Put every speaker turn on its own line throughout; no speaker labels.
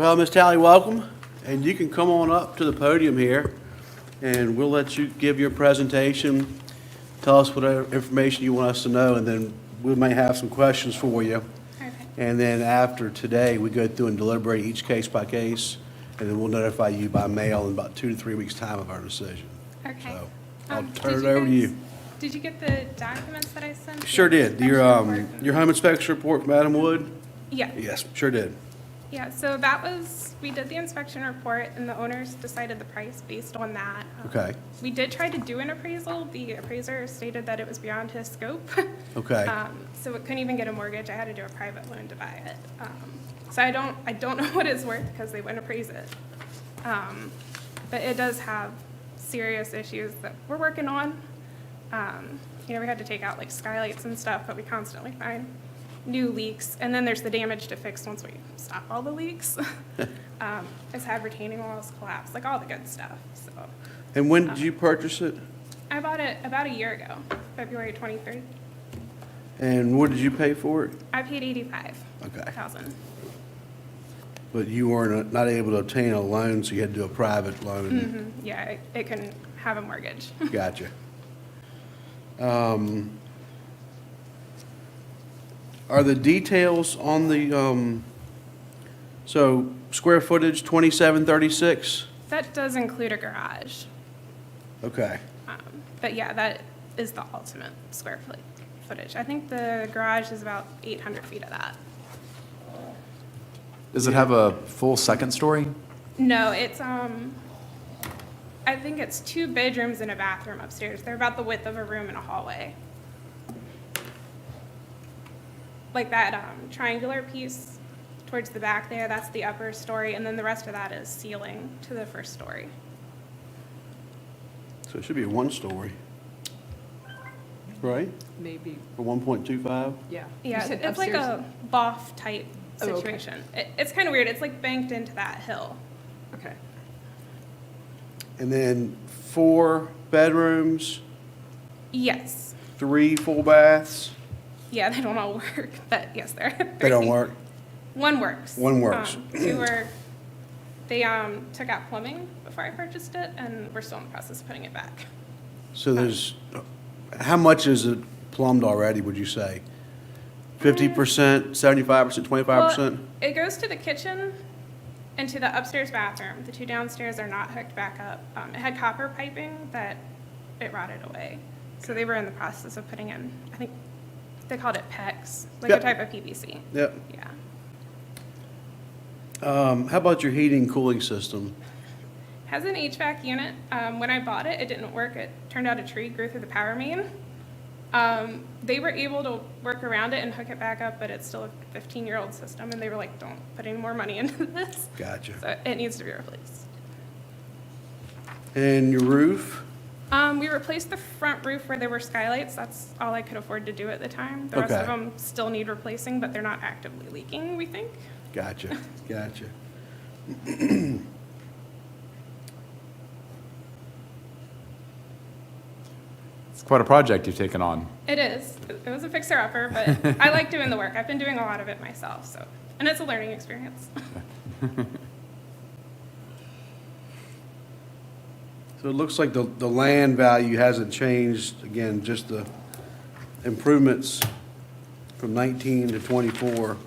Well, Ms. Talley, welcome, and you can come on up to the podium here, and we'll let you give your presentation, tell us whatever information you want us to know, and then we may have some questions for you.
Okay.
And then after today, we go through and deliberate each case by case, and then we'll notify you by mail in about 2 to 3 weeks' time of our decision.
Okay.
So I'll
Did
turn it
you
over to
guys-
you.
Did you get the documents that I sent?
Sure did.
The
Your,
inspection report?
your home inspection report from Adam Wood?
Yeah.
Yes, sure did.
Yeah, so that was, we did the inspection report, and the owners decided the price based on that.
Okay,
We did try to do an appraisal. The appraiser stated that it was beyond his scope.
okay.
So it couldn't even get a mortgage. I had to do a private loan to buy it. So I don't know what it's worth because they wouldn't appraise it. But it does have serious issues that we're working on. We had to take out like skylights and stuff, but we constantly find new leaks. And then there's the damage to fix once we stop all the leaks. It's had retaining walls collapse, like all the good stuff, so.
And when did you purchase it?
I bought it about a year ago, February 23rd.
And what did you pay for it?
I paid $85,000.
Okay. But you were not able to obtain a loan, so you had to do a private loan?
Yeah, it couldn't have a mortgage.
Gotcha. Are the details on the, so square footage, 2736?
That does include a garage.
Okay.
But yeah, that is the ultimate square footage. I think the garage is about 800 feet of that.
Does it have a full second story?
No, it's, I think it's 2 bedrooms and a bathroom upstairs. They're about the width of a room and a hallway. Like that triangular piece towards the back there, that's the upper story, and then the rest of that is ceiling to the first story.
So it should be a one-story, right?
Maybe,
For 1.25?
yeah. You
Yeah,
said
it's like
upstairs?
a loft type
Oh, okay.
situation. It's kind of weird. It's like banked into that hill.
Okay.
And then 4 bedrooms,
Yes.
3 full baths?
Yeah, they don't all work, but yes, they're.
They don't work?
One works.
One works.
2 were, they took out plumbing before I purchased it, and we're still in the process of putting it back.
So there's, how much is it plumbed already, would you say? 50%, 75%, 25%?
Well, it goes to the kitchen and to the upstairs bathroom. The 2 downstairs are not hooked back up. It had copper piping that it rotted away. So they were in the process of putting in, I think they called it PEX, like
Yep.
a type of PVC.
Yep.
Yeah.
How about your heating cooling system?
Has an HVAC unit. When I bought it, it didn't work. It turned out a tree grew through the power main. They were able to work around it and hook it back up, but it's still a 15-year-old system, and they were like, don't put any more money into this.
Gotcha.
So it needs to be replaced.
And your roof?
We replaced the front roof where there were skylights. That's all I could afford to do at the time. The rest
Okay.
of them still need replacing, but they're not actively leaking, we think.
Gotcha, gotcha.
It's quite a project you've taken on.
It is. It was a fixer-upper, but I like doing the work. I've been doing a lot of it myself, so, and it's a learning experience.
So it looks like the land value hasn't changed, again, just the improvements from 19 to 24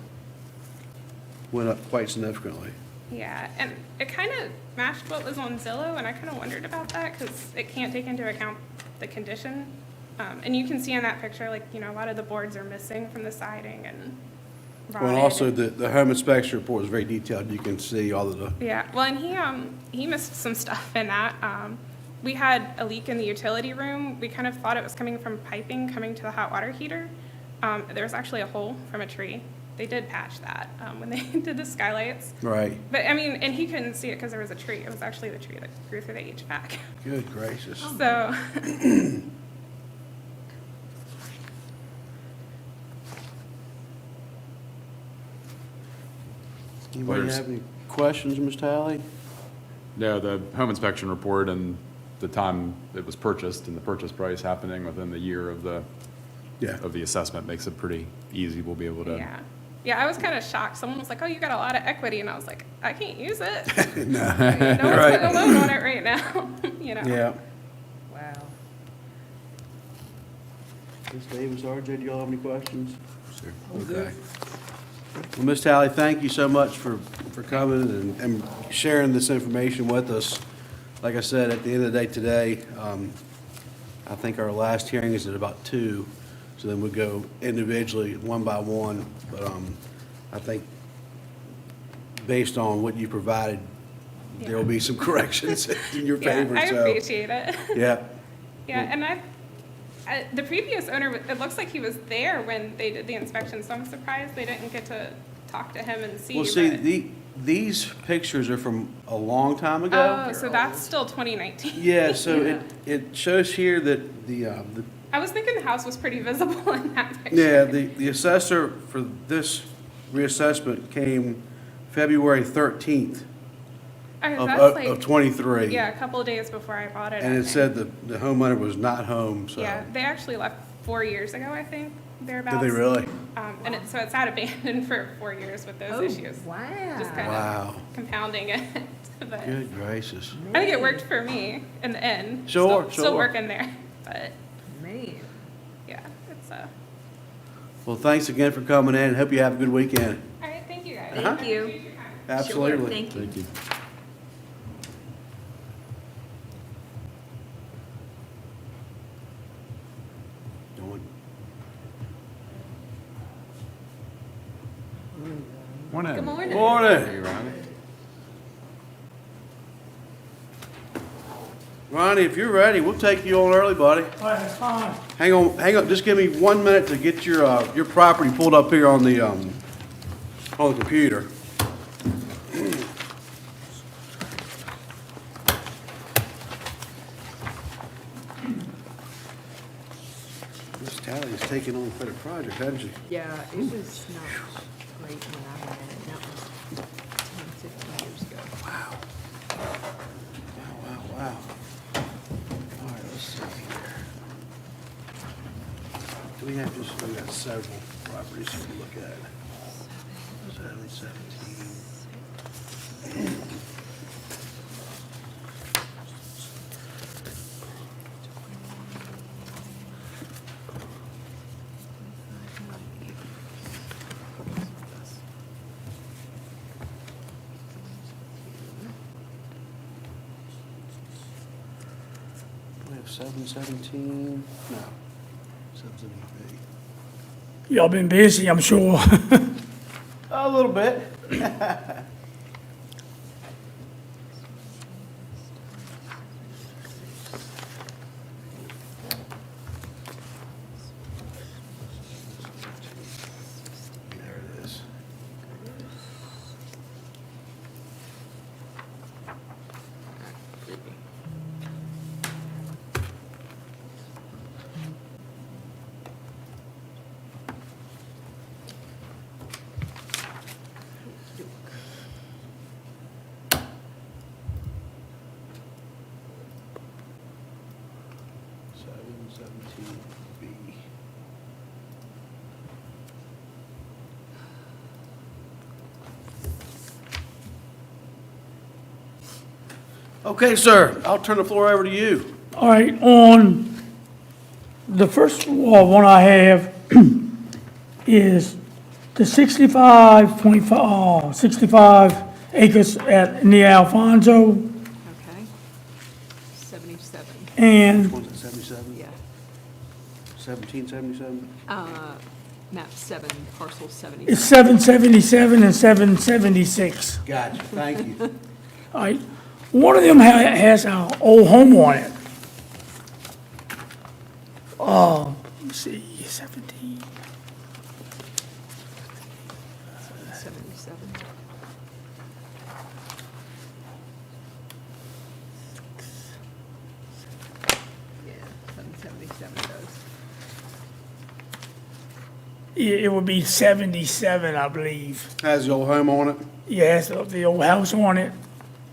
went up quite significantly.
Yeah, and it kind of matched what was on Zillow, and I kind of wondered about that because it can't take into account the condition. And you can see in that picture, like, a lot of the boards are missing from the siding and
Well, and
rotted.
also the home inspection report is very detailed. You can see all of the,
Yeah, well, and he missed some stuff in that. We had a leak in the utility room. We kind of thought it was coming from piping coming to the hot water heater. There was actually a hole from a tree. They did patch that when they did the skylights.
right.
But I mean, and he couldn't see it because there was a tree. It was actually the tree that grew through the HVAC.
Good gracious.
So,
Anybody
Where's-
have any questions, Ms. Talley?
No, the home inspection report and the time it was purchased and the purchase price happening within the year of
Yeah.
the assessment makes it pretty easy. We'll be able to
yeah. Yeah, I was kind of shocked. Someone was like, "Oh, you got a lot of equity," and I was like, "I can't use it.
No.
No one's
Right.
putting a loan on it right now." You know.
Yeah.
Wow.
Ms. Davis, RJ, do y'all have any questions? Okay. Well, Ms. Talley, thank you so much for coming and sharing this information with us. Like I said, at the end of the day today, I think our last hearing is at about 2, so then we go individually, one by one. But I think based on what you provided, there will be some corrections in your
Yeah,
favor.
I
So,
appreciate it.
yeah.
Yeah, and the previous owner, it looks like he was there when they did the inspection, so I'm surprised they didn't get to talk to him and see.
Well, see,
but-
these pictures are from a long time ago.
Oh, so that's still 2019.
Yeah, so it shows here that the
I was thinking the house was pretty visible in that picture.
yeah, the assessor for this reassessment came February 13th
Oh, that's like,
of 23.
yeah, a couple of days before I bought it.
And
I
it
think.
said the homeowner was not home, so.
Yeah, they actually left 4 years ago, I think, thereabouts.
Did they really?
And so it's had abandoned for 4 years with those issues.
Wow.
Just kind
Wow.
of compounding it. But
Good gracious.
I think it worked for me in the end.
Sure,
Still
sure.
working there, but
Man.
yeah, it's
Well, thanks again for coming in, and hope you have a good weekend.
all right. Thank you guys.
Thank
I
you.
appreciate your time.
Absolutely.
Sure, thank you.
Thank you.
Dawn.
Morning.
Good morning.
Morning.
Hey, Ronnie.
Ronnie, if you're ready, we'll take you on early, buddy.
All right, that's fine.
Hang on, just give me 1 minute to get your property pulled up here on the computer. Miss Tally's taking on quite a project, hasn't she?
Yeah, it was not great when I went in, and that was 10, 15 years ago.
Wow. Wow. All right, let's see here. Do we have just, we got several properties to look at. 17. We have 717, no, 778.
Y'all been busy, I'm sure.
A little bit. There it is. Seven, 17B. Okay, sir, I'll turn the floor over to you.
All right, on the first one I have is the 65 acres near Alfonso,
Okay. 77,
and
Was it 77?
yeah.
1777?
Map 7, parcel 77.
it's 777 and 776.
Gotcha, thank you.
All right, one of them has an old home on it. Let's see, 17.
77. Yeah, 777 does.
It would be 77, I believe.
Has the old home on it,
Yes, the old house on it.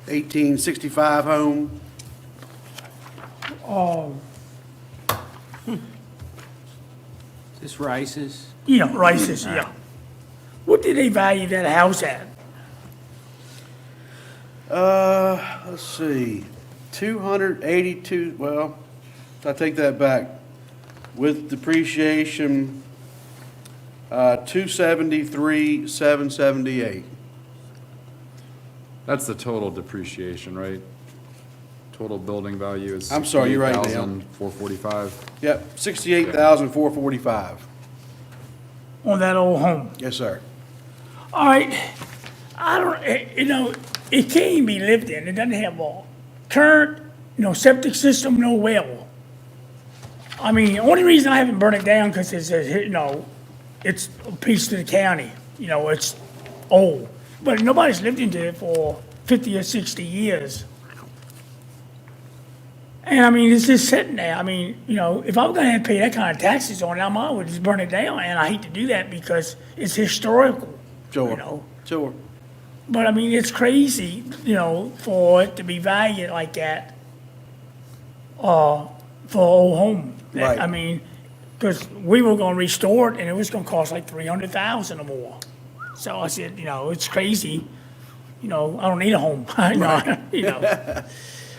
1865 home.
This Rice's?
Yeah, Rice's, yeah. What what did they value that house at?
Let's see, 282, well, I take that back. With depreciation, 273, 778.
That's the total depreciation, right? Total building value is
I'm sorry, you're right, Dale.
68,445.
Yep, 68,445.
On that old home?
Yes, sir.
All right, I don't, it can't even be lived in. It doesn't have a current, septic system, no well. I mean, the only reason I haven't burned it down because it's a piece to the county. It's old. But nobody's lived into it for 50 or 60 years. And I mean, it's just sitting there. I mean, if I was gonna have to pay that kind of taxes on it, I might as well just burn it down. And I hate to do that because it's historical.
Sure, sure.
But I mean, it's crazy, for it to be valued like that, for an old home.
Right.
I mean, because we were gonna restore it and it was gonna cost like 300,000 or more. So I said, it's crazy, I don't need a home,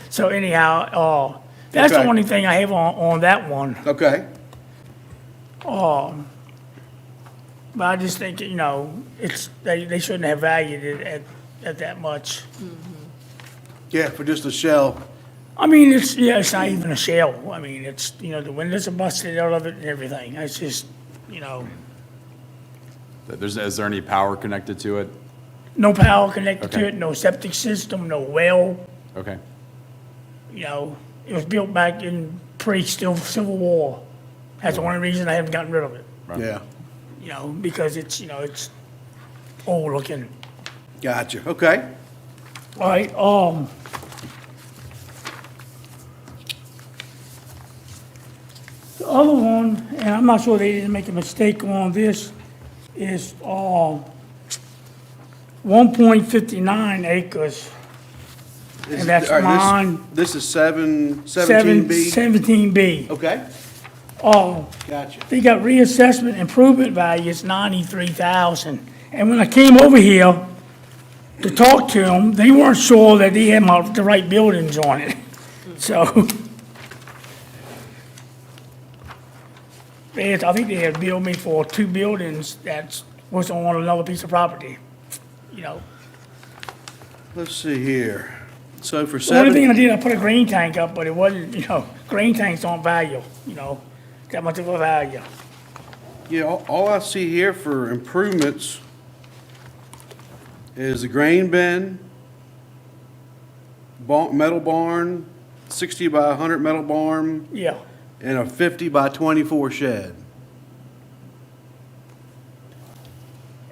So anyhow, that's the
Okay.
only thing I have on that one.
Okay,
But I just think, they shouldn't have valued it at that much.
yeah, for just a shell.
I mean, it's not even a shell. I mean, it's, the windows are busted out of it and everything. It's just,
Is there any power connected to it?
no power connected to
Okay.
it, no septic system, no well.
Okay.
It was built back in Civil War. That's the only reason I haven't gotten rid of it,
Right.
Yeah,
because it's old looking.
gotcha, okay.
All right, the other one, and I'm not sure they didn't make a mistake on this, is, 1.59 acres.
Is-
And that's
all right,
mine.
This is 17B?
17B.
Okay,
Oh,
gotcha.
they got reassessment improvement value, it's 93,000. And when I came over here to talk to them, they weren't sure that they had the right buildings on it. So, I think they had billed me for 2 buildings that was on another piece of property,
Let's see here. So for
The only thing I
seven,
did, I put a green tank up, but it wasn't, green tanks don't value, that much of a value.
yeah, all I see here for improvements is the grain bin, metal barn, 60 by 100 metal barn,
Yeah,
and a 50 by 24 shed.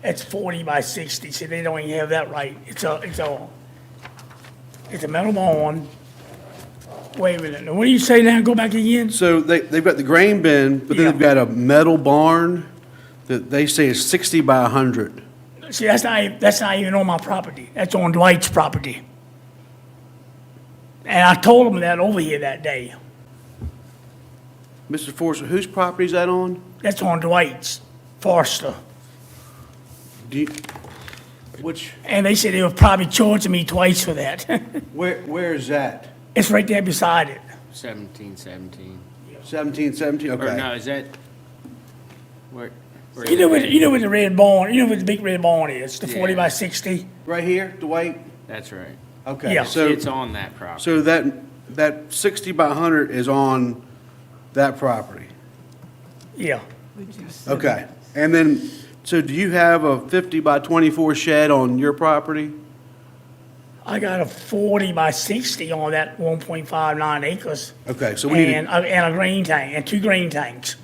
it's 40 by 60, so they don't even have that right. It's a metal barn. Wait a minute, what do you say now? Go back again?
So they've got the grain bin, but then
Yeah.
they've got a metal barn that they say is 60 by 100.
See, that's not even on my property. That's on Dwight's property. And I told him that over here that day.
Mr. Forster, whose property is that on?
That's on Dwight's, Forster.
Do you, which,
And they said they were probably charging me twice for that.
where is that?
It's right there beside it.
1717.
1717,
Or
okay.
no, is that, where?
You know what the red barn, what the big red barn is, the 40 by
Yeah.
60?
Right here, Dwight?
That's right.
Okay,
Yeah.
so,
It's on that property.
so that 60 by 100 is on that property?
Yeah.
Okay. And then, so do you have a 50 by 24 shed on your property?
I got a 40 by 60 on that 1.59 acres.
Okay, so we need
And a grain tank, and 2 grain tanks,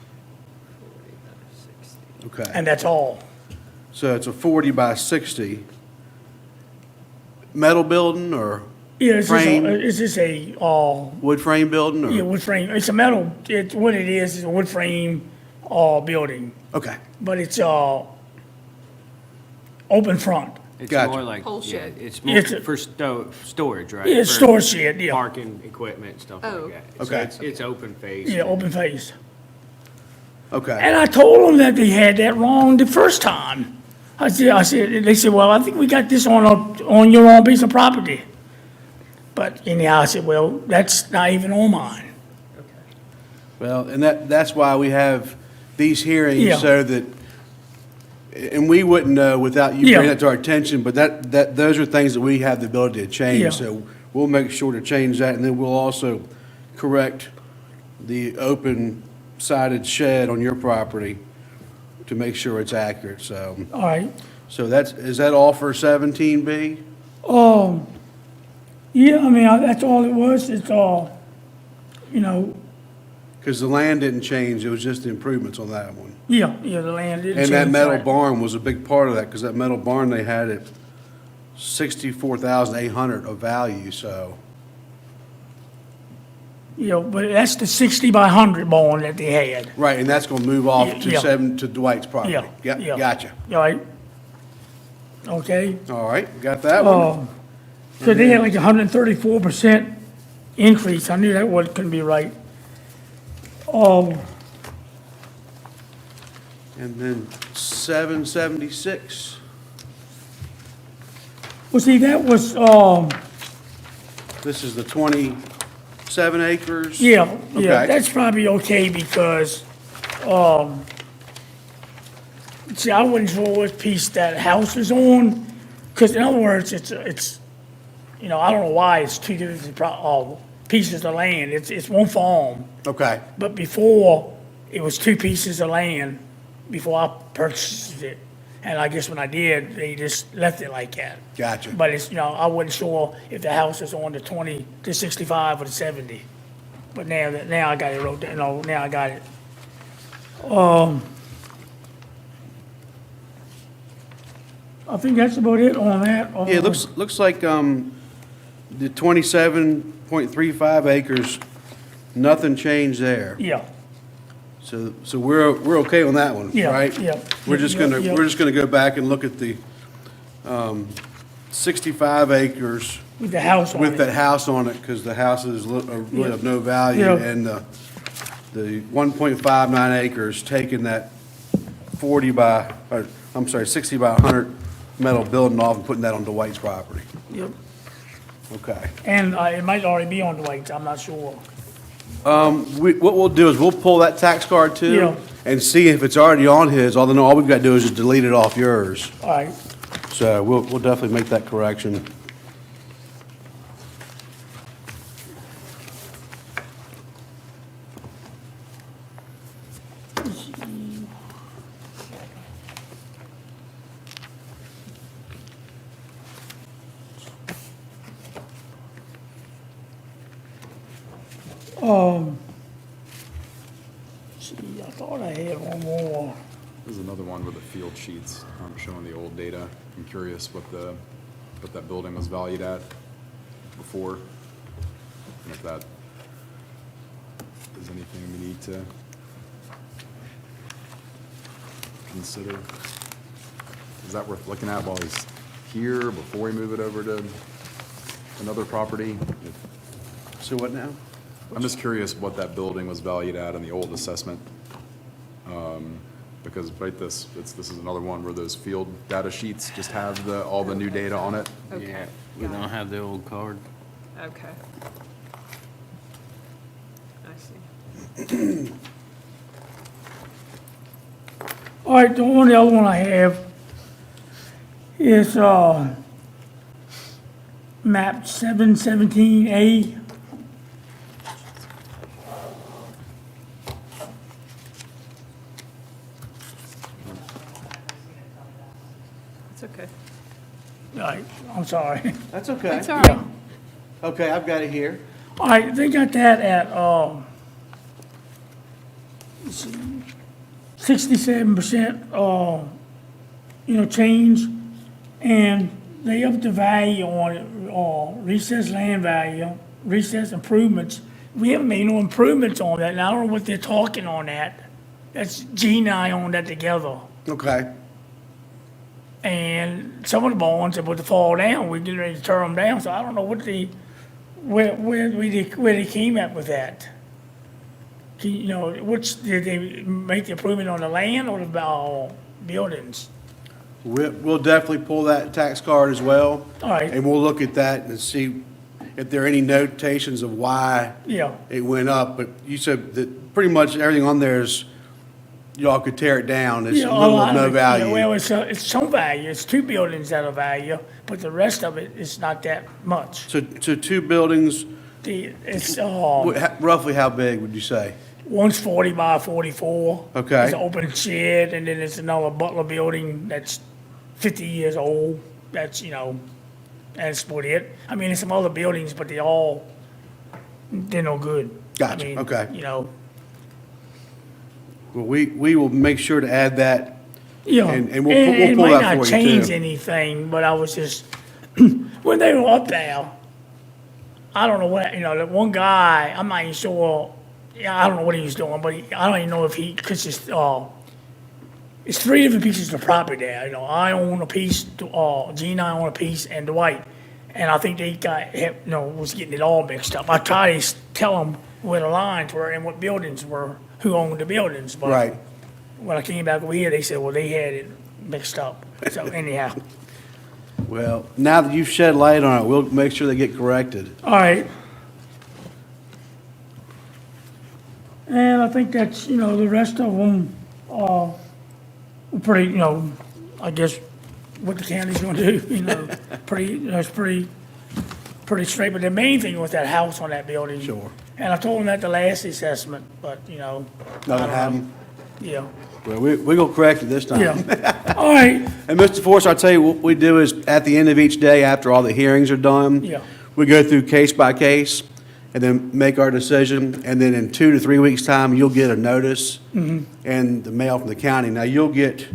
to, okay.
and that's all.
So it's a 40 by 60. Metal building or
Yeah,
Frame.
it's just a,
wood frame building or?
yeah, wood frame, it's a metal, what it is a wood frame, building,
Okay,
but it's, open front.
It's
Gotcha.
more like,
Whole
yeah,
shed.
it's
Yeah,
more
it's a-
for storage, right?
Yeah,
For
storage shed, yeah.
Parking equipment, stuff
Oh.
like that. So
Okay.
it's open face.
Yeah, open face.
okay.
And I told them that they had that wrong the first time. They said, well, I think we got this on your own piece of property. But anyhow, I said, well, that's not even on mine.
Well, and that's why we have these
Yeah.
hearings, so that, and we wouldn't know without you
Yeah.
bringing it to our attention, but those are things that we have the ability to
Yeah.
change. So we'll make sure to change that, and then we'll also correct the open-sided shed on your property to make sure it's accurate, so.
All right.
So is that all for 17B?
Yeah, I mean, that's all it was. It's all, you know,
Because the land didn't change, it was just the improvements on that one.
yeah, the land didn't
And that
change,
metal
right.
barn was a big part of that, because that metal barn, they had it 64,800 of value, so.
Yeah, but that's the 60 by 100 barn that they had.
Right, and that's gonna move off
Yeah.
to Dwight's property.
Yeah, yeah.
Gotcha.
All right? Okay?
All right, got that one.
So they had like 134% increase. I knew that one couldn't be right.
And then 776,
Well, see, that was,
this is the 27 acres?
yeah,
Okay.
that's probably okay because, see, I wasn't sure what piece that house is on. Because in other words, it's, you know, I don't know why it's two different pieces of land. It's one farm.
Okay,
But before, it was two pieces of land before I purchased it. And I guess when I did, they just left it like that.
gotcha.
But it's, you know, I wasn't sure if the house is on the 20, the 65 or the 70. But now I got it wrote down, now I got it. I think that's about it on that.
Yeah, it looks like, the 27.35 acres, nothing changed there.
Yeah,
So we're okay on that one,
Yeah,
right?
yeah.
We're just
Yeah,
gonna,
yeah.
we're just gonna go back and look at the 65 acres
with the house on it.
with that house on it, because the house is really of no value.
Yeah.
And the 1.59 acres, taking that 60 by 100 metal building off and putting that on Dwight's property.
Yep.
Okay.
And it might already be on Dwight's, I'm not sure.
What we'll do is we'll pull that tax card too.
Yeah.
And see if it's already on his, although all we've got to do is just delete it off yours.
All right,
So we'll definitely make that correction.
see, I thought I had one more.
There's another one where the field sheets aren't showing the old data. I'm curious what that building was valued at before, and if that is anything we need to consider. Is that worth looking at while he's here, before we move it over to another property?
So what now?
I'm just curious what that building was valued at in the old assessment. Because this is another one where those field data sheets just have all the new data on it.
Yeah, we don't have the old card.
Okay. I see.
All right, the only other one I have is, map 717A.
It's okay.
All right, I'm sorry.
That's okay.
It's all right.
Okay, I've got it here.
All right, they got that at, 67%, change, and they upped the value on it, recess land value, recess improvements. We haven't made no improvements on that, and I don't know what they're talking on that. That's Gene and I own that together.
Okay.
And some of the bonds are about to fall down, we're getting ready to tear them down, so I don't know where they came at with that. Did they make the improvement on the land or the buildings?
We'll definitely pull that tax card as well.
All right.
And we'll look at that and see if there are any notations of why
Yeah,
it went up. But you said that pretty much everything on there is, y'all could tear it down. It's
yeah,
little
lot
of no
it, yeah, well,
value.
it's some value, it's 2 buildings that are value, but the rest of it is not that much.
So 2 buildings,
It's,
roughly how big would you say?
one's 40 by 44.
Okay.
It's an open shed, and then there's another Butler building that's 50 years old, that's, that's about it. I mean, there's some other buildings, but they're no good.
Gotcha,
I mean,
okay.
Well,
we will make sure to add that.
Yeah,
And we'll pull
it
that
might
for
not
you,
change
too.
anything, but I was just, when they were up there, I don't know what, that one guy, I'm not even sure, I don't know what he was doing, but I don't even know if because it's 3 different pieces of property there, I own a piece, Gene, I own a piece, and Dwight. And I think they was getting it all mixed up. I tried to tell them where the lines were and what buildings were, who owned the buildings, but.
Right.
When I came back over here, they said, well, they had it mixed up. So anyhow,
Well, now that you've shed light on it, we'll make sure they get corrected.
all right. And I think that's, the rest of them are pretty, I guess what the county's gonna do, that's pretty straight. But the main thing was that house on that building.
Sure.
And I told them that the last assessment, but, I
Nothing
don't know.
happened.
Yeah,
Well, we're gonna correct it this time.
yeah. All right,
And Mr. Forrest, I'll tell you, what we do is, at the end of each day, after all the hearings are done.
Yeah.
We go through case by case, and then make our decision, and then in 2 to 3 weeks' time, you'll get a notice and the mail from the county. Now, you'll get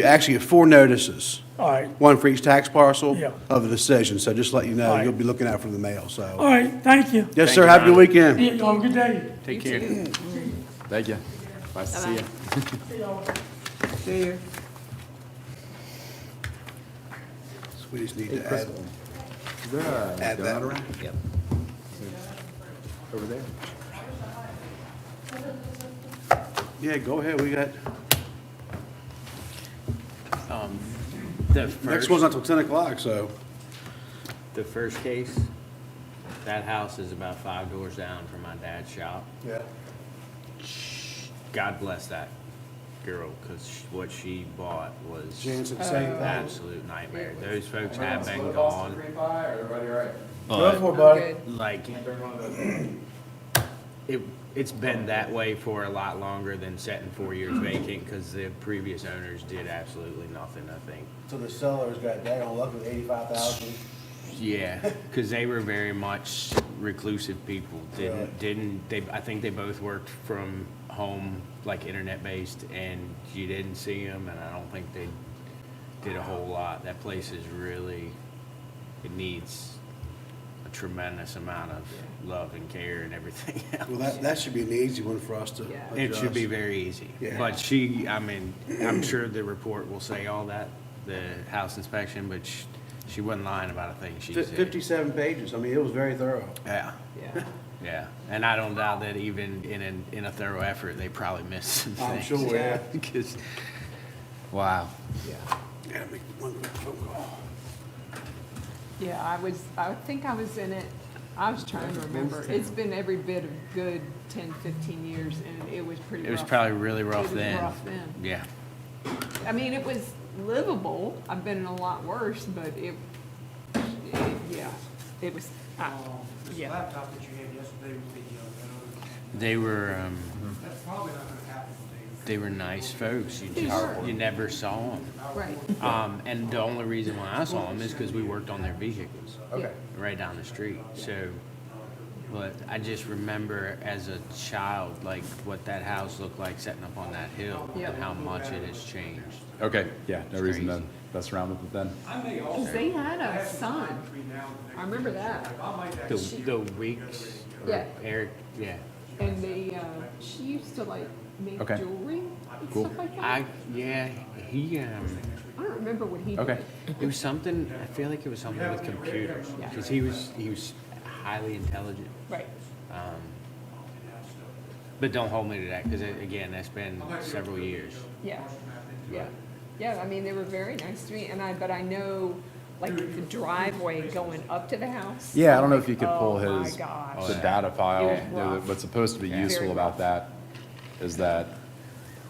actually 4 notices,
all right,
one for each tax parcel
Yeah.
of the decision, so just let you know,
All right.
you'll be looking out for the mail,
all
so.
right, thank you.
Yes, sir, have a good weekend.
Yeah, have a good day.
Take care.
Thank you. Nice to see you.
See you.
So we just need to add,
Is there a
Add that.
donut around?
Yep.
Over there?
yeah, go ahead, we got,
The
next
first,
one's not till 10 o'clock, so.
the first case, that house is about 5 doors down from my dad's shop.
Yeah.
God bless that girl, because what she bought was
Jansen,
an
same thing.
absolute nightmare. Those folks have been gone,
Cream pie, or everybody all right?
Go
but
for it, buddy.
Good.
like, it's been that way for a lot longer than setting 4 years vacant, because the previous owners did absolutely nothing, I think.
So the sellers got daggone luck with 85,000.
Yeah, because they were very much reclusive people. I think they both worked from home, like internet-based, and you didn't see them, and I don't think they did a whole lot. That place is really, it needs a tremendous amount of love and care and everything
Well,
else.
that should be an easy one for us to
Yeah.
It should be
adjust.
very easy.
Yeah.
But I'm sure the report will say all that, the house inspection, but she wasn't lying about a thing she said.
57 pages, I mean, it was very thorough.
Yeah.
Yeah.
Yeah, and I don't doubt that even in a thorough effort, they probably missed some
I'm
things.
sure, yeah.
Because, wow.
Yeah.
Yeah, make one quick phone call.
Yeah, I think I was in it, I was trying to remember. It's been every bit of good 10, 15 years, and it was pretty rough.
It was probably really rough
It was
then.
rough then.
Yeah.
I mean, it was livable. I've been in a lot worse, but yeah, it was,
This
yeah.
laptop that you had yesterday with the,
They were,
that's probably not gonna happen today.
they were nice folks.
They were.
You never saw them.
Right.
And the only reason why I saw them is because we worked on their vehicles.
Okay.
Right down the street. So, but I just remember as a child, like what that house looked like setting up on that hill
Yep.
and how much it has changed.
Okay, yeah, no
It's
reason to
crazy.
mess around with it then.
I may also,
Because they had a son.
between now and the
I remember that.
I might
The,
actually,
the weeks, or
Yeah.
Eric, yeah.
And she used to like make
Okay.
jewelry and
Cool.
stuff like that.
Yeah, he,
I don't remember what he did.
Okay.
it was something, I feel like it was something with computers.
Yeah.
Because he was highly intelligent.
Right.
But don't hold me to that, because again, that's been several years.
Yeah. Yeah. Yeah, I mean, they were very nice to me, but I know, like, the driveway going up to the house.
Yeah, I don't know
I'm
if you
like,
could pull
oh my
his,
gosh.
the data file.
It was
You know,
rough.
what's supposed to be
Yeah.
useful
Very
about
rough.
that is that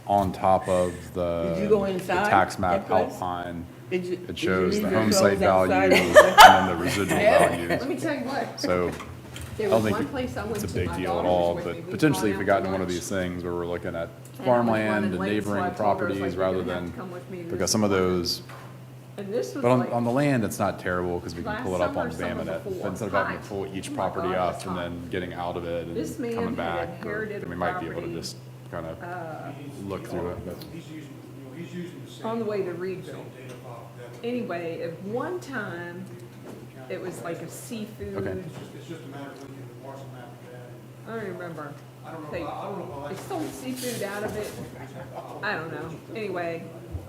on top of
Did you go
the
inside
tax map
that place?
outline,
Did you?
it shows the
leave your
home
clothes
site value
outside?
and then the residual
Let
values.
me tell you what,
So
there
I don't
was
think
one place I went
it's
to,
a big
my
deal at
daughter was
all,
with me.
but
We'd
potentially if
gone
we got
out
into
to
one of
lunch.
these things where we're looking at
And I was
farmland
running
and
late, so I
neighboring
told her, I was
properties
like, "You're
rather
gonna have
than,
to come with me to
because
this
some of
appointment."
those,
And this was
but on,
like,
on the land, it's not terrible because we can
last
pull it up on
summer, summer
Bamonet.
before.
But instead of having
Hot.
to pull each
Oh my
property
God,
up
it's
and
hot.
then getting out of it
This man
and coming
had
back,
inherited
then we might be able to
property,
just kind of look through it, but.
He's using, he's using the same.
on the way to Reedville.
Same data file. that-
Anyway, at one time, it was like a seafood.
Okay.
It's just a matter of looking at the parcel map of that.
I don't remember.
I don't know,
They,
I don't know if I like.
they sold seafood out of it. I don't know. Anyway,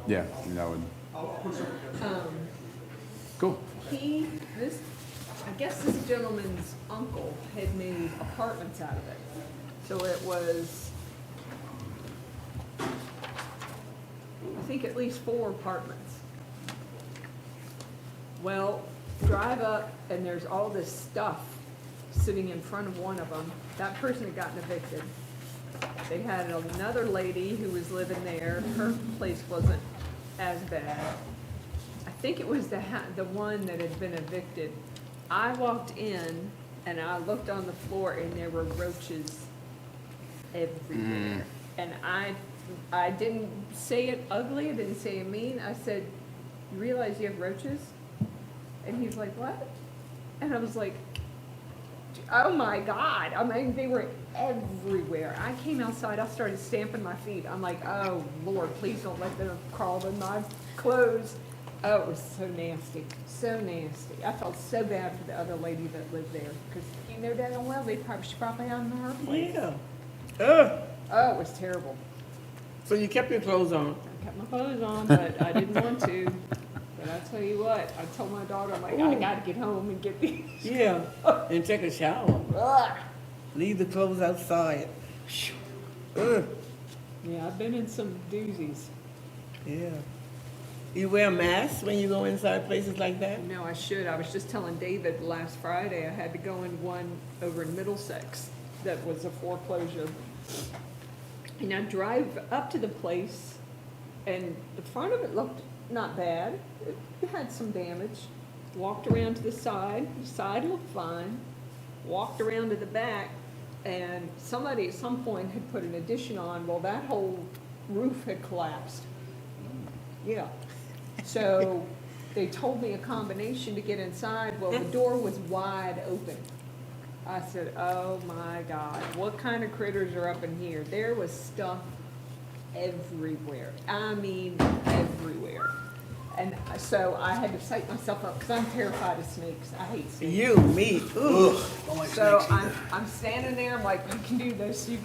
Yeah, you know, and,
I'll put something together.
cool.
I guess this gentleman's uncle had made apartments out of it. So it was, I think at least 4 apartments. Well, drive up and there's all this stuff sitting in front of one of them. That person had gotten evicted. They had another lady who was living there. Her place wasn't as bad. I think it was the one that had been evicted. I walked in and I looked on the floor and there were roaches everywhere. And I didn't say it ugly, I didn't say it mean. I said, "You realize you have roaches?" And he's like, "What?" And I was like, oh my God. I mean, they were everywhere. I came outside, I started stamping my feet. I'm like, oh Lord, please don't let them crawl in my clothes. Oh, it was so nasty, so nasty. I felt so bad for the other lady that lived there, because you know damn well she probably out in her place.
Yeah.
Oh, it was terrible.
So you kept your clothes on?
I kept my clothes on, but I didn't want to. But I tell you what, I told my daughter, I'm like, I gotta get home and get these.
Yeah. And take a shower.
Ugh.
Leave the clothes outside. Ugh.
Yeah, I've been in some doozies.
Yeah. You wear a mask when you go inside places like that?
No, I should. I was just telling David last Friday, I had to go in one over in Middlesex that was a foreclosure. And I drive up to the place, and the front of it looked not bad. It had some damage. Walked around to the side looked fine. Walked around to the back, and somebody at some point had put an addition on. Well, that whole roof had collapsed. Yeah. So they told me a combination to get inside. Well, the door was wide open. I said, oh my God, what kind of critters are up in here? There was stuff everywhere. I mean, everywhere. And so I had to psych myself up because I'm terrified of snakes. I hate snakes.
You, me, ooh.
So I'm standing there, I'm like, you can do this, you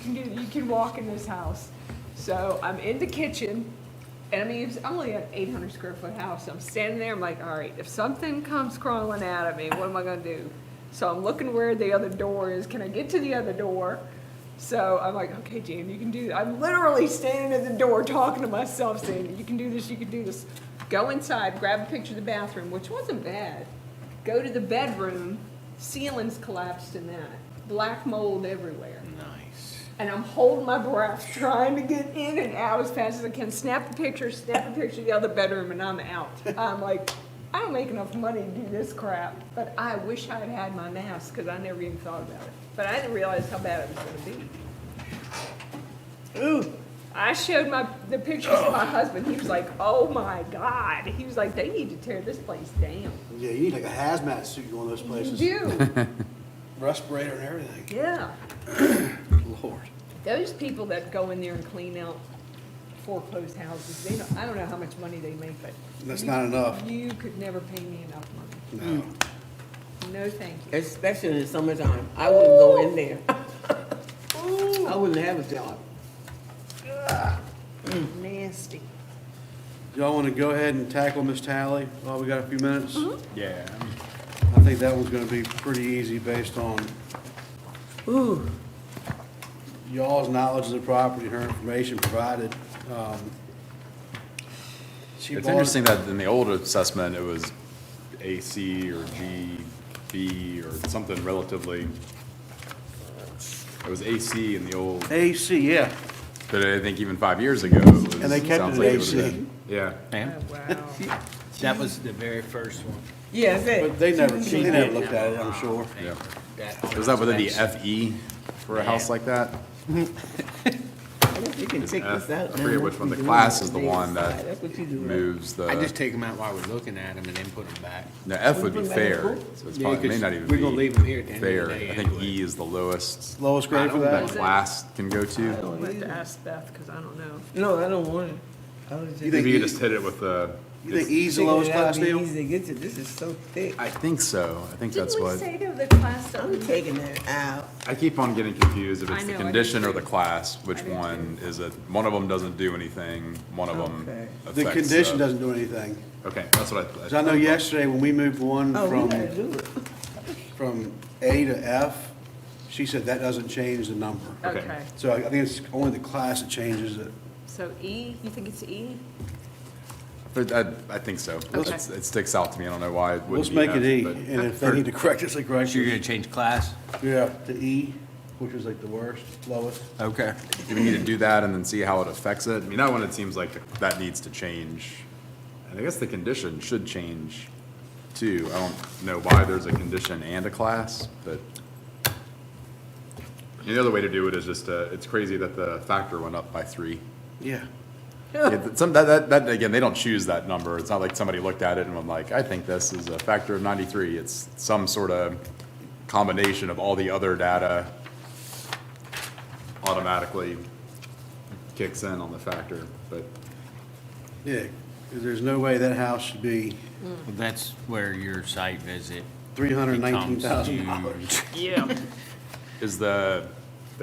can walk in this house. So I'm in the kitchen, and I mean, it's only an 800 square foot house. I'm standing there, I'm like, all right, if something comes crawling out of me, what am I gonna do? So I'm looking where the other door is. Can I get to the other door? So I'm like, okay, Jan, you can do that. I'm literally standing at the door talking to myself saying, you can do this, you can do this. Go inside, grab a picture of the bathroom, which wasn't bad. Go to the bedroom, ceilings collapsed in that. Black mold everywhere.
Nice.
And I'm holding my breath, trying to get in and out as fast as I can. Snap a picture of the other bedroom, and I'm out. I'm like, I don't make enough money to do this crap. But I wish I had had my mask, because I never even thought about it. But I didn't realize how bad it was gonna be.
Ooh.
I showed the pictures to my husband. He was like, oh my God. He was like, they need to tear this place down.
Yeah, you need like a hazmat suit going those
You
places.
do,
Respirator and everything.
yeah.
Lord.
Those people that go in there and clean out foreclosed houses, I don't know how much money they make, but.
That's not enough.
You could never pay me enough money.
No.
No, thank you.
Especially in the summertime. I wouldn't go in there. I wouldn't have a job.
Nasty.
Y'all want to go ahead and tackle Miss Tally while we got a few minutes?
Yeah,
I think that one's gonna be pretty easy based on
Ooh.
y'all's knowledge of the property and her information provided. She
It's
bought it-
interesting that in the old assessment, it was AC or GB or something relatively, it was AC in the old,
AC, yeah.
but I think even 5 years ago, it was.
And they kept it
sounds like would've
AC.
been- Yeah.
Oh, wow.
That was the very first one.
Yeah,
But they never looked at it, I'm sure.
Yeah.
That
Was that whether the
specs.
FE for a house like that?
I guess you can take this out.
I forget which one. The class is the one that
That's what you do. right?
moves
I just
the,
take them out while we're looking at them and then put them back.
no, F would be
Put them back in
fair,
court?
so it's
Yeah,
probably, may
'cause
not even
we're gonna leave 'em here at
be
the end of the
fair.
day
I think
anyway.
E is the lowest
Lowest grade for
that
that?
class can go to.
I'll have to ask Beth, because I don't know.
No, I don't want it. I was just.
You think
Maybe you
E-
just hit it with the,
You think E's the
Figured
lowest
it out,
class
be
deal?
Easy to get to. This is so thick.
I think so. I think that's what,
to the class that
I'm taking that out.
I keep on getting confused if
I
it's the
know, I do
condition or
too.
the class, which
I do
one is it? One of them doesn't do anything, one of them
Okay.
The
affects.
condition doesn't do anything.
Okay, that's what I.
'Cause I know yesterday when we moved one
Oh, we
from,
gotta do it.
from A to F, she said that doesn't change the number.
Okay.
Okay,
So I think it's only the class that changes it.
so E, you think it's E?
But I think so.
Okay.
It sticks out to me. I don't know why it
Let's
wouldn't
make
be
it
F,
E,
but-
and if they need to correct us, they correct
So you're gonna
us.
change class?
Yeah, to E, which is like the worst, lowest.
Okay.
Do we need to do that and then see how it affects it? I mean, that one, it seems like that needs to change. And I guess the condition should change too. I don't know why there's a condition and a class, but the other way to do it is just, it's crazy that the factor went up by 3.
Yeah.
Yeah, that, again, they don't choose that number. It's not like somebody looked at it and went like, I think this is a factor of 93. It's some sort of combination of all the other data automatically kicks in on the factor, but
Yeah, because there's no way that house should be
That's where your site visit
$319,000.
Yeah.
is the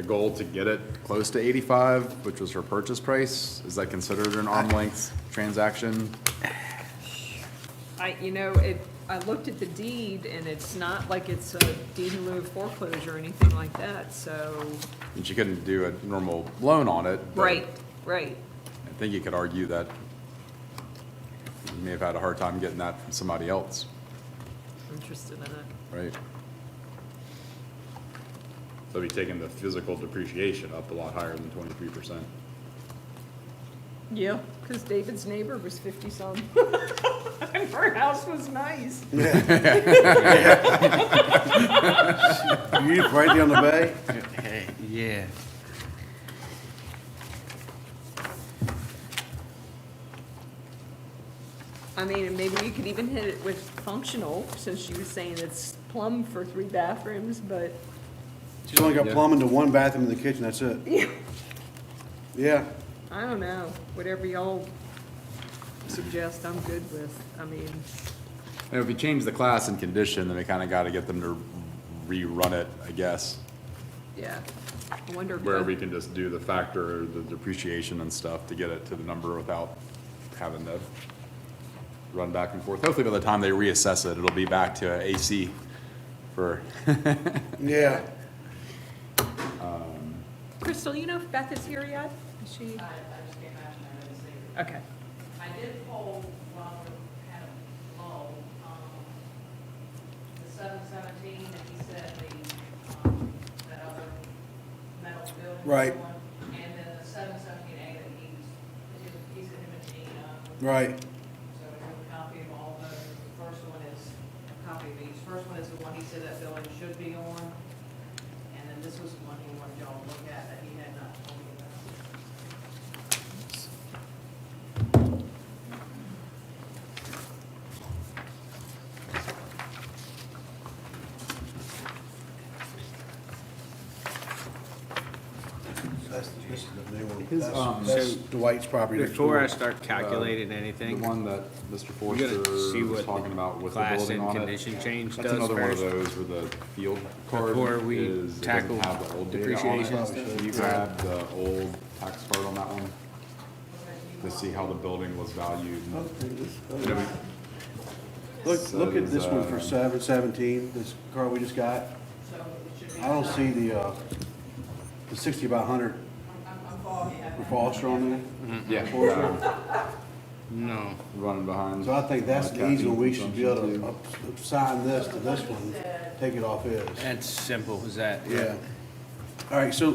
goal to get it close to 85, which was her purchase price? Is that considered an arm length transaction?
I looked at the deed, and it's not like it's a deed in lieu of foreclosure or anything like that, so.
And she couldn't do a normal loan on it. but
Right.
I think you could argue that you may have had a hard time getting that from somebody else,
Interested in it.
right? So be taking the physical depreciation up a lot higher than 23%.
Yeah, because David's neighbor was 50-some. And her house was nice.
You right there on the bay?
Hey, yeah.
I mean, and maybe you could even hit it with functional, since she was saying it's plumbed for 3 bathrooms, but.
She's only got
Yeah.
plumbing to one bathroom in the kitchen, that's it. Yeah.
I don't know, whatever y'all suggest, I'm good with. I mean,
And if we change the class and condition, then we kind of got to get them to rerun it, I guess,
yeah. I wonder.
where we can just do the factor, or the depreciation and stuff to get it to the number without having to run back and forth. Hopefully by the time they reassess it, it'll be back to AC for,
Yeah.
Crystal, you know if Beth is here yet? Is she?
I just came back and I didn't see her.
Okay.
I did poll while we had a lull, the 717, and he said that other metal building.
Right.
one, and then the 717A that he's an imaging,
Right.
so we have a copy of all those. The first one is, a copy of each. First one is the one he said that building should be on, and then this was the one he wanted y'all to look at that he had not told me about.
This is the new one.
His,
That's Dwight's property next
Before I
door.
start calculating
the
anything,
one that Mr.
we're gonna
Forster
see
was
what
talking about with the
class
building
and
on it.
condition change
That's
does
another one of
first.
those where the field card
Before we
is, it
tackle
doesn't have the old data on
depreciation
it.
and stuff.
Can you grab the old tax card on that one? To see how the building was valued.
Okay, let's go.
And then
Look at this one for
Says,
717, this car we just got.
So it should be.
I don't see the 60 by 100
I'm following you.
for Foster on there.
Yeah.
No.
running behind.
So I think that's the easy one, we should be able
caffeine
to assign this to this one, take it off his.
That's simple as that.
Yeah. All right, so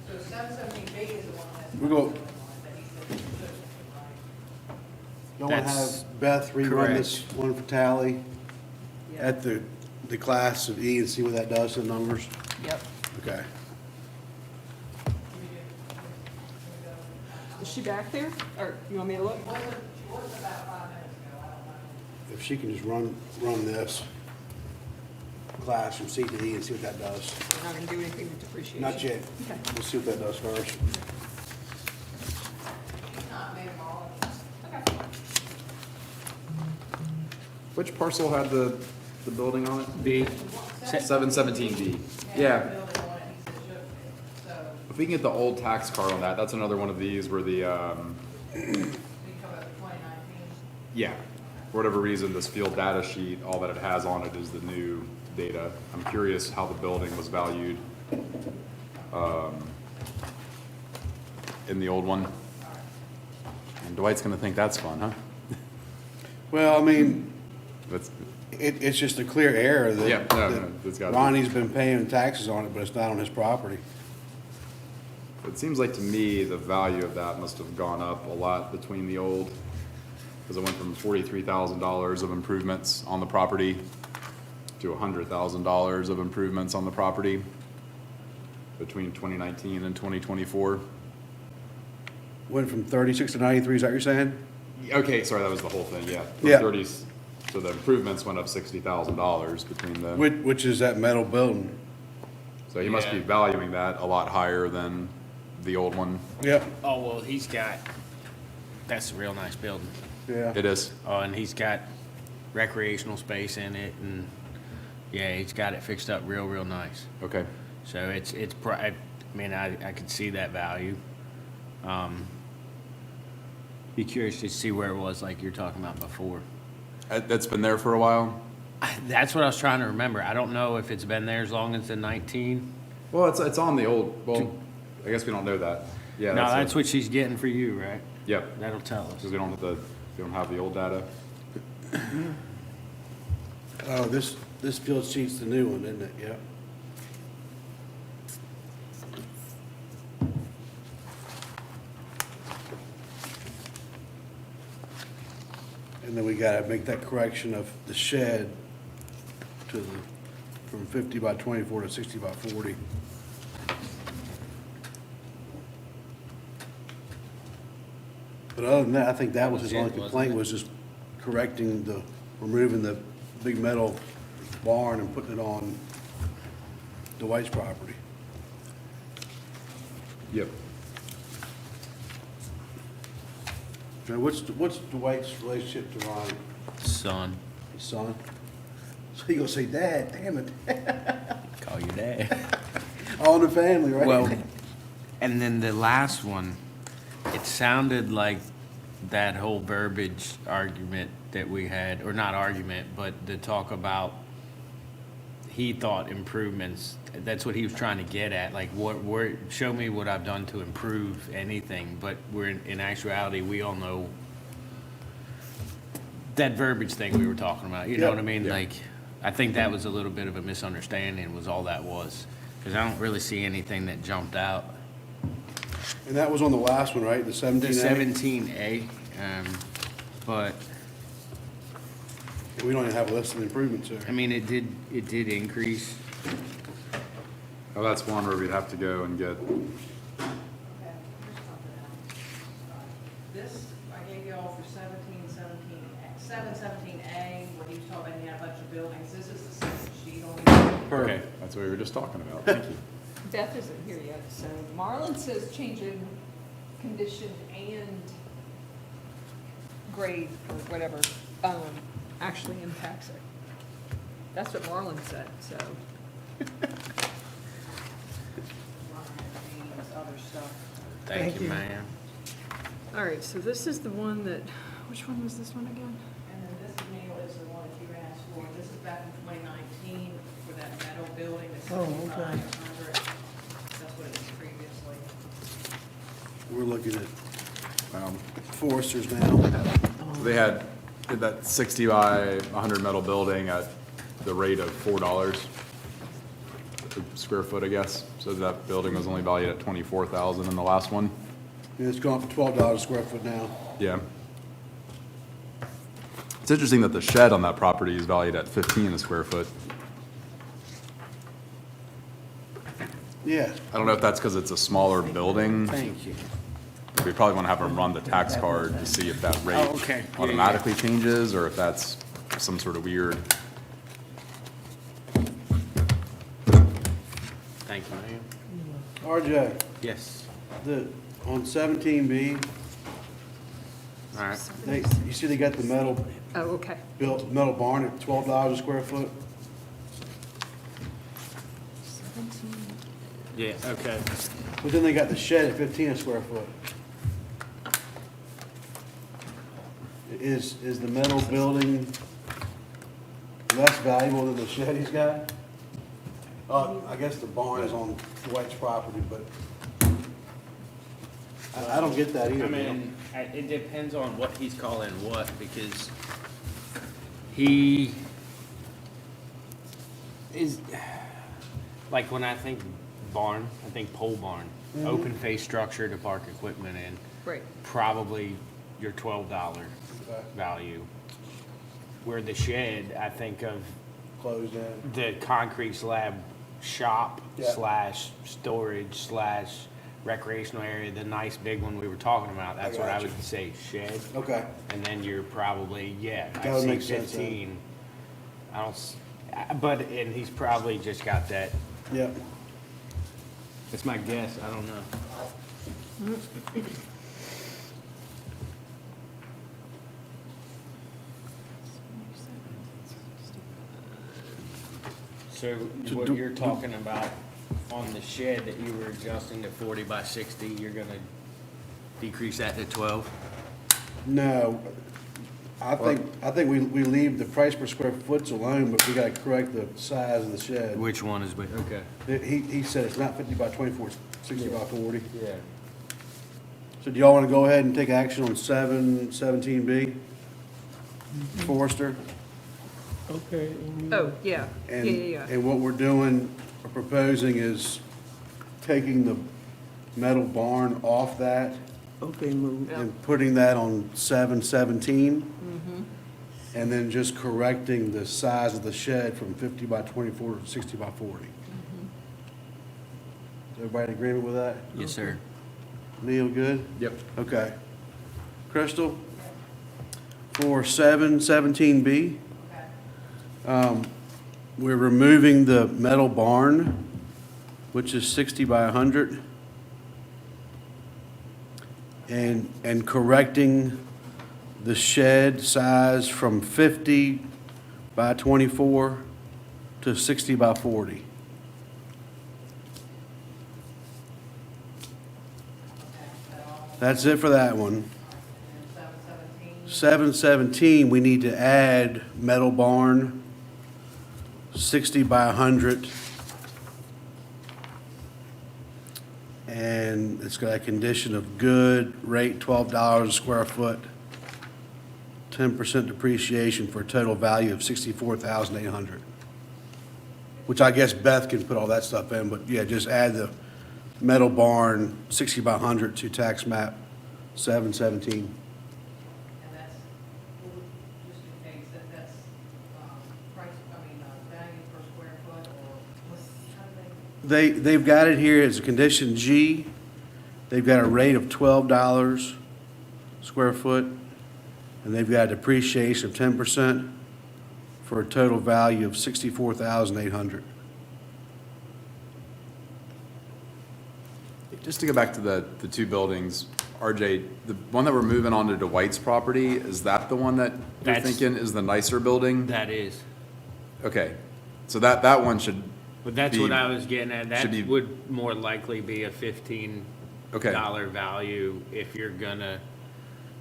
So 717B is the one that's.
We're go-
that he said he should, right?
you want to
That's
have Beth rerun this one for tally
Yeah.
at the class of E and see what that does to the numbers?
Yep.
Okay.
Is she back there? Or you want me to look?
She wasn't about 5 minutes ago, I don't know.
If she can just run this class from C to E and see what that does.
We're not gonna do anything with depreciation.
Not yet.
Okay.
We'll see what that does first.
Not maybe all.
Which parcel had the building on it?
B.
717B.
Yeah.
Yeah,
Building on it, he said should be, so
if we can get the old tax card on that, that's another one of these where the,
we come up with 2019.
yeah, for whatever reason, this field data sheet, all that it has on it is the new data. I'm curious how the building was valued in the old one. And Dwight's gonna think that's fun, huh?
Well, I mean,
That's,
it's just a clear error
Yeah,
that
no,
that
no, it's gotta be.
Ronnie's been paying taxes on it, but it's not on his property.
it seems like to me, the value of that must have gone up a lot between the old, because it went from $43,000 of improvements on the property to $100,000 of improvements on the property between 2019 and 2024.
Went from 36 to 93, is that what you're saying?
Okay, sorry, that was the whole thing, yeah. From
Yeah.
30 so the improvements went up $60,000 between the,
Which is that metal building.
so he must be
Yeah.
valuing that a lot higher than the old one.
Yep.
Oh, well, he's got, that's a real nice building.
Yeah.
It is.
Oh, and he's got recreational space in it, and, yeah, he's got it fixed up real, real nice.
Okay.
So I mean, I could see that value. Be curious to see where it was like you're talking about before.
That's been there for a while?
That's what I was trying to remember. I don't know if it's been there as long as the 19.
Well, it's on the old, well, I guess we don't know that. Yeah.
No, that's
it.
what she's getting for you, right?
Yep,
That'll tell us.
because we don't have the old data.
Oh, this field sheet's the new one, isn't it? Yep. And then we gotta make that correction of the shed to the, from 50 by 24 to 60 by 40. But other than that, I think that was his
That was
only
it, wasn't
complaint,
it?
was just correcting removing the big metal barn and putting it on Dwight's property.
Yep.
Now, what's Dwight's relationship to Ronnie,
Son,
his son? So you gonna say, Dad, damn it,
call your dad.
all in the family, right?
Well, and then the last one, it sounded like that whole verbiage argument that we had, or not argument, but the talk about he thought improvements, that's what he was trying to get at, like show me what I've done to improve anything, but in actuality, we all know that verbiage thing we were talking about, you know
Yep.
what I mean?
Yep.
Like, I think that was a little bit of a misunderstanding was all that was, because I don't really see anything that jumped out.
And that was on the last one, right, the 17A?
The 17A, but,
We don't even have a list of improvements there.
I mean, it did increase.
Oh, that's one where we'd have to go and get,
Okay, here's something else. This, I gave you all for 717A, where he was talking about he had a bunch of buildings. This is the second sheet on
okay, that's what we were just talking about. Thank you.
Beth isn't here yet, so Marlon says change in condition and grade or whatever, actually impacts it. That's what Marlon said, so.
other stuff.
Thank
Thank
you,
you.
ma'am.
All right, so this is the one that, which one was this one again?
And then this, Neil, is the one that you asked for. This is back in 2019 for that metal building that's
Oh,
7,500. That's what it was previously.
We're looking at
Um,
Foresters now.
So they had that 60 by 100 metal building at the rate of $4 a square foot, I guess. So that building was only valued at 24,000 in the last one.
And it's gone for $12 a square foot now.
Yeah. It's interesting that the shed on that property is valued at 15 a square foot.
Yeah.
I don't know if that's because it's a smaller building.
Thank you.
We probably want to have them run the tax card to see if that rate
Oh, okay. Yeah, yeah.
automatically changes or if that's some sort of weird.
Thank you, ma'am.
RJ,
Yes.
on 17B,
All right.
you see they got the metal
Oh, okay.
built, metal barn at $12 a square foot?
Yeah, okay.
But then they got the shed at 15 a square foot. Is the metal building less valuable than the shed he's got? I guess the barn is on Dwight's property, but I don't get that either.
I mean, it depends on what he's calling what, because he is, like, when I think barn, I think pole barn, open face structure to park equipment in,
Right.
probably your $12
Okay.
value. Where the shed, I think of
Closed in.
the concrete slab shop
Yeah.
slash storage slash recreational area, the nice big one we were talking about, that's what I
gotcha.
would say, shed.
Okay.
And then you're probably, yeah,
That
I
would
see
make sense,
15. I don't, but, and he's probably just got that,
Yep.
it's my guess, I don't know. So what you're talking about on the shed that you were adjusting to 40 by 60, you're gonna decrease that to 12?
No, I think we leave the price per square foot alone, but we gotta correct the size of the shed.
Which one is, okay.
He said it's not 50 by 24, it's 60 by 40.
Yeah.
So do y'all wanna go ahead and take action on 17B? Forrester?
Okay.
Oh, yeah. Yeah,
And,
yeah, yeah.
and what we're doing, or proposing is taking the metal barn off that
Okay, move.
and putting that on 717. And then just correcting the size of the shed from 50 by 24 to 60 by 40. Is everybody in agreement with that?
Yes, sir.
Neil, good?
Yep.
Okay. Crystal? For 717B, we're removing the metal barn, which is 60 by 100, and correcting the shed size from 50 by 24 to 60 by 40. That's it for that one.
And 717,
717, we need to add metal barn, 60 by 100. And it's got a condition of good, rate $12 a square foot, 10% depreciation for a total value of $64,800. Which I guess Beth can put all that stuff in, but yeah, just add the metal barn, 60 by 100 to tax map 717.
and that's, just in case, that's, price, value per square foot, or what's, how do they?
They've got it here as a condition G. They've got a rate of $12 square foot, and they've got a depreciation of 10% for a total value of $64,800.
Just to go back to the two buildings, RJ, the one that we're moving on to Dwight's property, is that the one that you're
That's-
thinking is the nicer building?
That is.
Okay, so that one should,
But that's
be-
what I was getting at. That
should be-
would more likely be a $15
Okay.
value if you're gonna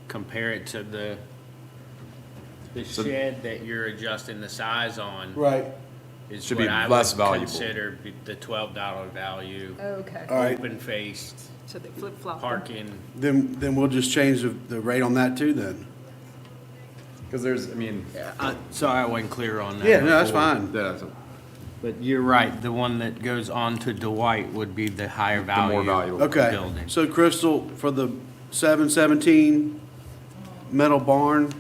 compare it to the
So-
shed that you're adjusting the size on.
Right.
Is
Should
what
be
I
less
would
valuable.
consider the $12 value.
Okay.
All right.
Open faced
So they flip-flop. them.
parking.
Then we'll just change the rate on that too then.
Because there's, I mean,
Sorry I wasn't clear on that.
Yeah, no, that's
before.
fine.
the
But you're right, the one that goes on to Dwight would be the higher value.
more valuable.
Okay,
Building.
so Crystal, for the 717 metal barn,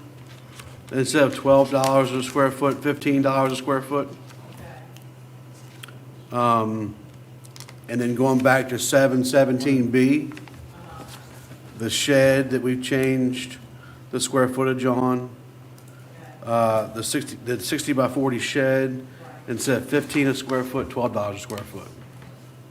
instead of $12 a square foot, $15 a square foot? And then going back to 717B, the shed that we've changed the square footage on, the 60 by 40 shed, instead of 15 a square foot, $12 a square foot.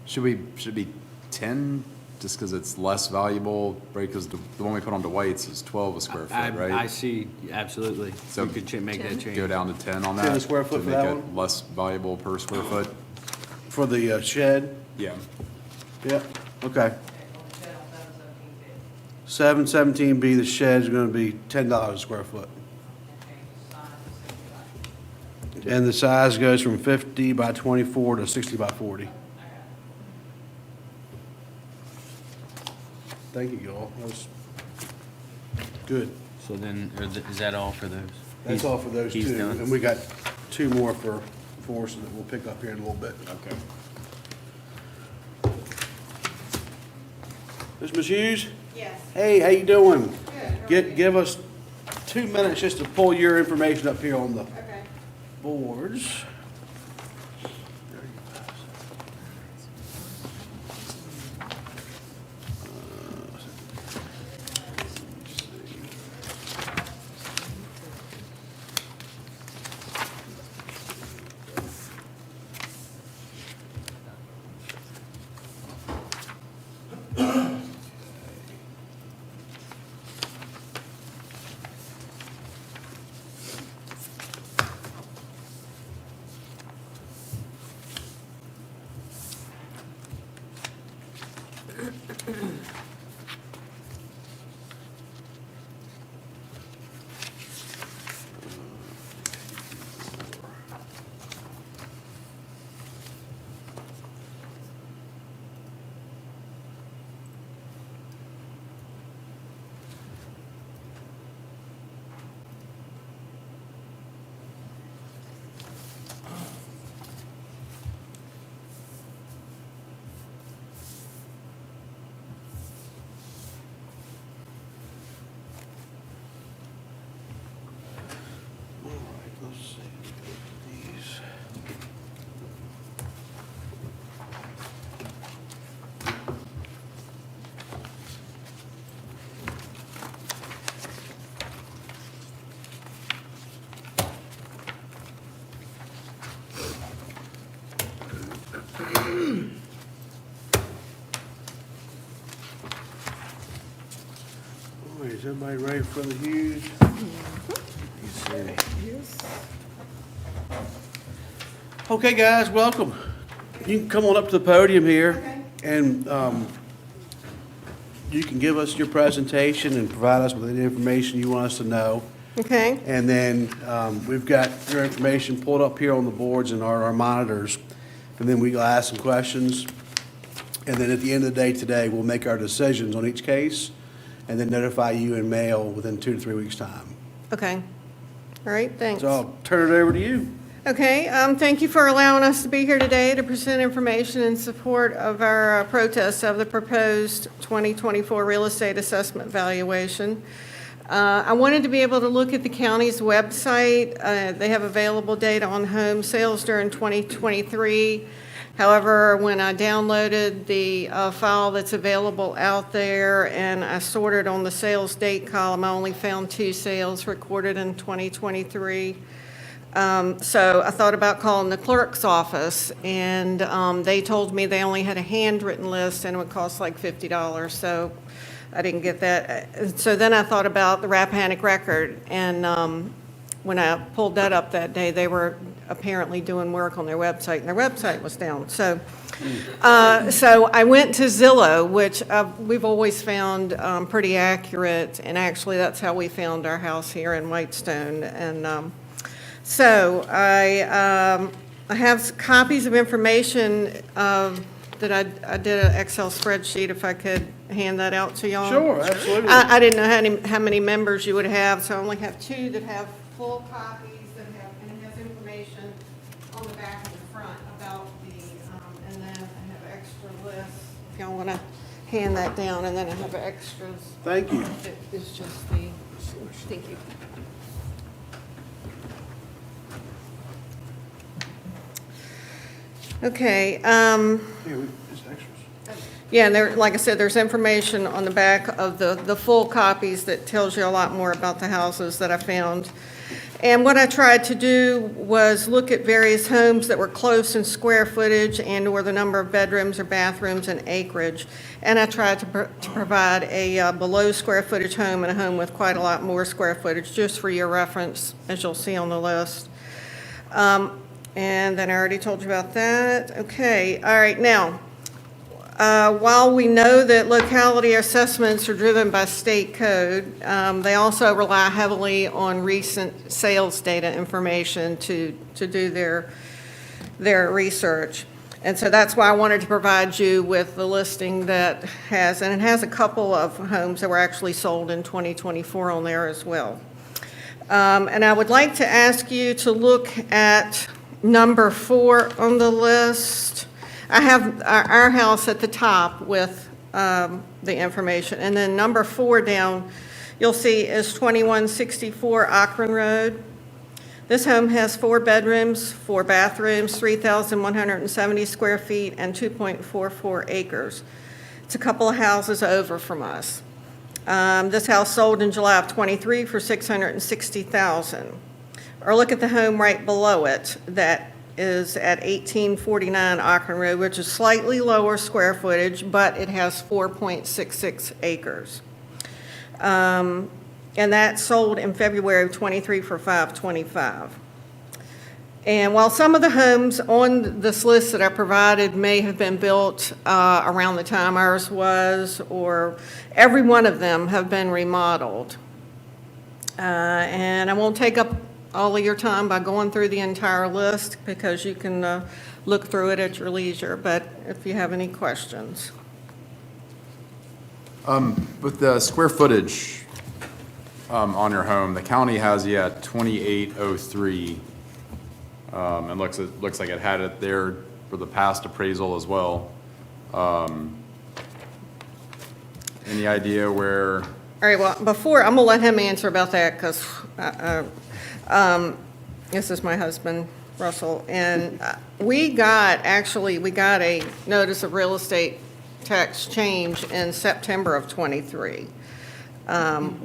Should it be 10, just because it's less valuable, right? Because the one we put on Dwight's is 12 a square
I
foot, right?
I see, absolutely.
So
We could make that change.
Go down to 10 on that.
10 a square foot
to
for
make
that
it
one?
less valuable per square foot?
For the shed?
Yeah.
Yep, okay.
Okay, on the shed on 717B,
717B, the shed's gonna be $10 a square foot.
and change the sign to 65.
And the size goes from 50 by 24 to 60 by 40. Thank you, y'all. That was good.
So then, is that all for those?
That's all for those two.
He's done.
And we got two more for us that we'll pick up here in a little bit.
Okay.
Ms. Hughes?
Yes.
Hey, how you doing? Give us 2 minutes just to pull your information up here on the
Okay.
boards. All right, let's see. These. All right, is everybody ready for the Hughes? Okay, guys, welcome. You can come on up to the podium here, and you can give us your presentation and provide us with any information you want us to know.
Okay,
And then we've got your information pulled up here on the boards and our monitors, and then we'll ask some questions. And then at the end of the day today, we'll make our decisions on each case, and then notify you in mail within 2 to 3 weeks' time.
okay. All right, thanks.
So I'll turn it over to you.
Okay, thank you for allowing us to be here today to present information in support of our protest of the proposed 2024 real estate assessment valuation. I wanted to be able to look at the county's website. They have available data on home sales during 2023. However, when I downloaded the file that's available out there and I sorted on the sales date column, I only found 2 sales recorded in 2023. So I thought about calling the clerk's office, and they told me they only had a handwritten list and it would cost like $50, so I didn't get that. So then I thought about the Rappahannock Record, and when I pulled that up that day, they were apparently doing work on their website, and their website was down. So I went to Zillow, which we've always found pretty accurate, and actually that's how we found our house here in Whitestone. And so I have copies of information that I did an Excel spreadsheet, if I could hand that out to y'all.
Sure, absolutely.
I didn't know how many members you would have, so I only have two that have full copies that have, and it has information on the back and the front about the, and then I have extra lists, if y'all want to hand that down, and then I have extras.
Thank you.
It is just the, thank you. Okay,
Here, it's extras.
yeah, and there, like I said, there's information on the back of the full copies that tells you a lot more about the houses that I found. And what I tried to do was look at various homes that were close in square footage and/or the number of bedrooms or bathrooms and acreage. And I tried to provide a below square footage home and a home with quite a lot more square footage, just for your reference, as you'll see on the list. And then I already told you about that. Okay, all right, now, while we know that locality assessments are driven by state code, they also rely heavily on recent sales data information to do their research. And so that's why I wanted to provide you with the listing that has, and it has a couple of homes that were actually sold in 2024 on there as well. And I would like to ask you to look at number 4 on the list. I have our house at the top with the information, and then number 4 down, you'll see is 2164 Akron Road. This home has 4 bedrooms, 4 bathrooms, 3,170 square feet, and 2.44 acres. It's a couple of houses over from us. This house sold in July of '23 for $660,000. Or look at the home right below it that is at 1849 Akron Road, which is slightly lower square footage, but it has 4.66 acres. And that sold in February of '23 for $525,000. And while some of the homes on this list that I provided may have been built around the time ours was, or every one of them have been remodeled. And I won't take up all of your time by going through the entire list, because you can look through it at your leisure, but if you have any questions.
With the square footage on your home, the county has you at 2803. It looks like it had it there for the past appraisal as well. Any idea where?
All right, well, before, I'm gonna let him answer about that, because this is my husband, Russell, and we got a notice of real estate tax change in September of '23,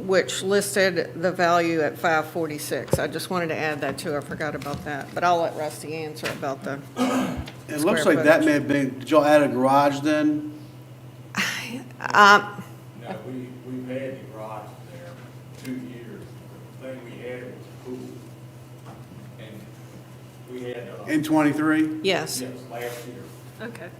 which listed the value at $546. I just wanted to add that too, I forgot about that, but I'll let Rusty answer about the
It looks
square
like that
footage.
may have been, did y'all add a garage then?
No, we've had the garage there 2 years. The thing we had was a pool. And we had,
In '23?
Yes.
yes, last year.
Okay.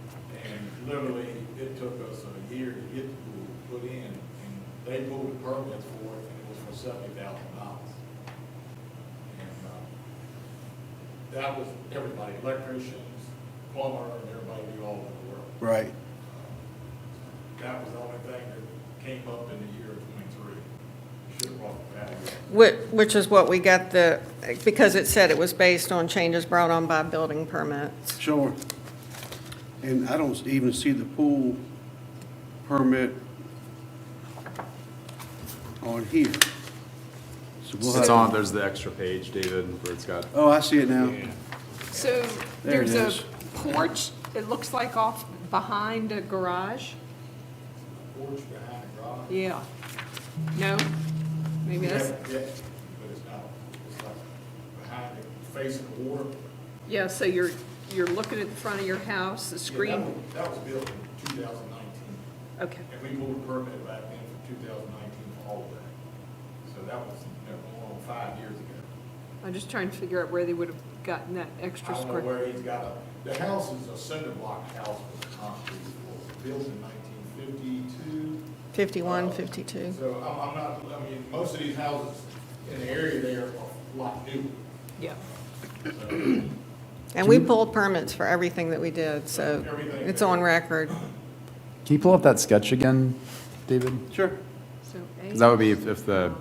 And literally, it took us a year to get the pool put in, and they pulled the permits for it, and it was for $70,000. And, that was everybody, electricians, plumber, and everybody do all that work.
Right.
That was the only thing that came up in the year of '23. Should have brought the value up.
Which is what we got because it said it was based on changes brought on by building permits.
Sure. And I don't even see the pool permit on here. So we'll
It's
have-
on, there's the extra page, David, where it's got.
Oh, I see it now.
So
There it
there's a
is.
porch, it looks like off behind a garage?
Porch behind the garage.
Yeah. No? Maybe that's,
Yeah, but it's not, it's like behind it, facing the water.
yeah, so you're looking at the front of your house, the
Yeah,
screen?
that was built in 2019,
Okay.
and we pulled a permit back then for 2019 for all of that. So that was, going on 5 years ago.
I'm just trying to figure out where they would have gotten that
I
extra
don't know
square.
where he's got the house is a cinder block house with concrete floor, built in 1952.
51, 52.
So I'm not, I mean, most of these houses in the area there are a lot newer.
Yeah.
So
And we pulled permits for everything that we did, so it's on record.
Can you pull up that sketch again, David?
Sure.
So
'Cause that would be if the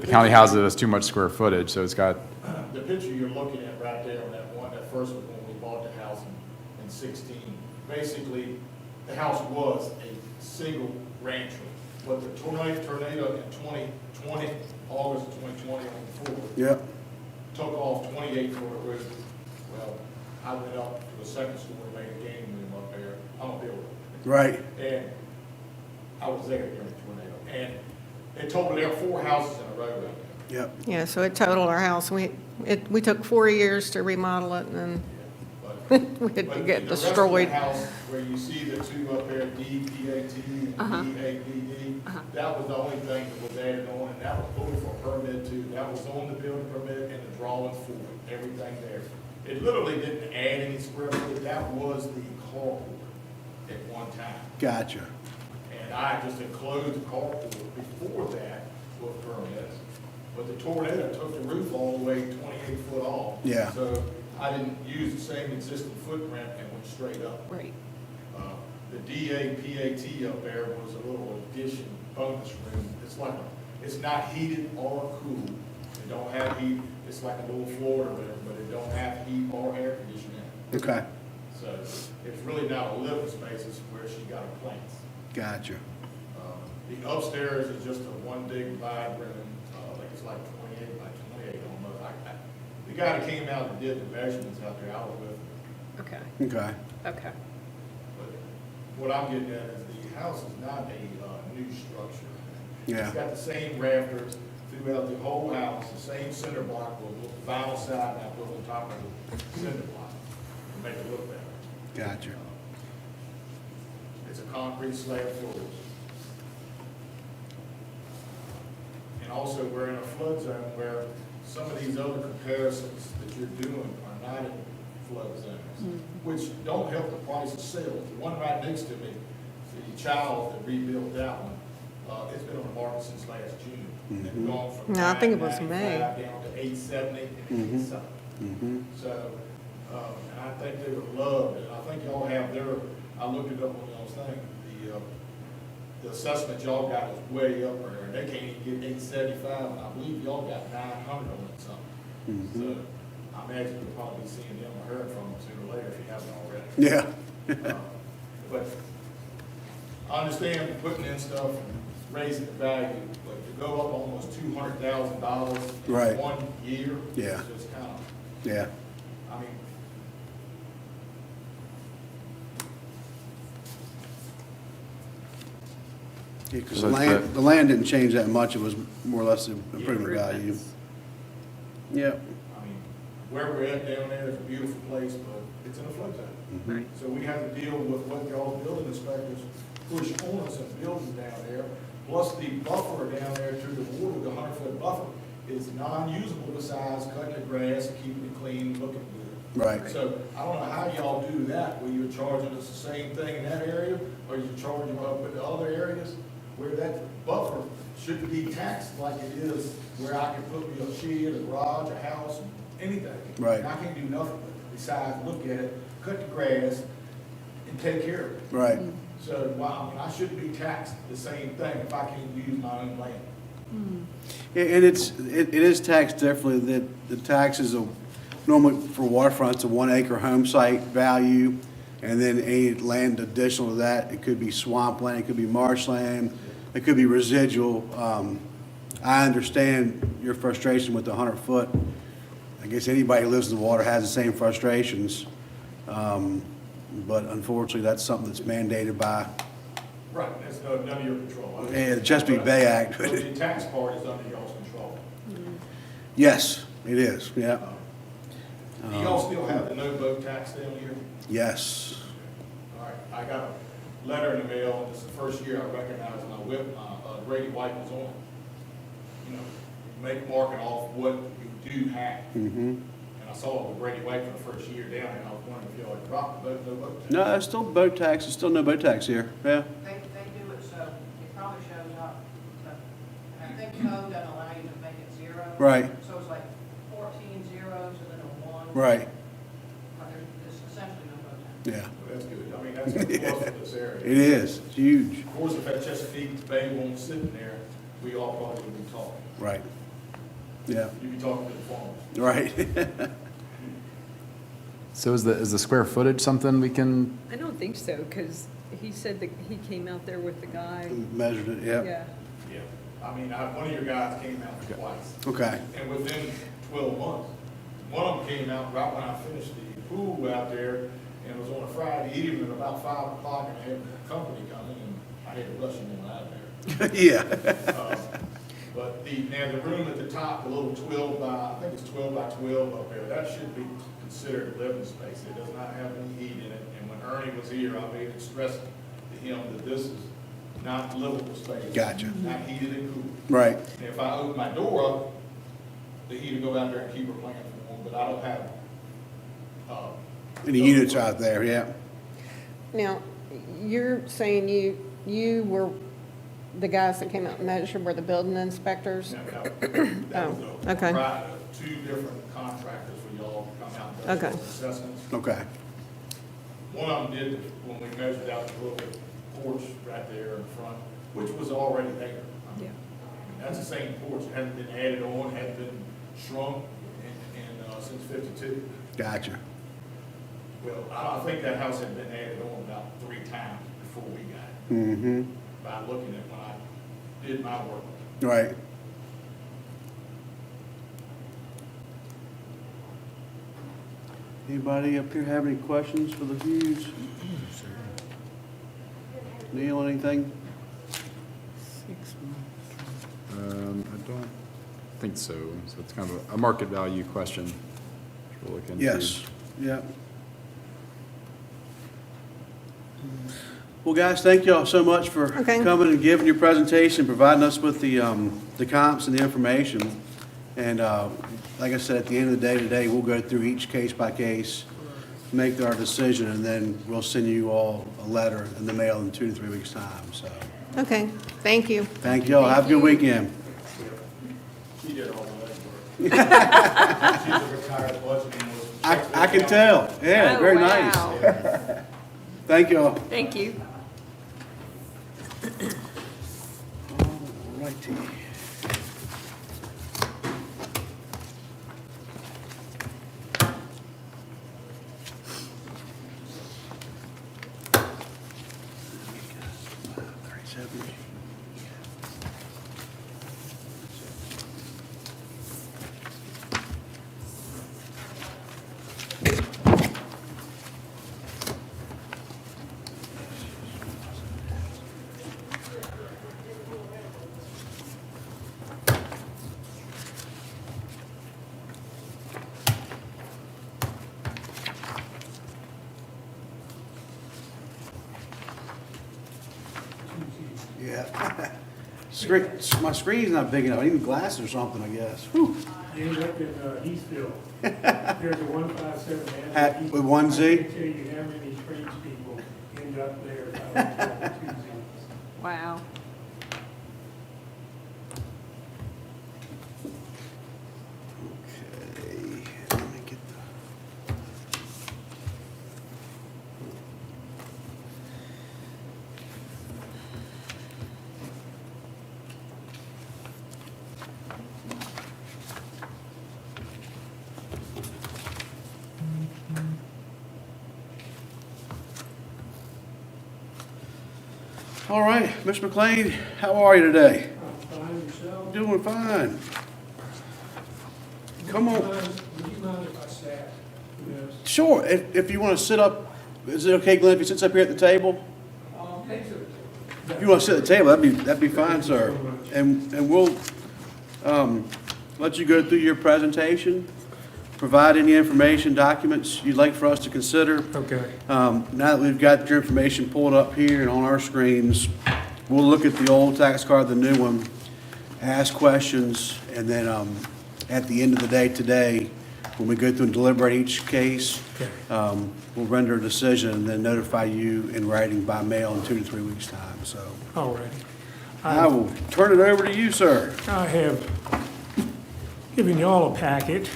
county has it as too much square footage, so it's got,
The picture you're looking at right there on that one, that first one when we bought the house in 16, basically, the house was a single rancher. But the tornado in 2020, August of 2020 on the 4th,
Yep.
took off 28-foot roof. Well, I went up to the second story, made a game room up there. I'm a builder.
Right.
And I was there during the tornado. And it totaled there 4 houses in a row right there.
Yep.
Yeah, so it totaled our house. We took 4 years to remodel it, and then
But
we had to
But
get
the rest of the
destroyed.
house, where you see the two up there, DPAT and DABD, that was the only thing that was added on, and that was pulled for a permit too. That was on the building permit and the drawings for it, everything there. It literally didn't add any square footage, that was the carport at one time.
Gotcha.
And I just enclosed the carport before that with permits. But the tornado took the roof all the way 28 foot off.
Yeah.
So I didn't use the same existing footprint and went straight up.
Right.
The DAPAT up there was a little addition bonus room. It's not heated or cooled. It don't have heat. It's like a little Florida room, but it don't have heat or air conditioning.
Okay.
So it's really not a living space, it's where she got her plants.
Gotcha.
The upstairs is just a one big wide room, I think it's like 28 by 28 almost. The guy that came out and did the measurements out there, I was with him.
Okay,
Okay.
okay.
But what I'm getting at is the house is not a new structure.
Yeah.
It's got the same rafters throughout the whole house, the same cinder block with the vinyl side that goes on top of the cinder block to make it look better.
Gotcha.
It's a concrete slab floors. And also, we're in a flood zone where some of these other comparisons that you're doing are not in flood zones, which don't help the price of sales. The one right next to me, the child that rebuilt that one, it's been on the market since last June. It's gone from
No, I think it was May.
$995 down to $870 and $870.
Mm-hmm.
So, and I think they would love it. I think y'all have their, I looked it up on y'all's thing, the assessment y'all got is way up there, and they can't even get 875, and I believe y'all got 900 on it something. So, I imagine you'll probably be seeing them or hearing from them sooner or later if you haven't already.
Yeah.
But I understand putting in stuff and raising the value, but to go up almost $200,000 in
Right.
1 year,
Yeah.
is just kind of,
Yeah.
I mean,
Because
So
the land didn't change that much. It was more or less the improvement value. Yep.
I mean, where we're at down there is a beautiful place, but it's in a flood zone.
Right.
So we have to deal with what y'all building inspectors push on us and building down there. Plus the buffer down there to the water, the 100-foot buffer, is non-usable besides cutting the grass, keeping it clean, looking good.
Right.
So I don't know how y'all do that, where you're charging us the same thing in that area, or you're charging up in the other areas, where that buffer should be taxed like it is, where I can put me a shed, a garage, a house, anything.
Right.
And I can't do nothing besides look at it, cut the grass, and take care of it.
Right.
So, well, I mean, I shouldn't be taxed the same thing if I can't use my own land.
And it is taxed differently. The taxes are normally for waterfronts, a 1 acre home site value, and then any land additional to that, it could be swampland, it could be marshland, it could be residual. I understand your frustration with the 100-foot. I guess anybody who lives in the water has the same frustrations. But unfortunately, that's something that's mandated by,
Right, that's none of your control.
Yeah, the Chesapeake Bay Act.
But the tax part is under y'all's control.
yes, it is, yeah,
Do y'all still have the no boat tax down here?
yes.
All right, I got a letter in the mail, and this is the first year I recognize my whip, Grady White was on it. You know, you make a marking off what you do have.
Mm-hmm.
And I saw it with Grady White for the first year down, and I was wondering if y'all had dropped the boat, no boat tax.
No, it's still boat tax, it's still no boat tax here, yeah.
They do it so it probably shows up, but I think code doesn't allow you to make it zero.
Right.
So it's like 14 zeros and then a 1.
Right. Yeah,
That's good. I mean, that's a plus for this area.
it is, it's huge,
Of course, if that Chesapeake Bay won't sit in there, we all probably would be talking.
right. Yeah,
You'd be talking to the farmers.
right.
So is the square footage something we can,
I don't think so, because he said that he came out there with the guy.
Measured it, yeah.
Yeah.
Yeah. I mean, one of your guys came out twice.
Okay,
And within 12 months, one of them came out right when I finished the pool out there, and it was on a Friday evening, about 5 o'clock, and I had company coming, and I had to rush them on out there.
yeah,
But the room at the top, the little 12 by, I think it's 12 by 12 up there, that should be considered living space. It does not have any heat in it, and when Ernie was here, I made it stress to him that this is not livable space.
Gotcha.
Not heated and cooled.
right,
And if I open my door up, the heat will go out there and keep her playing for one, but I don't have,
any units out there, yeah.
Now, you're saying you were, the guys that came out and measured were the building inspectors?
that was
Oh, okay.
two different contractors for y'all to come out and do
Okay.
assessments.
Okay,
One of them did when we measured out the little porch right there in front, which was already there. I mean, that's the same porch, it hadn't been added on, hadn't been shrunk since 52.
gotcha.
Well, I think that house had been added on about 3 times before we got it,
Mm-hmm,
by looking at when I did my work.
right. Anybody up here have any questions for the Hughes? Neil, anything?
I don't think so. So it's kind of a market value question. We'll look into.
Yes, yeah. Well, guys, thank y'all so much for
Okay.
coming and giving your presentation, providing us with the comps and the information. And, like I said, at the end of the day today, we'll go through each case by case, make our decision, and then we'll send you all a letter in the mail in 2 to 3 weeks' time, so.
Okay, thank you.
Thank y'all, have a good weekend.
She did all the legwork. She's a retired budgeting.
I can tell, yeah,
Oh,
very
wow.
nice. Thank y'all.
Thank you.
All righty. Yeah. My screen's not big enough. I need glasses or something, I guess. Whew.
You end up in Eastville. There's a 157.
With 1 Z?
I can't tell you how many tradespeople end up there by 2 Zs.
Wow.
Okay, let me get the. All right, Mr. McLean, how are you today?
I'm fine, yourself?
Doing fine. Come on.
Would you mind if I sat? Yes.
Sure, if you want to sit up, is it okay, Glenn, if he sits up here at the table?
Thanks, sir.
If you want to sit at the table, that'd be fine, sir. And we'll let you go through your presentation, provide any information, documents you'd like for us to consider.
Okay.
Now that we've got your information pulled up here and on our screens, we'll look at the old tax card, the new one, ask questions, and then at the end of the day today, when we go through and deliberate each case, we'll render a decision and then notify you in writing by mail in 2 to 3 weeks' time, so.
All righty.
I will turn it over to you, sir.
I have given you all a packet.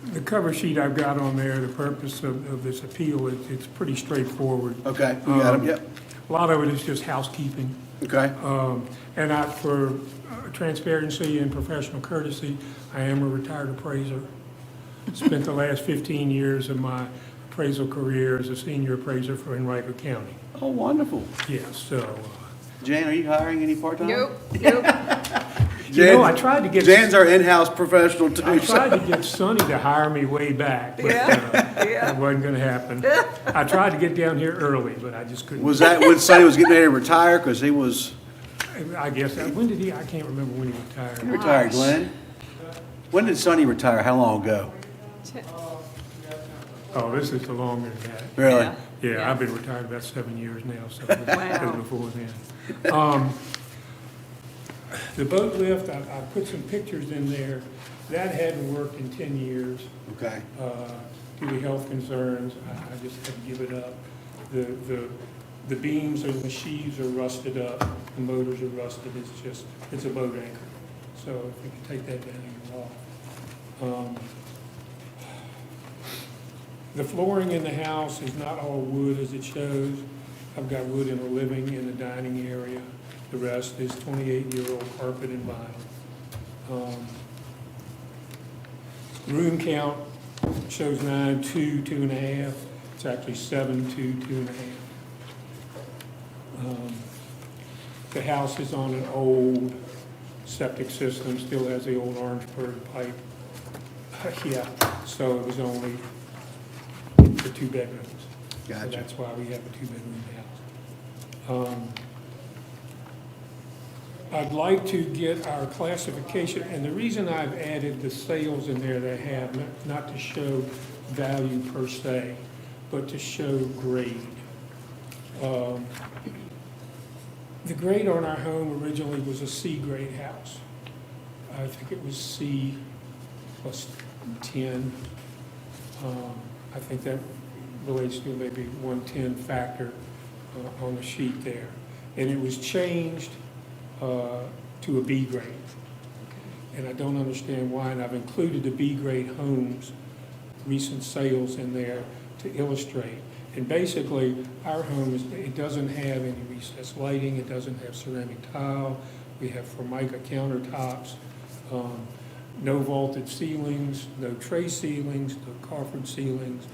The cover sheet I've got on there, the purpose of this appeal, it's pretty straightforward.
Okay, you got them, yep,
A lot of it is just housekeeping.
okay.
And for transparency and professional courtesy, I am a retired appraiser. Spent the last 15 years of my appraisal career as a senior appraiser for Henrico County.
Oh, wonderful.
Yeah, so,
Jan, are you hiring any part-time?
Nope, nope.
you know, I tried to get.
Jan's our in-house professional too.
I
so-
tried to get Sonny to hire me way back, but that wasn't gonna happen. I tried to get down here early, but I just couldn't.
Was that when Sonny was getting ready to retire? Because he was
I guess, when did he, I can't remember when he retired.
retired, Glenn. When did Sonny retire? How long ago?
Oh, this is longer than that.
Really?
Yeah, I've been retired about 7 years now, so it
Wow.
was before then. The boat lift, I put some pictures in there. That hadn't worked in 10 years.
Okay.
Due to health concerns, I just had to give it up. The beams and the sheaves are rusted up, the motors are rusted, it's a boat anchor. So if you can take that down, you're off. The flooring in the house is not all wood as it shows. I've got wood in the living and the dining area. The rest is 28-year-old carpet and vinyl. Room count shows 9, 2, 2.5. It's actually 7, 2, 2.5. The house is on an old septic system, still has the old Orangeburg pipe. Yeah, so it was only for 2 bedrooms. So
Gotcha.
that's why we have a 2-bedroom house. I'd like to get our classification, and the reason I've added the sales in there that I have, not to show value per se, but to show grade. The grade on our home originally was a C grade house. I think it was C plus 10. I think that relates to maybe 110 factor on the sheet there. And it was changed to a B grade. And I don't understand why, and I've included the B grade homes, recent sales in there to illustrate. And basically, our home it doesn't have any recessed lighting, it doesn't have ceramic tile, we have Formica countertops, no vaulted ceilings, no tray ceilings, no coffered ceilings.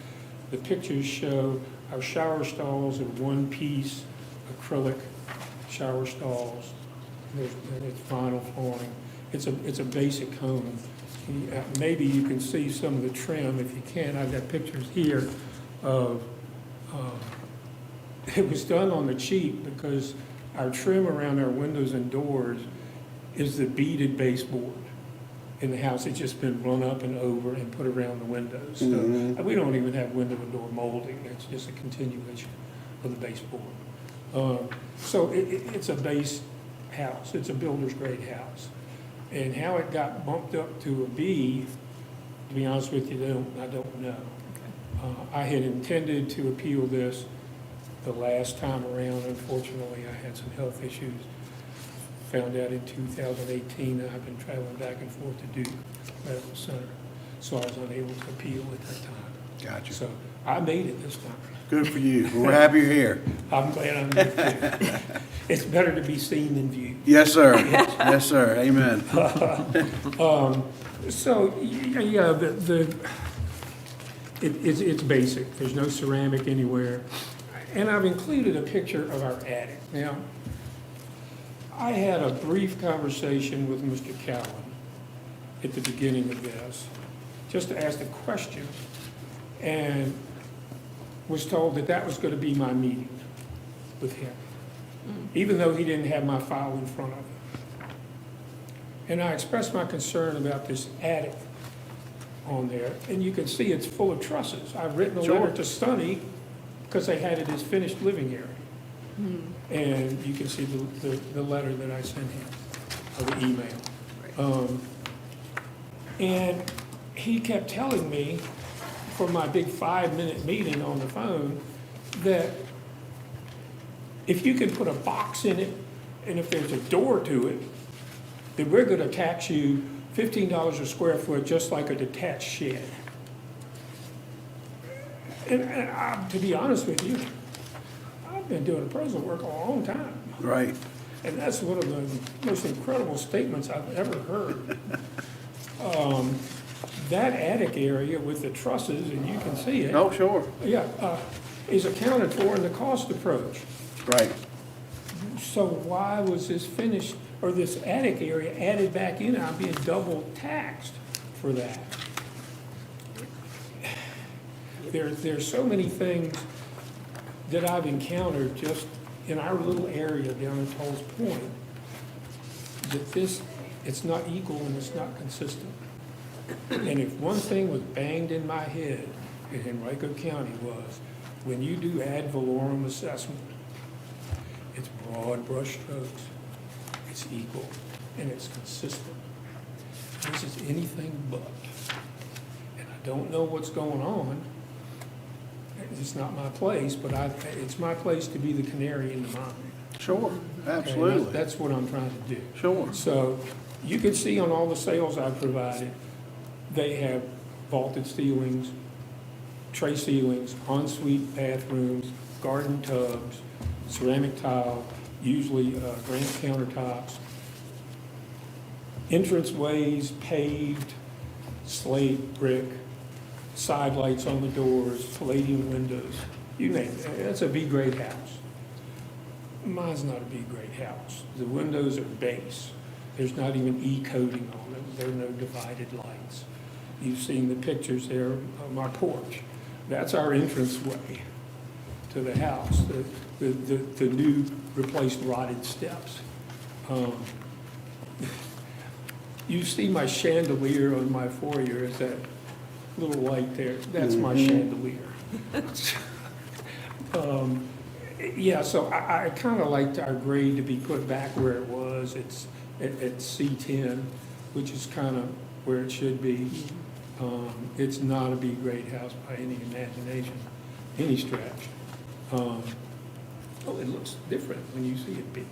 The pictures show our shower stalls are one-piece acrylic shower stalls. It's vinyl flooring. It's a basic home. Maybe you can see some of the trim. If you can, I've got pictures here of, it was done on the cheap because our trim around our windows and doors is the beaded baseboard in the house. It's just been run up and over and put around the windows. So we don't even have window and door molding. It's just a continuation of the baseboard. So it's a base house. It's a builder's grade house. And how it got bumped up to a B, to be honest with you, I don't know. I had intended to appeal this the last time around. Unfortunately, I had some health issues. Found out in 2018 that I've been traveling back and forth to Duke Medical Center. So I was unable to appeal at that time.
Gotcha.
So I made it this time.
Good for you. We're happy you're here.
I'm glad I'm here too. It's better to be seen than viewed.
Yes, sir. Yes, sir. Amen.
So, yeah, it's basic. There's no ceramic anywhere. And I've included a picture of our attic. Now, I had a brief conversation with Mr. Cowan at the beginning of this, just to ask a question, and was told that that was going to be my meeting with him, even though he didn't have my file in front of him. And I expressed my concern about this attic on there, and you can see it's full of trusses. I've written a letter to Sonny because they had it as finished living area. And you can see the letter that I sent him, or the email. And he kept telling me, for my big 5-minute meeting on the phone, that if you can put a box in it, and if there's a door to it, then we're gonna tax you $15 a square foot, just like a detached shed. To be honest with you, I've been doing appraisal work a long time.
Right.
And that's one of the most incredible statements I've ever heard. That attic area with the trusses, and you can see it.
Oh, sure.
Yeah, is accounted for in the cost approach.
Right.
So why was this finished, or this attic area added back in? I'm being double taxed for that. There's so many things that I've encountered just in our little area down at Toll's Point, that it's not equal and it's not consistent. And if one thing was banged in my head in Henrico County was, when you do ad valorem assessment, it's broad brush strokes, it's equal, and it's consistent. This is anything but. And I don't know what's going on. It's not my place, but it's my place to be the canary in the mine.
Sure,
Okay,
absolutely.
That's what I'm trying to do.
Sure.
So you can see on all the sales I've provided, they have vaulted ceilings, tray ceilings, ensuite bathrooms, garden tubs, ceramic tile, usually granite countertops, entranceways paved, slate, brick, side lights on the doors, palladium windows, you name it. That's a B-grade house. Mine's not a B-grade house. The windows are base. There's not even E-coating on them. There are no divided lights. You've seen the pictures there of my porch. That's our entranceway to the house, the new replaced rotted steps. You see my chandelier on my foyer, is that little light there, that's my chandelier. Yeah, so I kind of liked our grade to be put back where it was. It's at C10, which is kind of where it should be. It's not a B-grade house by any imagination, any stretch. Oh, it looks different when you see it big.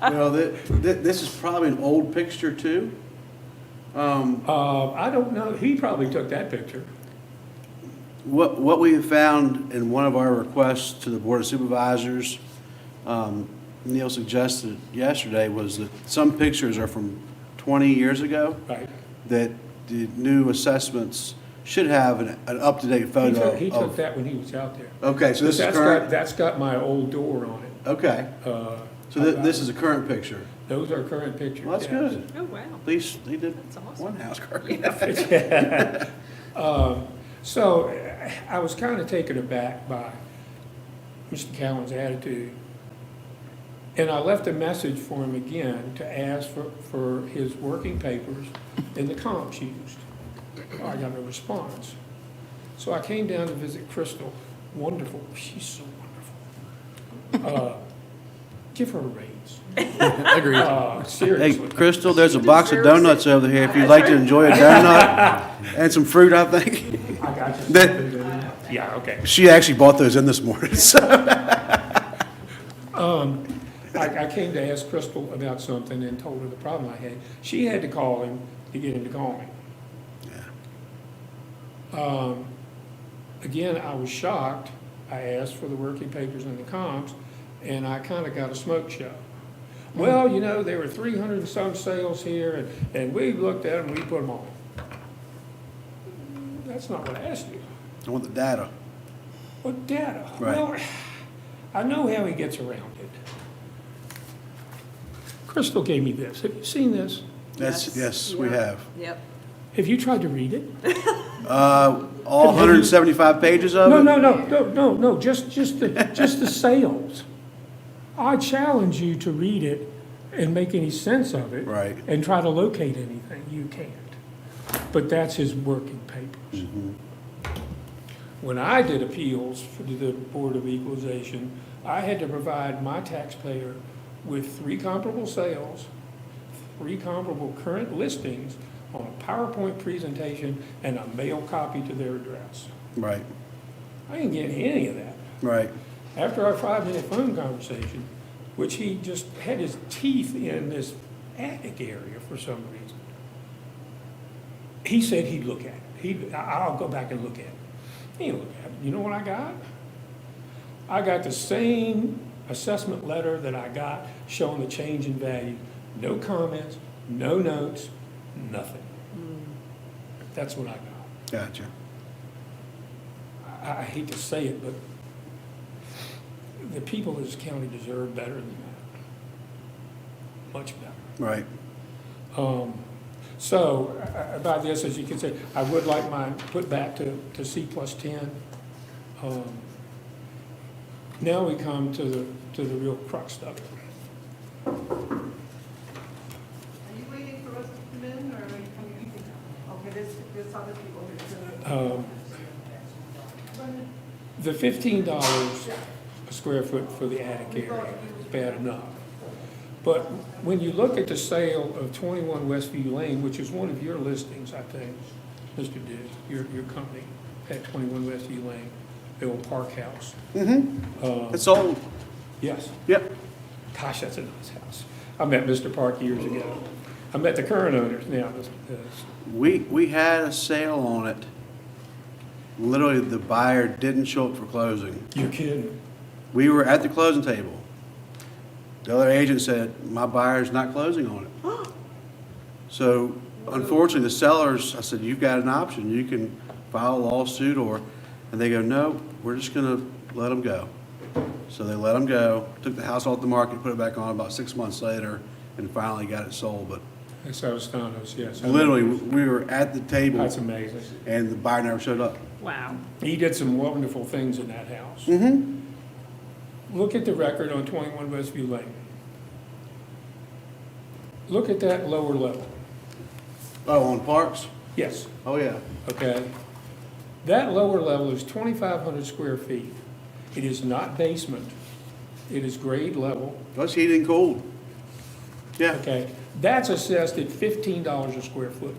Well, this is probably an old picture too.
I don't know, he probably took that picture.
What we have found in one of our requests to the Board of Supervisors, Neil suggested yesterday, was that some pictures are from 20 years ago,
Right.
that the new assessments should have an up-to-date photo
He took
of.
that when he was out there.
Okay, so this is
That's
current?
That's got my old door on it.
Okay, so this is a current picture.
Those are current pictures.
Well, that's
yes.
good.
Oh, wow.
At least he did
That's awesome.
one house correct.
So I was kind of taken aback by Mr. Cowan's attitude. And I left a message for him again to ask for his working papers and the comps used. I got no response. So I came down to visit Crystal. Wonderful. She's so wonderful. Give her a raise.
Agreed.
Hey,
Seriously.
Crystal, there's a box of donuts over here if you'd like to enjoy a donut and some fruit, I think.
I got you.
That-
Yeah, okay.
She actually bought those in this morning, so.
I came to ask Crystal about something and told her the problem I had. She had to call him to get him to call me. Again, I was shocked. I asked for the working papers and the comps, and I kind of got a smoke show. Well, you know, there were 300 and some sales here, and we looked at them, we put them on. That's not what I asked you.
I want the data.
What data?
Right.
Well, I know how he gets around it. Crystal gave me this. Have you seen this?
Yes, we have.
Yep.
Have you tried to read it?
All 175 pages of it?
No, just the sales. I challenge you to read it and make any sense of it.
Right.
And try to locate anything. You can't. But that's his working papers. When I did appeals for the Board of Equalization, I had to provide my taxpayer with 3 comparable sales, 3 comparable current listings on a PowerPoint presentation and a mail copy to their address.
Right,
I didn't get any of that.
right.
After our 5-minute phone conversation, which he just had his teeth in this attic area for some reason, he said he'd look at it. I'll go back and look at it. Hey, look at it. You know what I got? I got the same assessment letter that I got showing the change in value. No comments, no notes, nothing. That's what I got.
Gotcha.
I hate to say it, but the people of this county deserve better than that. Much better.
Right.
So about this, as you can see, I would like mine put back to C plus 10. Now we come to the real crux of it.
Are you waiting for us to come in, or are you coming? Okay, there's other people here.
The $15 a square foot for the attic area is bad enough. But when you look at the sale of 21 Westview Lane, which is one of your listings, I think, Mr. Dick, your company had 21 Westview Lane, the old park house.
It's old.
Yes,
Yep.
gosh, that's a nice house. I met Mr. Park years ago. I met the current owners now.
We had a sale on it. Literally, the buyer didn't show up for closing.
You're kidding.
We were at the closing table. The other agent said, my buyer's not closing on it. So unfortunately, the sellers, I said, you've got an option. You can file a lawsuit and they go, no, we're just gonna let them go. So they let them go, took the house off the market, put it back on about 6 months later, and finally got it sold. But
That's Astonos, yes.
literally, we were at the table
That's amazing.
and the buyer never showed up.
Wow.
He did some wonderful things in that house. Look at the record on 21 Westview Lane. Look at that lower level.
Oh, on Parks?
Yes,
Oh, yeah.
okay? That lower level is 2,500 square feet. It is not basement. It is grade level,
That's heated and cooled. Yeah,
okay? That's assessed at $15 a square foot.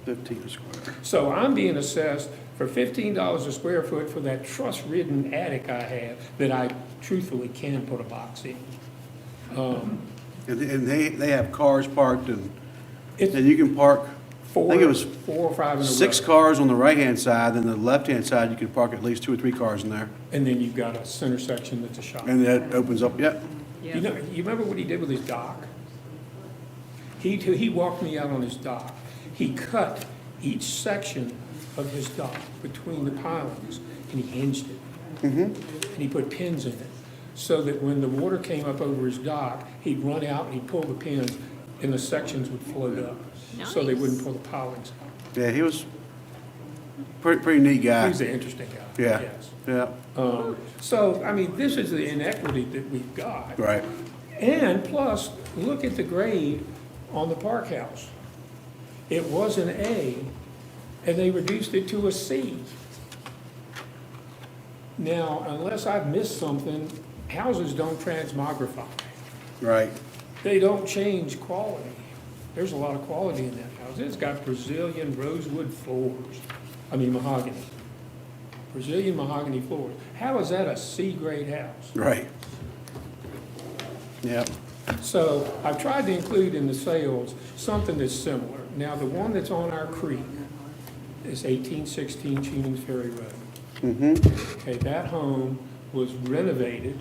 15 a square.
So I'm being assessed for $15 a square foot for that truss-ridden attic I have that I truthfully can put a box in.
And they have cars parked and
It's
you can park, I think it was
4 or 5 in a row.
6 cars on the right-hand side, then the left-hand side, you can park at least 2 or 3 cars in there.
And then you've got a center section that's a shop.
And that opens up, yep.
You know, you remember what he did with his dock? He walked me out on his dock. He cut each section of his dock between the pilings, and he hinged it. And he put pins in it, so that when the water came up over his dock, he'd run out and he'd pull the pins, and the sections would float up, so they wouldn't pull the pilings out.
Yeah, he was pretty neat guy.
He's an interesting guy.
Yeah,
Yes.
yeah,
So, I mean, this is the inequity that we've got.
right.
And plus, look at the grade on the park house. It was an A, and they reduced it to a C. Now, unless I've missed something, houses don't transmogrify.
Right.
They don't change quality. There's a lot of quality in that house. It's got Brazilian rosewood floors, mahogany. Brazilian mahogany floors. How is that a C-grade house?
Right. Yep.
So I've tried to include in the sales something that's similar. Now, the one that's on our creek is 1816 Chenings Ferry Road. Okay, that home was renovated,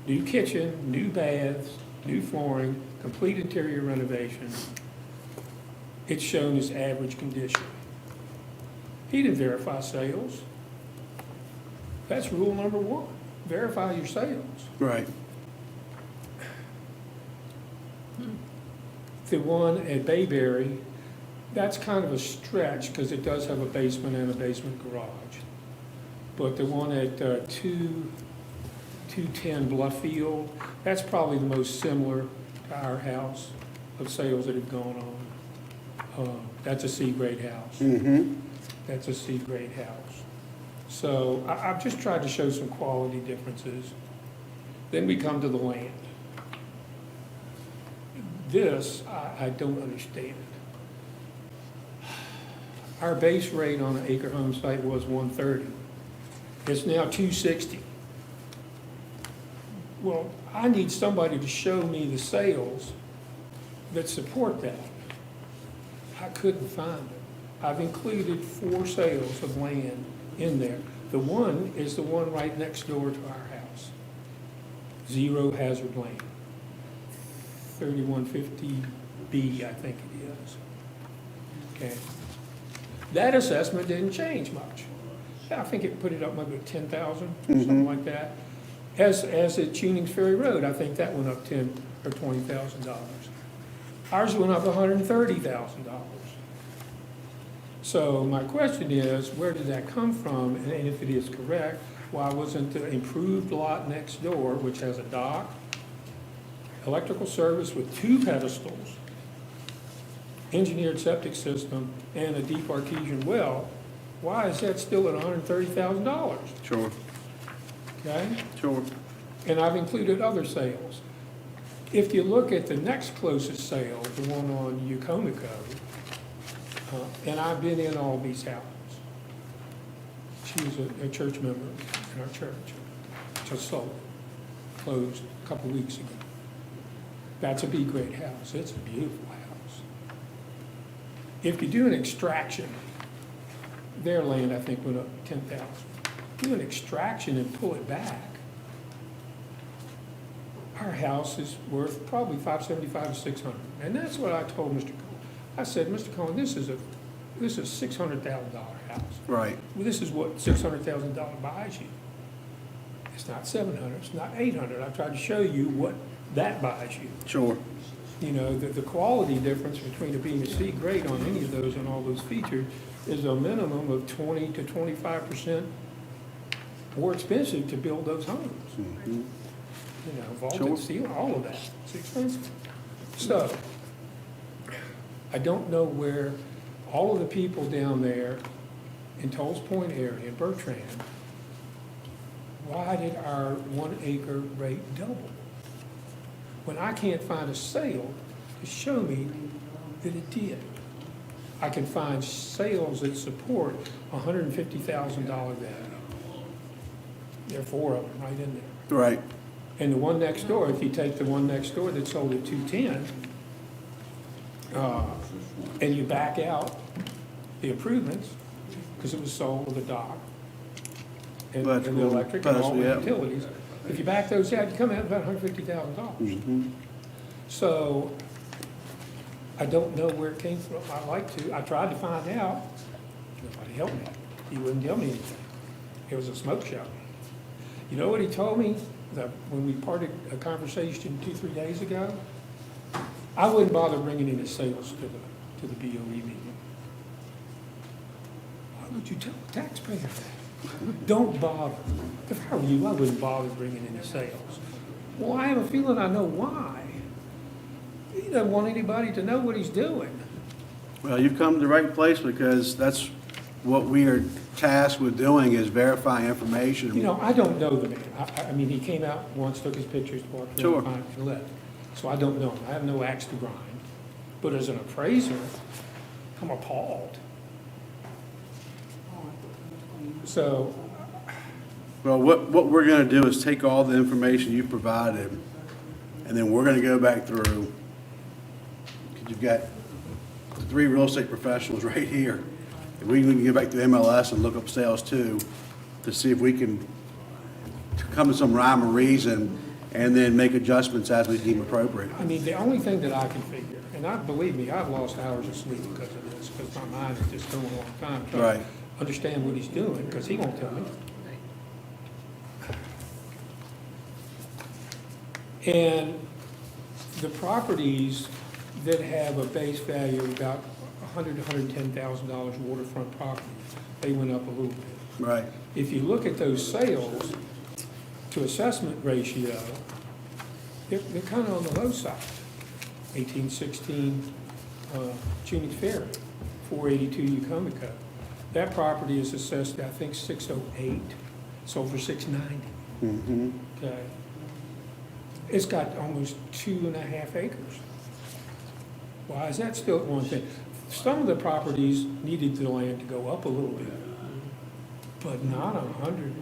new kitchen, new baths, new flooring, complete interior renovation. It's shown as average condition. He didn't verify sales. That's rule number 1, verify your sales.
Right.
The one at Bayberry, that's kind of a stretch because it does have a basement and a basement garage. But the one at 210 Blufffield, that's probably the most similar to our house of sales that have gone on. That's a C-grade house. That's a C-grade house. So I've just tried to show some quality differences. Then we come to the land. This, I don't understand. Our base rate on an acre home site was 130. It's now 260. Well, I need somebody to show me the sales that support that. I couldn't find it. I've included 4 sales of land in there. The one is the one right next door to our house. 0 Hazard Lane. 3150B, I think it is. Okay. That assessment didn't change much. I think it put it up maybe 10,000, something like that. As at Tunings Ferry Road, I think that went up $10,000 or $20,000. Ours went up $130,000. So my question is, where did that come from? And if it is correct, why wasn't the improved lot next door, which has a dock, electrical service with 2 pedestals, engineered septic system, and a deep artesian well, why is that still at $130,000?
Sure,
Okay?
sure.
And I've included other sales. If you look at the next closest sale, the one on Ucomico, and I've been in all these houses. She was a church member in our church, just sold, closed a couple weeks ago. That's a B-grade house. It's a beautiful house. If you do an extraction, their land, I think, went up 10,000. Do an extraction and pull it back, our house is worth probably $575 to $600. And that's what I told Mr. Cohen. I said, Mr. Cohen, this is a $600,000 house.
Right.
Well, this is what $600,000 buys you. It's not $700, it's not $800. I tried to show you what that buys you.
Sure.
You know, the quality difference between it being a C grade on any of those and all those features is a minimum of 20 to 25% more expensive to build those homes.
Mhm.
You know, vaulted
Sure.
steel, all of that, it's expensive. So, I don't know where all of the people down there in Tolles Point area, in Bertrand, why did our 1 acre rate double? When I can't find a sale to show me that it did. I can find sales that support $150,000 value. There are 4 of them right in there.
Right.
And the one next door, if you take the one next door that sold at 210, and you back out the improvements, because it was sold with a dock, and the
Electrical,
electric and all the
yeah.
utilities, if you back those out, you come out about $150,000.
Mhm.
So, I don't know where it came from. I'd like to. I tried to find out. Nobody helped me. He wouldn't tell me anything. It was a smoke show. You know what he told me? That when we parted a conversation 2-3 days ago, I wouldn't bother bringing any sales to the BOE meeting. Why would you tell the taxpayer that? Don't bother. If I were you, I wouldn't bother bringing any sales. Well, I have a feeling I know why. He doesn't want anybody to know what he's doing.
Well, you've come to the right place because that's what we are tasked with doing is verifying information.
You know, I don't know the man. I mean, he came out once, took his pictures, walked
Sure.
around, and left. So I don't know him. I have no axe to grind. But as an appraiser, I'm appalled. So,
Well, what we're gonna do is take all the information you provided, and then we're gonna go back through, 'cause you've got 3 real estate professionals right here. And we can go back to MLS and look up sales too, to see if we can come to some rhyme or reason, and then make adjustments as we deem appropriate.
I mean, the only thing that I can figure, and believe me, I've lost hours of sleep because of this, because my mind is just going all the time trying
Right.
to understand what he's doing, because he won't tell me. And the properties that have a base value of about $100,000 to $110,000 waterfront property, they went up a little bit.
Right.
If you look at those sales to assessment ratio, they're kind of on the low side. 1816 Tunings Ferry, 482 Ucomico. That property is assessed, I think, 608, sold for 690.
Mm-hmm.
Okay. It's got almost 2.5 acres. Why is that still one thing? Some of the properties needed the land to go up a little bit, but not 100.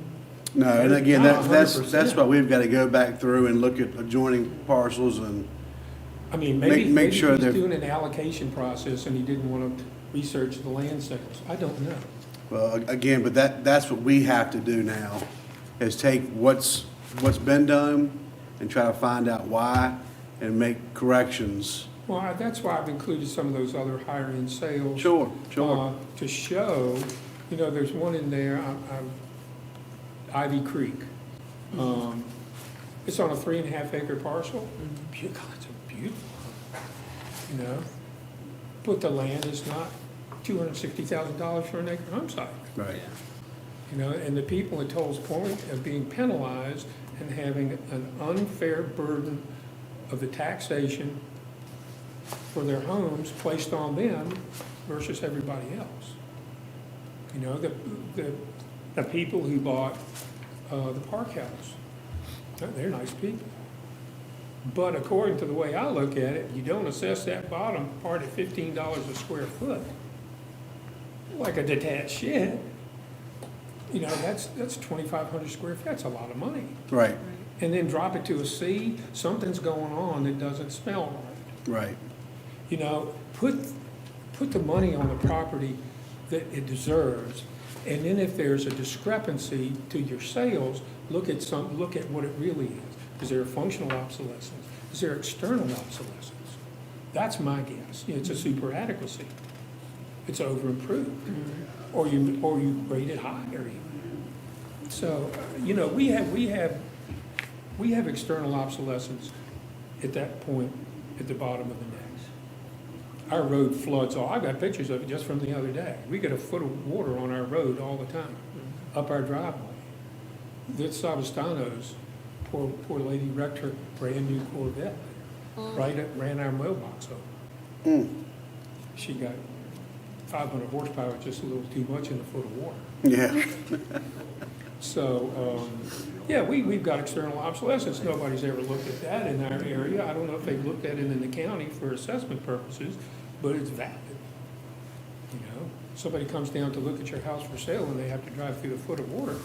No, and again,
Not
that's
100%.
why we've got to go back through and look at adjoining parcels and,
I mean,
Make
maybe
sure
he's
they're-
doing an allocation process and he didn't want to research the land sales. I don't know.
Well, again, but that's what we have to do now, is take what's been done and try to find out why and make corrections.
Well, that's why I've included some of those other higher-end sales.
Sure, sure.
To show, there's one in there, Ivy Creek. It's on a 3.5 acre parcel. God, it's a beautiful home, But the land is not $260,000 for an acre home site.
Right.
And the people at Toll's Point are being penalized and having an unfair burden of the taxation for their homes placed on them versus everybody else. The people who bought the Park House, they're nice people. But according to the way I look at it, you don't assess that bottom part at $15 a square foot, like a detached shed. That's 2,500 square feet, that's a lot of money.
Right,
And then drop it to a C, something's going on that doesn't smell right.
right.
Put the money on the property that it deserves, and then if there's a discrepancy to your sales, look at what it really is. Is there a functional obsolescence? Is there external obsolescence? That's my guess. It's a super adequacy. It's over improved, or you rate it higher even. So we have external obsolescence at that point at the bottom of the next. Our road floods all. I've got pictures of it just from the other day. We get a foot of water on our road all the time, up our driveway. That's Savastano's. Poor lady wrecked her brand new Corvette. Ran our mailbox over. She got 500 horsepower, just a little too much in a foot of water.
Yeah.
So, we've got external obsolescence. Nobody's ever looked at that in our area. I don't know if they've looked at it in the county for assessment purposes, but it's valid. Somebody comes down to look at your house for sale and they have to drive through a foot of water,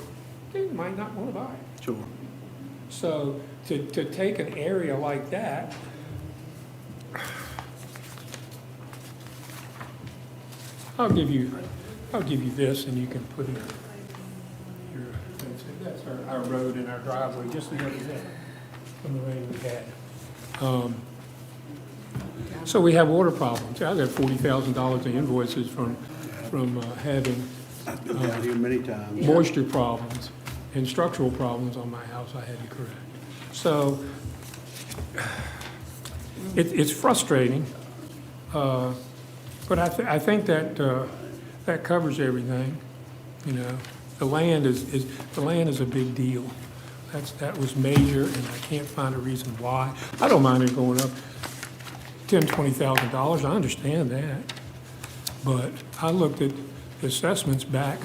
they might not want to buy it.
Sure.
So to take an area like that, I'll give you this and you can put in your, that's our road and our driveway just the other day from the rain we had. So we have water problems. I got $40,000 in invoices from having
I've been down here many times.
moisture problems and structural problems on my house I had to correct. So it's frustrating, but I think that covers everything. The land is a big deal. That was major, and I can't find a reason why. I don't mind it going up $10,000, $20,000. I understand that, but I looked at the assessments back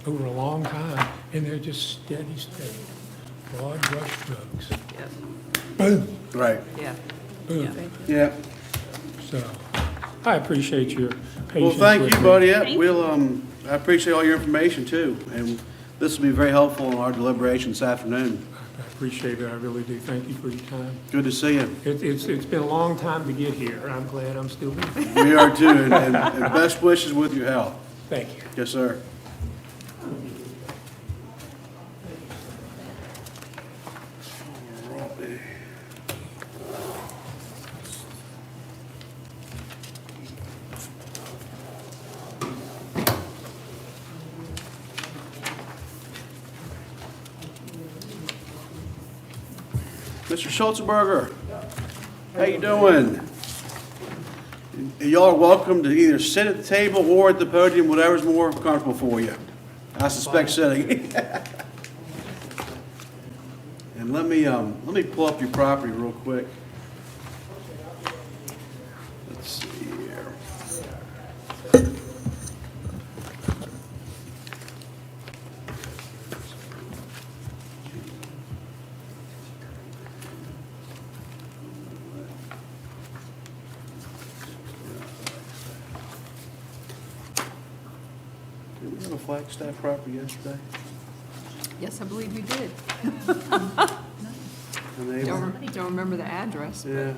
over a long time, and they're just steady, broad brush strokes.
Yep.
Boom,
Right,
Yeah.
boom.
yeah.
So I appreciate your patience.
Well, thank
with
you,
me.
buddy. Yeah, we'll, I appreciate all your information too, and this will be very helpful in our deliberation this afternoon.
I appreciate it, I really do. Thank you for your time.
Good to see you.
It's been a long time to get here, and I'm glad I'm still here.
We are too, and best wishes with your health.
Thank you.
Yes, sir. Mr. Schulzenberger, how you doing? Y'all are welcome to either sit at the table or at the podium, whatever's more comfortable for you. I suspect sitting. And let me pull up your property real quick. Let's see here. Did we have a Flagstaff property yesterday?
Yes, I believe you did.
A neighbor?
Don't remember the address, but
Yeah.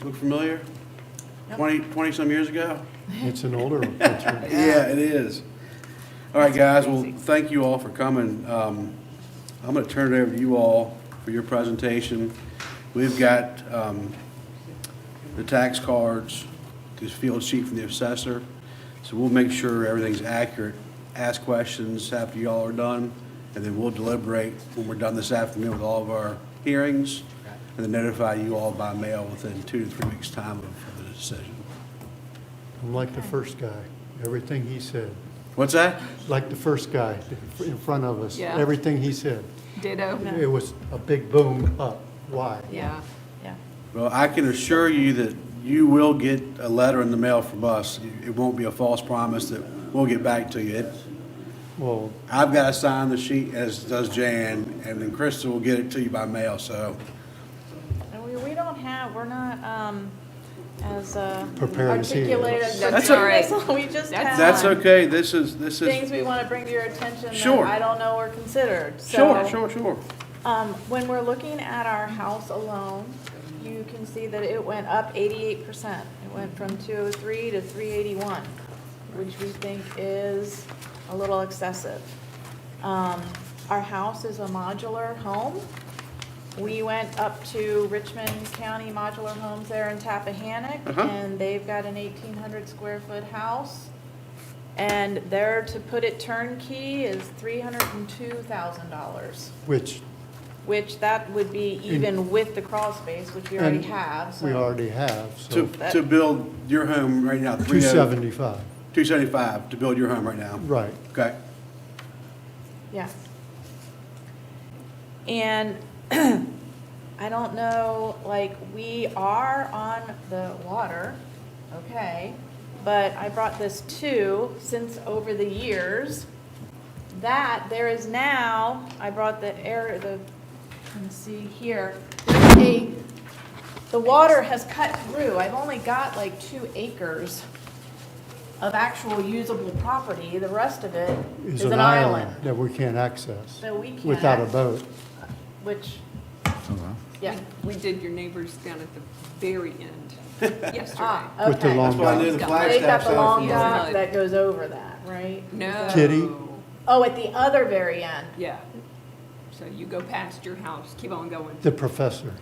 Look familiar? 20-some years ago?
It's an older picture.
Yeah, it is. All right, guys, well, thank you all for coming. I'm going to turn it over to you all for your presentation. We've got the tax cards, this field sheet from the assessor, so we'll make sure everything's accurate. Ask questions after y'all are done, and then we'll deliberate when we're done this afternoon with all of our hearings, and then notify you all by mail within 2 to 3 weeks' time of the decision.
I'm like the first guy, everything he said.
What's that?
Like the first guy in front of us,
Yeah.
everything he said.
Ditto.
It was a big boom up. Why?
Yeah.
Well, I can assure you that you will get a letter in the mail from us. It won't be a false promise that we'll get back to you.
Well,
I've got to sign the sheet, as does Jan, and then Krista will get it to you by mail, so.
And we don't have, we're not, as
Prepared as he is.
articulated. as
That's
the
all right.
previous one. We just have.
That's okay, this is,
Things we want to bring to your attention
Sure.
that I don't know are considered.
sure,
So,
sure.
when we're looking at our house alone, you can see that it went up 88%. It went from 203 to 381, which we think is a little excessive. Our house is a modular home. We went up to Richmond County Modular Homes there in Tappahannock, and they've got an 1,800 square foot house. And there to put it turnkey is $302,000. Which that would be even with the crawl space, which we already
And
have, so.
we already have, so
To build your home right now,
275,
275 to build your home right now.
right.
Okay.
Yeah. And I don't know, like, we are on the water, okay, but I brought this too, since over the years, that there is now, I brought let's see here, the water has cut through. I've only got like 2 acres of actual usable property. The rest of it is an island.
That we can't access
That we can't
without a
access.
boat.
Which, yeah.
We did your neighbors down at the very end yesterday.
Ah,
With the
okay.
long
That's why I knew
dock.
the
They've
Flagstaff's
got the
down
long
from
dock
there.
that goes over that, right?
No.
Kitty?
Oh, at the other very end.
Yeah. So you go past your house, keep on going.
The professor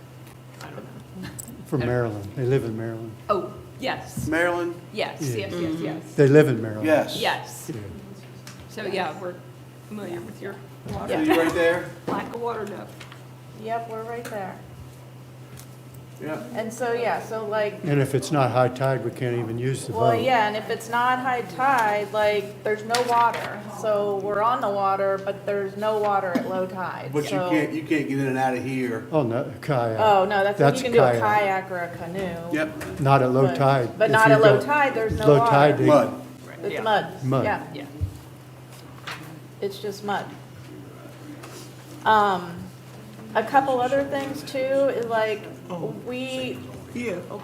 I don't know.
from Maryland, they live in Maryland.
Oh, yes,
Maryland?
yes,
Yeah.
yes.
They live in Maryland.
Yes.
Yes.
Yeah.
So, yeah, we're familiar with your
So
water,
you right there?
lack of water depth.
Yep, we're right there.
Yeah.
And so, yeah, so like,
And if it's not high tide, we can't even use the boat.
well, yeah, and if it's not high tide, like, there's no water. So we're on the water, but there's no water at low tide.
But you
So-
can't get in and out of here.
Oh, no, kayak.
Oh, no, that's,
That's
you can do a
kayak.
kayak or a canoe.
Yep.
Not at low
But-
tide.
But
If
not
you
at low
go
tide, there's no
low
water.
tide, they-
Mud.
It's
Yeah.
mud.
Mud.
Yeah,
Yeah.
it's just mud. A couple other things too, is like, we,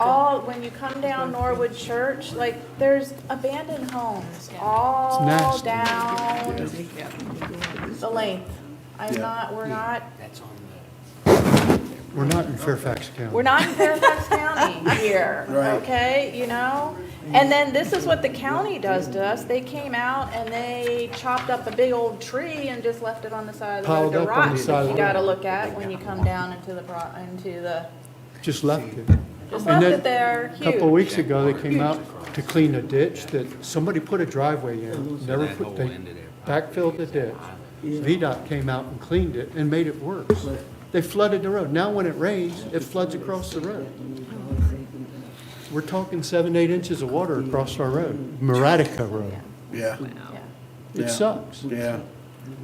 all, when you come down Norwood Church, like, there's abandoned homes all
nasty.
down
Yeah.
the length.
Yeah.
We're not,
That's on
We're not in Fairfax County.
we're not in Fairfax County here,
Right.
okay, you know? And then this is what the county does to us. They came out and they chopped up a big old tree and just left it on the side of the road
Piled
to
up on
rot.
the side
That
of
you
the
gotta
road.
look at when you come down into the,
Just left it.
just
And
left
then
it there,
A couple of
huge.
weeks ago, they came out to clean a ditch that somebody put a driveway in. Never
that
put,
hole
they
into their
backfilled the ditch. VDOT came out and cleaned it and made it worse. They flooded the road. Now when it rains, it floods across the road. We're talking 7, 8 inches of water across our road, Maratica Road.
Yeah.
Yeah.
It
Yeah.
sucks.
Yeah.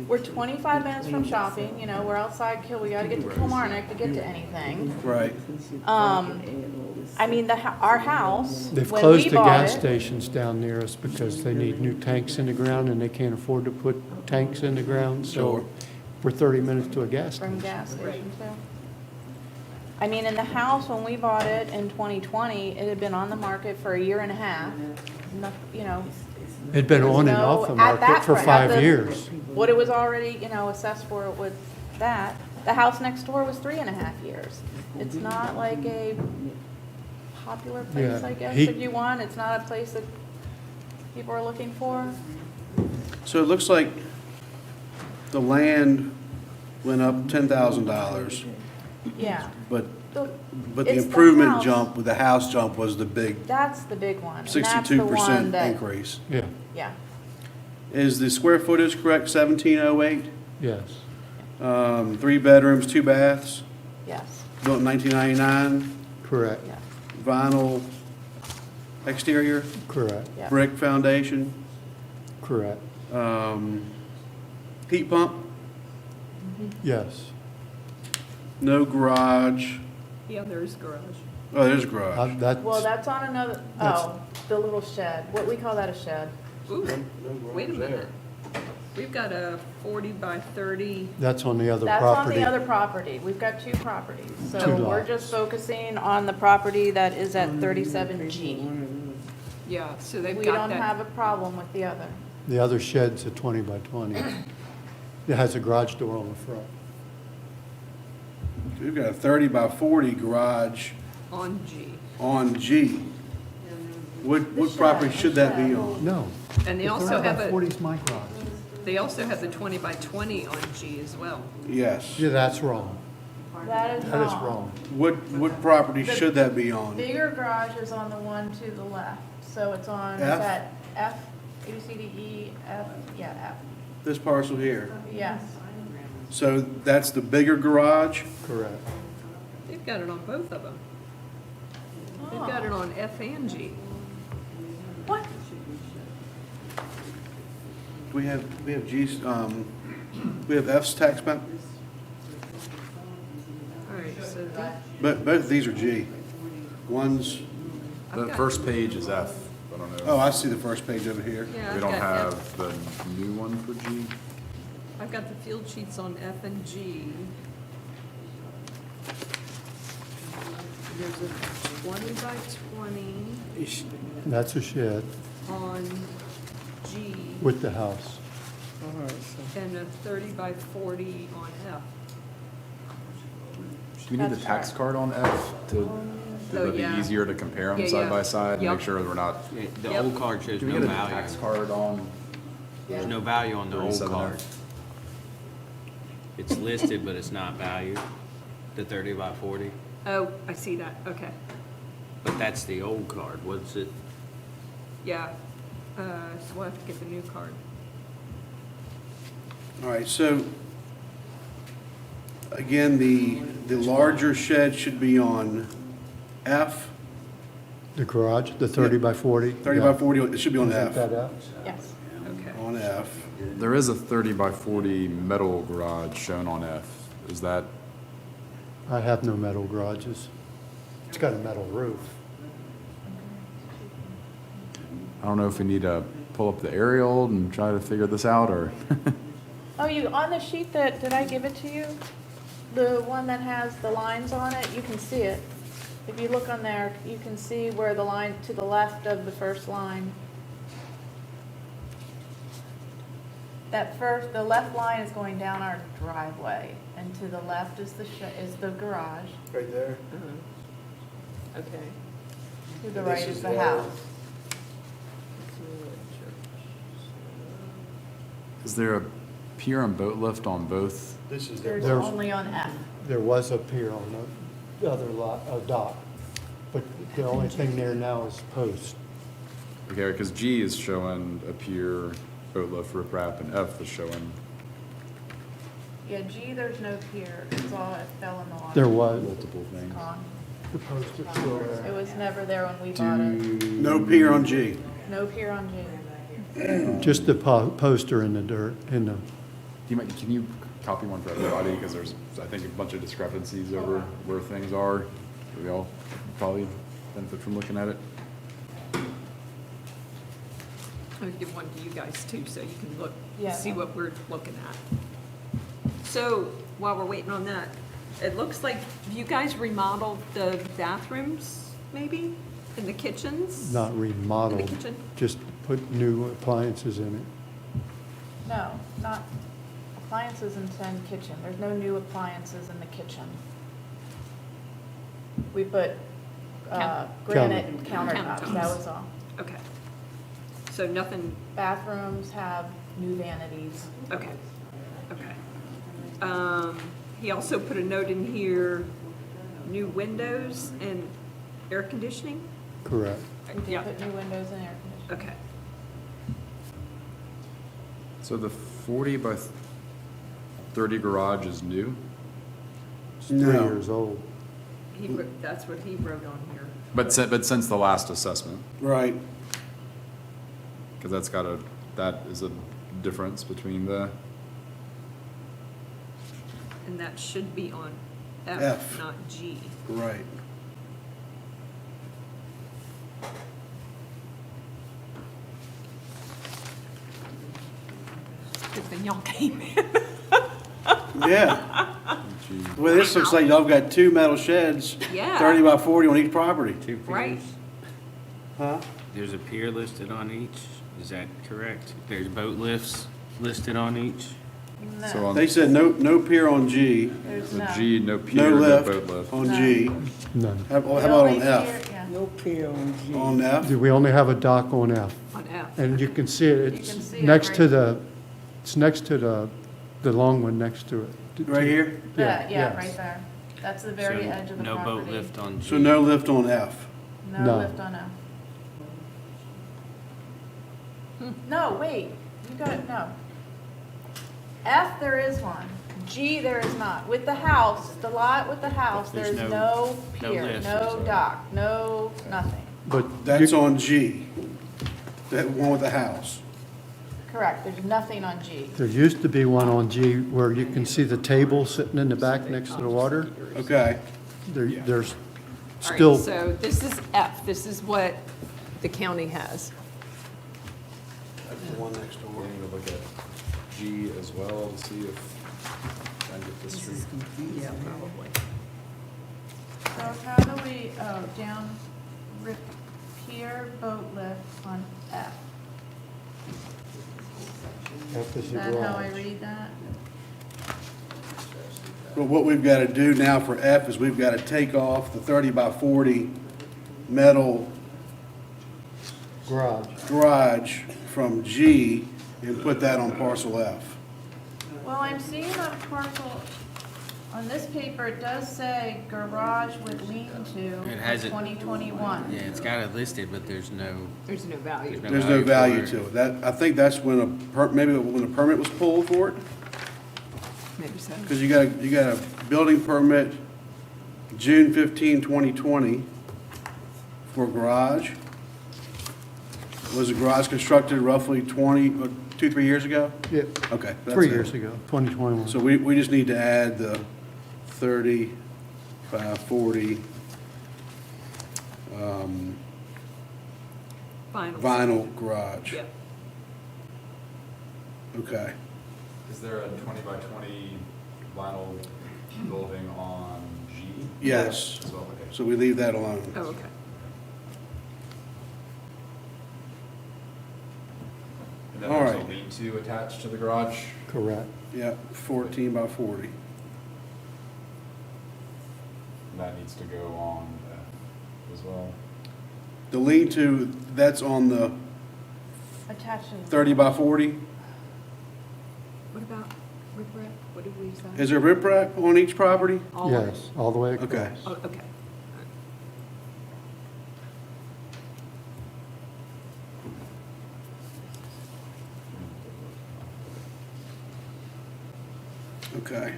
We're 25 minutes from shopping, you know, we're outside, we gotta get to Kilmarnock to get to anything.
Right.
I mean, our house,
They've
when
closed
we
the
bought
gas
it,
stations down near us because they need new tanks in the ground and they can't afford to put tanks in the ground.
Sure.
So we're 30 minutes to a gas
from
station.
gas station too. I mean, in the house, when we bought it in 2020, it had been on the market for a year and a half. You know,
It'd been on and
no-
off the
at that
market for
pri- at
5
the-
years.
what it was already, you know, assessed for with that. The house next door was 3.5 years. It's not like a popular place,
Yeah,
I guess,
he-
if you want. It's not a place that people are looking for.
So it looks like the land went up $10,000,
Yeah.
but,
The-
but the
it's
improvement
house.
jump with the house jump was the big
That's the big one. and that's the
62%
one that-
increase.
Yeah,
Yeah.
Is the square footage correct, 1708?
yes,
3 bedrooms, 2 baths,
Yes.
built in 1999,
correct,
Yeah.
vinyl exterior,
correct,
Yeah.
brick foundation,
correct,
heat pump,
yes.
no garage.
Yeah, there's garage.
Oh, there's a garage.
That's,
Well, that's on another, the little shed. What, we call that a shed.
Ooh, wait a minute. We've got a 40 by 30.
that's on the other
That's on
property.
the other property. We've got two properties.
Two
So we're
lots.
just focusing on the property that is at 37G.
Yeah, so they've
We
got
don't
that.
have a problem with the other.
The other shed's a 20 by 20. It has a garage door on the front.
We've got a 30 by 40 garage
On G.
on G. What
The
property
shed,
should
the
that be
shed.
on?
No.
And they
the
also
30 by
have a,
40's my garage.
they also have the 20 by 20 on G as well.
Yes.
Yeah, that's wrong.
That is
That is wrong.
What property should that be on?
Bigger garage is on the one to the left. So it's on, is
F?
that F, A, B, C, D, E, F, yeah, F,
This parcel here.
yes.
So that's the bigger garage?
Correct.
They've got it on both of them. They've got it on F and G.
What?
We have G's, we have F's tax map,
All right, so
but both of these are G. One's,
The first page is F. I don't know.
oh, I see the first page over here.
yeah,
We
I've
don't
got
have
F.
the new one for G.
I've got the field sheets on F and G. There's a 20 by 20
That's a shed
on G
with the house.
and a 30 by 40 on F.
Do we need the
That's
tax
right.
card on F to,
Oh,
would it
yeah.
be easier to compare them
Yeah,
side
yeah.
by side and
Yep.
make sure we're not?
The
Yep.
old card shows
Do we
no
get a tax
value.
card on?
There's no value on the old
37F?
card. It's listed, but it's not valued, the 30 by 40.
Oh, I see that, okay.
But that's the old card. What's it?
Yeah, so we'll have to get the new card.
All right, so again, the larger shed should be on F,
The garage, the 30 by 40?
30 by 40, it should be on
Isn't
F.
that F?
Yes.
Okay.
On F.
There is a 30 by 40 metal garage shown on F. Is that,
I have no metal garages. It's got a metal roof.
I don't know if we need to pull up the aerial and try to figure this out, or?
Oh, you, on the sheet that, did I give it to you? The one that has the lines on it, you can see it. If you look on there, you can see where the line to the left of the first line. That first, the left line is going down our driveway, and to the left is the garage.
Right there?
Okay.
To the right is the house.
Is there a pier and boat lift on both?
This is
There's
There's-
only on F.
There was a pier on the other lot, a dock, but the only thing there now is post.
Okay, because G is showing a pier, boat lift, riprap, and F is showing
Yeah, G, there's no pier. It's all, it fell in the water.
There was,
multiple things.
Gone.
the post is still
It
there.
was never there when we bought it.
No pier on G.
No pier on G.
Just the poster in the dirt, in the,
Do you mind, can you copy one for everybody? Because there's, I think, a bunch of discrepancies over where things are. We all probably benefit from looking at it.
I'll give one to you guys too, so you can look,
Yeah.
see what we're looking at. So, while we're waiting on that, it looks like you guys remodeled the bathrooms, maybe, and the kitchens?
not
In
remodeled,
the kitchen?
just put new appliances in it.
No, not appliances in the kitchen. There's no new appliances in the kitchen. We put granite countertops, that was all.
Okay. So nothing,
Bathrooms have new vanities.
okay, okay. He also put a note in here, new windows and air conditioning?
Correct.
We did
Yeah,
put new windows and air conditioning.
okay.
So the 40 by 30 garage is new?
It's 3
No.
years old.
That's what he wrote on here.
But since the last assessment,
Right.
because that is a difference between the,
And that should be on
F.
F, not G.
Right.
Good thing y'all came in.
Yeah. Well, this looks like y'all got 2 metal sheds,
Yeah.
30 by 40 on each property.
2 piers?
Right.
Huh?
There's a pier listed on each, is that correct? There's boat lifts listed on each?
so on
They said no pier on G,
There's
the
no.
G, no
no
pier, no
lift
boat lift.
on G.
None.
How
The
about
only
on F?
pier- yeah.
No pier on G.
On F?
We only have a dock on F.
On F.
And you can see it,
You
it's
can see it
next
right-
to it's next to the long one next to it.
Right here?
Yeah,
yes.
right there. That's the very
So
edge of the
no
property.
boat lift on G?
So no lift on F.
No
No.
lift on F. No, wait, you got it, no. F, there is one. G, there is not. With the house, the lot with the house,
There's
there's
no-
no
no
pier,
lift,
no
so-
dock, no, nothing.
But
That's
you-
on G. That one with the house.
Correct, there's nothing on G.
there used to be one on G where you can see the table sitting in the back next to the water.
Okay.
There's
All right,
still,
so this is F. This is what the county has.
That's the one next door.
We're going to look at G as well to see if I can get this straight.
Yeah, probably.
So how do we, down repair boat lift on F?
F is
Is
the
that how I
garage.
read that?
But what we've got to do now for F is we've got to take off the 30 by 40 metal
Garage.
garage from G and put that on parcel F.
Well, I'm seeing on parcel, on this paper, it does say garage with lean-to
It has it-
2021.
Yeah, it's got it listed, but there's no
There's no value.
There's no value
for
to it. That, I think that's when maybe when a permit was pulled for it.
Maybe so.
Because you got a building permit June 15, 2020 for a garage. Was the garage constructed roughly 2-3 years ago?
Yeah,
Okay. that's
3
it.
years ago, 2021.
So we just need to add the 30 by 40 vinyl garage.
Yep.
Okay.
Is there a 20 by 20 vinyl building on G?
Yes.
As well, okay.
So we leave that alone.
Oh, okay.
And then
All
there's a
right.
lean-to attached to the garage?
Correct.
Yeah, 14 by 40.
And that needs to go on as well.
The lean-to, that's on the
Attached to the.
30 by 40?
What about riprap? What did we say?
Is there riprap on each property?
All of it?
Yes, all the way across.
Okay.
Oh, okay.
Okay.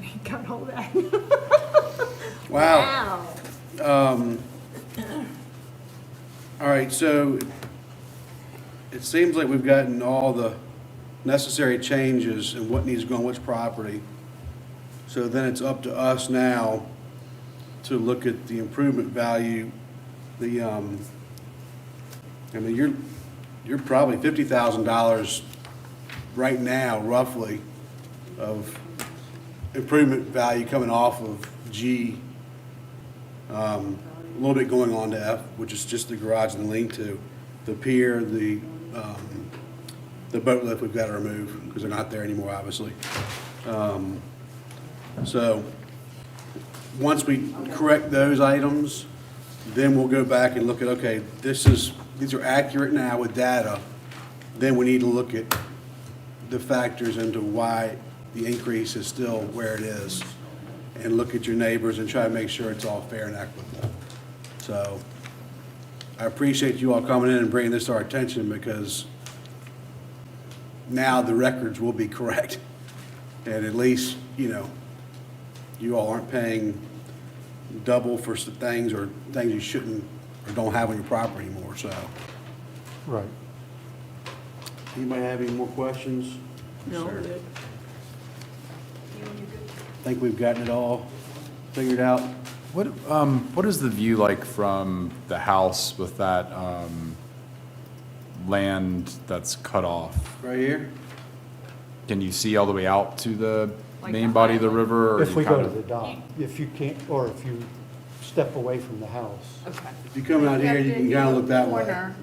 We got all that.
Wow. All right, so it seems like we've gotten all the necessary changes and what needs to go on which property. So then it's up to us now to look at the improvement value, I mean, you're probably $50,000 right now roughly of improvement value coming off of G. A little bit going on to F, which is just the garage and the lean-to. The pier, the boat lift we've got to remove because they're not there anymore, obviously. So, once we correct those items, Then we'll go back and look at, okay, these are accurate now with data. Then we need to look at the factors into why the increase is still where it is, and look at your neighbors and try to make sure it's all fair and equitable. So I appreciate you all coming in and bringing this to our attention, because now the records will be correct. And at least, you all aren't paying double for some things, or things you shouldn't or don't have on your property anymore, so.
Right.
Anybody have any more questions?
No,
Sir.
that-
Think we've gotten it all figured out?
What is the view like from the house with that, land that's cut off?
Right here?
Can you see all the way out to the
Like
main
the
body of the
highway?
river? Or
If
you
we go
kinda-
to the dock, if you can't, or if you step away from the house.
Okay.
If you come out here, you can kind of look that way.
Corner,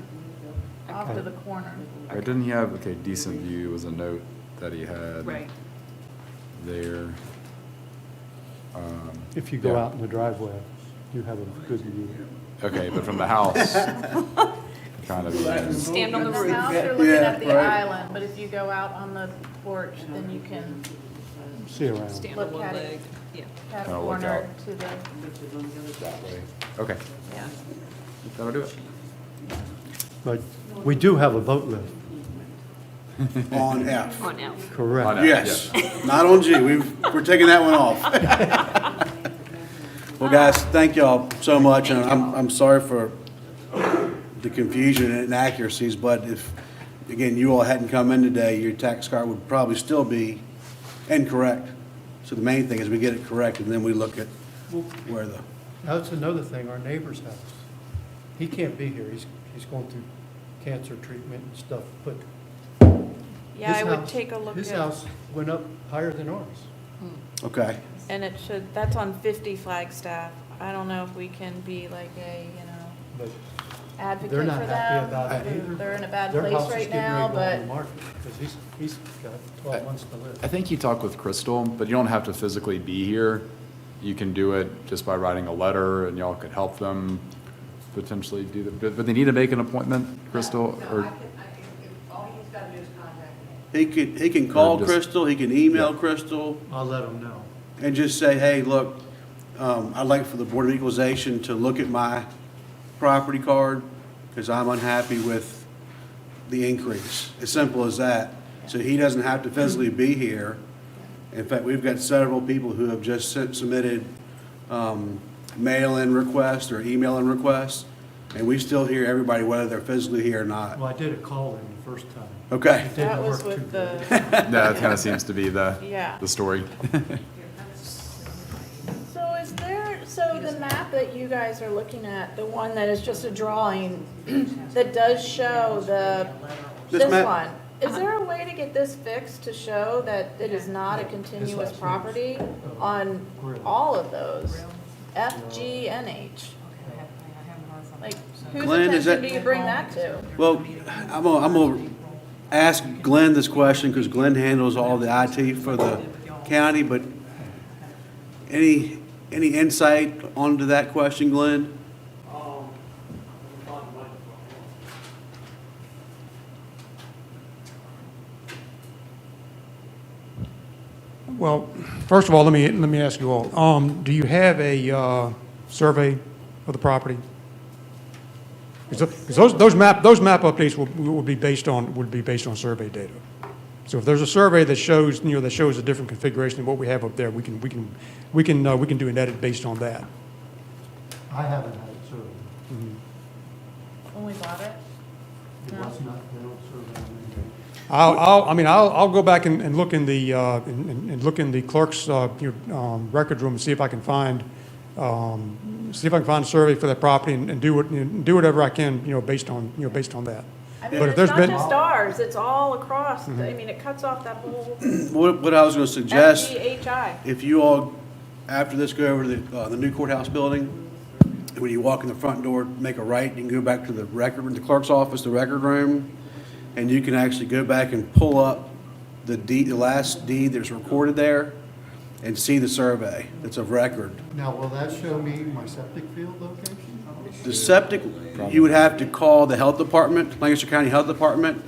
off to the corner.
Right, didn't he have, okay, decent view was a note that he had
Right.
there.
If you go
Yeah.
out in the driveway, you have a good view.
Okay, but from the house, kind of.
Stand on the
From
roof.
the house, you're looking
Yeah,
at the
right.
island, but if you go out on the porch, then you can
See around.
Stand on
look
one
at
leg.
it,
Yeah.
at a
Kinda look
corner
out.
to the,
That way. Okay,
yeah.
that'll do it.
But we do have a boat lift,
On F.
On out.
correct?
On F.
Yes, not on G. We're taking that one off. Well, guys, thank y'all so much, and I'm sorry for the confusion and inaccuracies, but if, again, you all hadn't come in today, your tax card would probably still be incorrect. So the main thing is we get it correct, and then we look at where the,
That's another thing, our neighbor's house. He can't be here, he's going through cancer treatment and stuff, but
Yeah,
his
I would
house-
take a look
his
at,
house went up higher than ours.
okay.
and it should, that's on 50 Flagstaff. I don't know if we can be like a,
But
advocate
they're
for
not happy about
them.
it either.
They're in a bad
Their
place
house is
right
getting ready
now,
to go on
but
the market, because he's got 12 months to live.
I think you talk with Crystal, but you don't have to physically be here. You can do it just by writing a letter, and y'all could help them potentially do that. But they need to make an appointment, Crystal,
No,
or,
all he's gotta do is contact me.
He can call
just-
Crystal, he can email Crystal,
I'll let him know.
and just say, hey, look, I'd like for the Board of Equalization to look at my property card, because I'm unhappy with the increase. As simple as that. So he doesn't have to physically be here. In fact, we've got several people who have just submitted mail-in requests or email-in requests, and we still hear everybody whether they're physically here or not.
Well, I did a call in the first time.
Okay.
It
that
didn't
was
work too
with
good.
the,
that kind of seems to be
Yeah.
the story.
so is there, so the map that you guys are looking at, the one that is just a drawing that does show
This
this
map-
one, is there a way to get this fixed to show that it is not a continuous property on all of those? F, G, and H? Like, whose
Glenn, is
attention
that-
do you bring that to?
Well, I'm gonna ask Glenn this question, because Glenn handles all the IT for the county, but any insight onto that question, Glenn?
Well, first of all, let me ask you all, do you have a survey of the property? Because those map updates would be based on survey data. So if there's a survey that shows, that shows a different configuration than what we have up there, we can do an edit based on that.
I haven't had it surveyed.
When we bought it?
It was not, they don't survey anything.
I'll go back and look in the, and look in the clerk's, record room and see if I can find a survey for that property and do whatever I can, based on that.
I mean,
But if
it's
there's
not
been-
just ours, it's all across, I mean, it cuts off that whole
What I was gonna suggest,
FGHI.
if you all, after this, go over to the new courthouse building, when you walk in the front door, make a right, you can go back to the clerk's office, the record room, and you can actually go back and pull up the deed, the last deed that's recorded there, and see the survey that's of record.
Now, will that show me my septic field location?
The septic, you would have to call the health department, Lancaster County Health Department,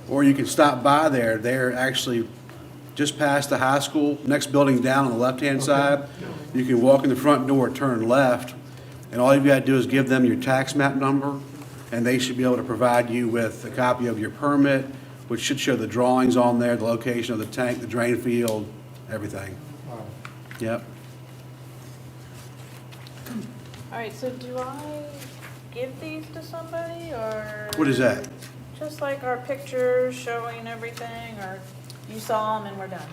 or you can stop by there. They're actually just past the high school, next building down on the left-hand side. You can walk in the front door, turn left, and all you've got to do is give them your tax map number, and they should be able to provide you with a copy of your permit, which should show the drawings on there, the location of the tank, the drain field, everything. Yep.
All right, so do I give these to somebody, or?
What is that?
Just like our pictures showing everything, or you saw them and we're done?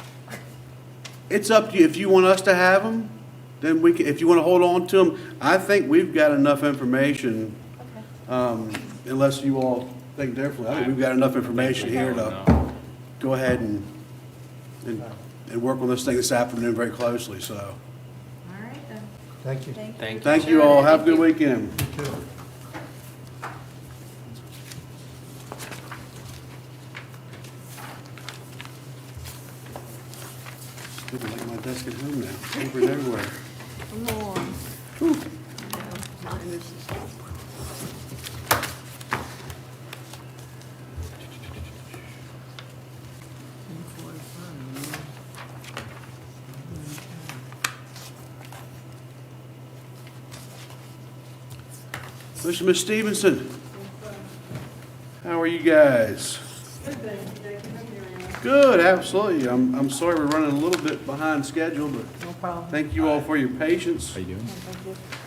It's up to you. If you want us to have them, then we can, if you want to hold on to them, I think we've got enough information,
Okay.
unless you all think differently. I think we've got enough information here to go ahead and work on this thing this afternoon very closely, so.
All right, then.
Thank you.
Thank you.
Thank you all. Have a good weekend. Looking at my desk at home now. Papers everywhere.
Come on. Mine is-
Mr. Miss Stevenson, how are you guys? Good, absolutely. I'm sorry we're running a little bit behind schedule, but
No problem.
thank you all for your patience.
How you doing?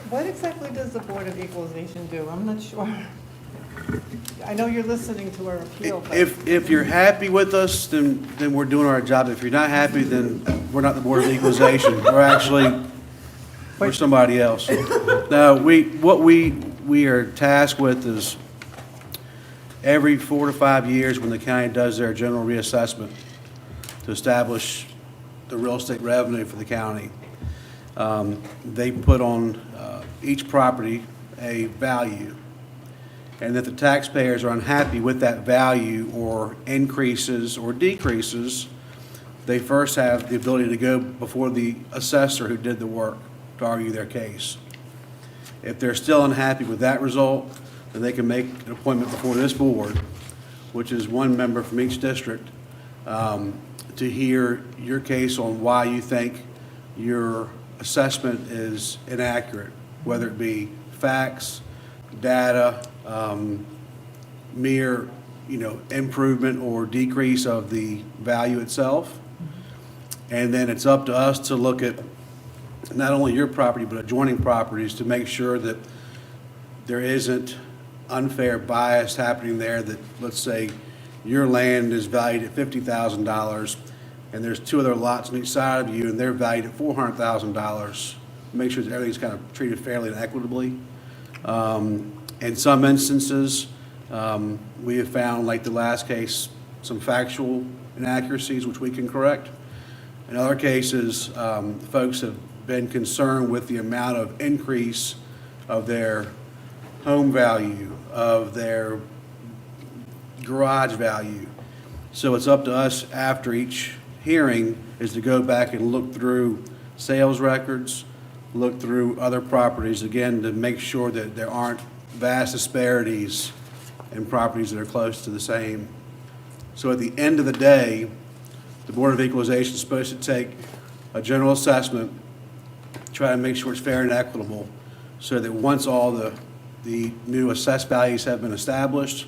What exactly does the Board of Equalization do? I'm not sure. I know you're listening to our appeal, but
If you're happy with us, then we're doing our job. If you're not happy, then we're not the Board of Equalization. We're somebody else. No, what we are tasked with is every 4 to 5 years when the county does their general reassessment to establish the real estate revenue for the county, they put on each property a value. And if the taxpayers are unhappy with that value or increases or decreases, they first have the ability to go before the assessor who did the work to argue their case. If they're still unhappy with that result, then they can make an appointment before this board, which is one member from each district, to hear your case on why you think your assessment is inaccurate, whether it be facts, data, mere, improvement or decrease of the value itself. And then it's up to us to look at not only your property, but adjoining properties to make sure that there isn't unfair bias happening there, that, let's say, your land is valued at $50,000, and there's 2 other lots on each side of you, and they're valued at $400,000. Make sure that everything's kind of treated fairly and equitably. In some instances, we have found, like the last case, some factual inaccuracies, which we can correct. In other cases, folks have been concerned with the amount of increase of their home value, of their garage value. So it's up to us after each hearing is to go back and look through sales records, look through other properties, again, to make sure that there aren't vast disparities in properties that are close to the same. So at the end of the day, the Board of Equalization is supposed to take a general assessment, try to make sure it's fair and equitable, so that once all the new assessed values have been established,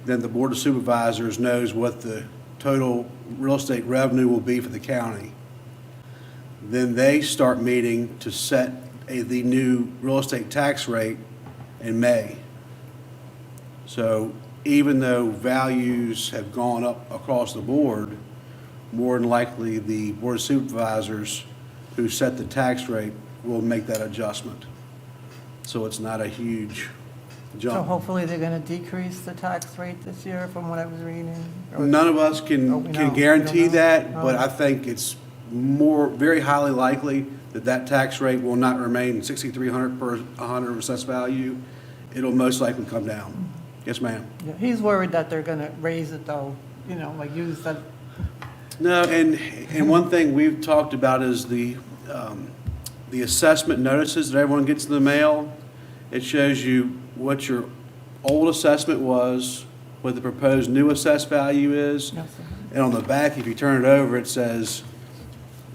then the Board of Supervisors knows what the total real estate revenue will be for the county. Then they start meeting to set the new real estate tax rate in May. So even though values have gone up across the board, more than likely the Board of Supervisors who set the tax rate will make that adjustment. So it's not a huge
so
jump.
hopefully they're going to decrease the tax rate this year from what I was reading? Or-
None of us
Oh, we
can
know. We
guarantee
don't know.
that, but
Oh.
I think it's very highly likely that that tax rate will not remain 6,300 per 100 of assessed value. It'll most likely come down. Yes, ma'am.
Yeah, he's worried that they're going to raise it though, like use that,
No, and one thing we've talked about is the assessment notices that everyone gets in the mail. it shows you what your old assessment was, what the proposed new assessed value is. And on the back, if you turn it over, it says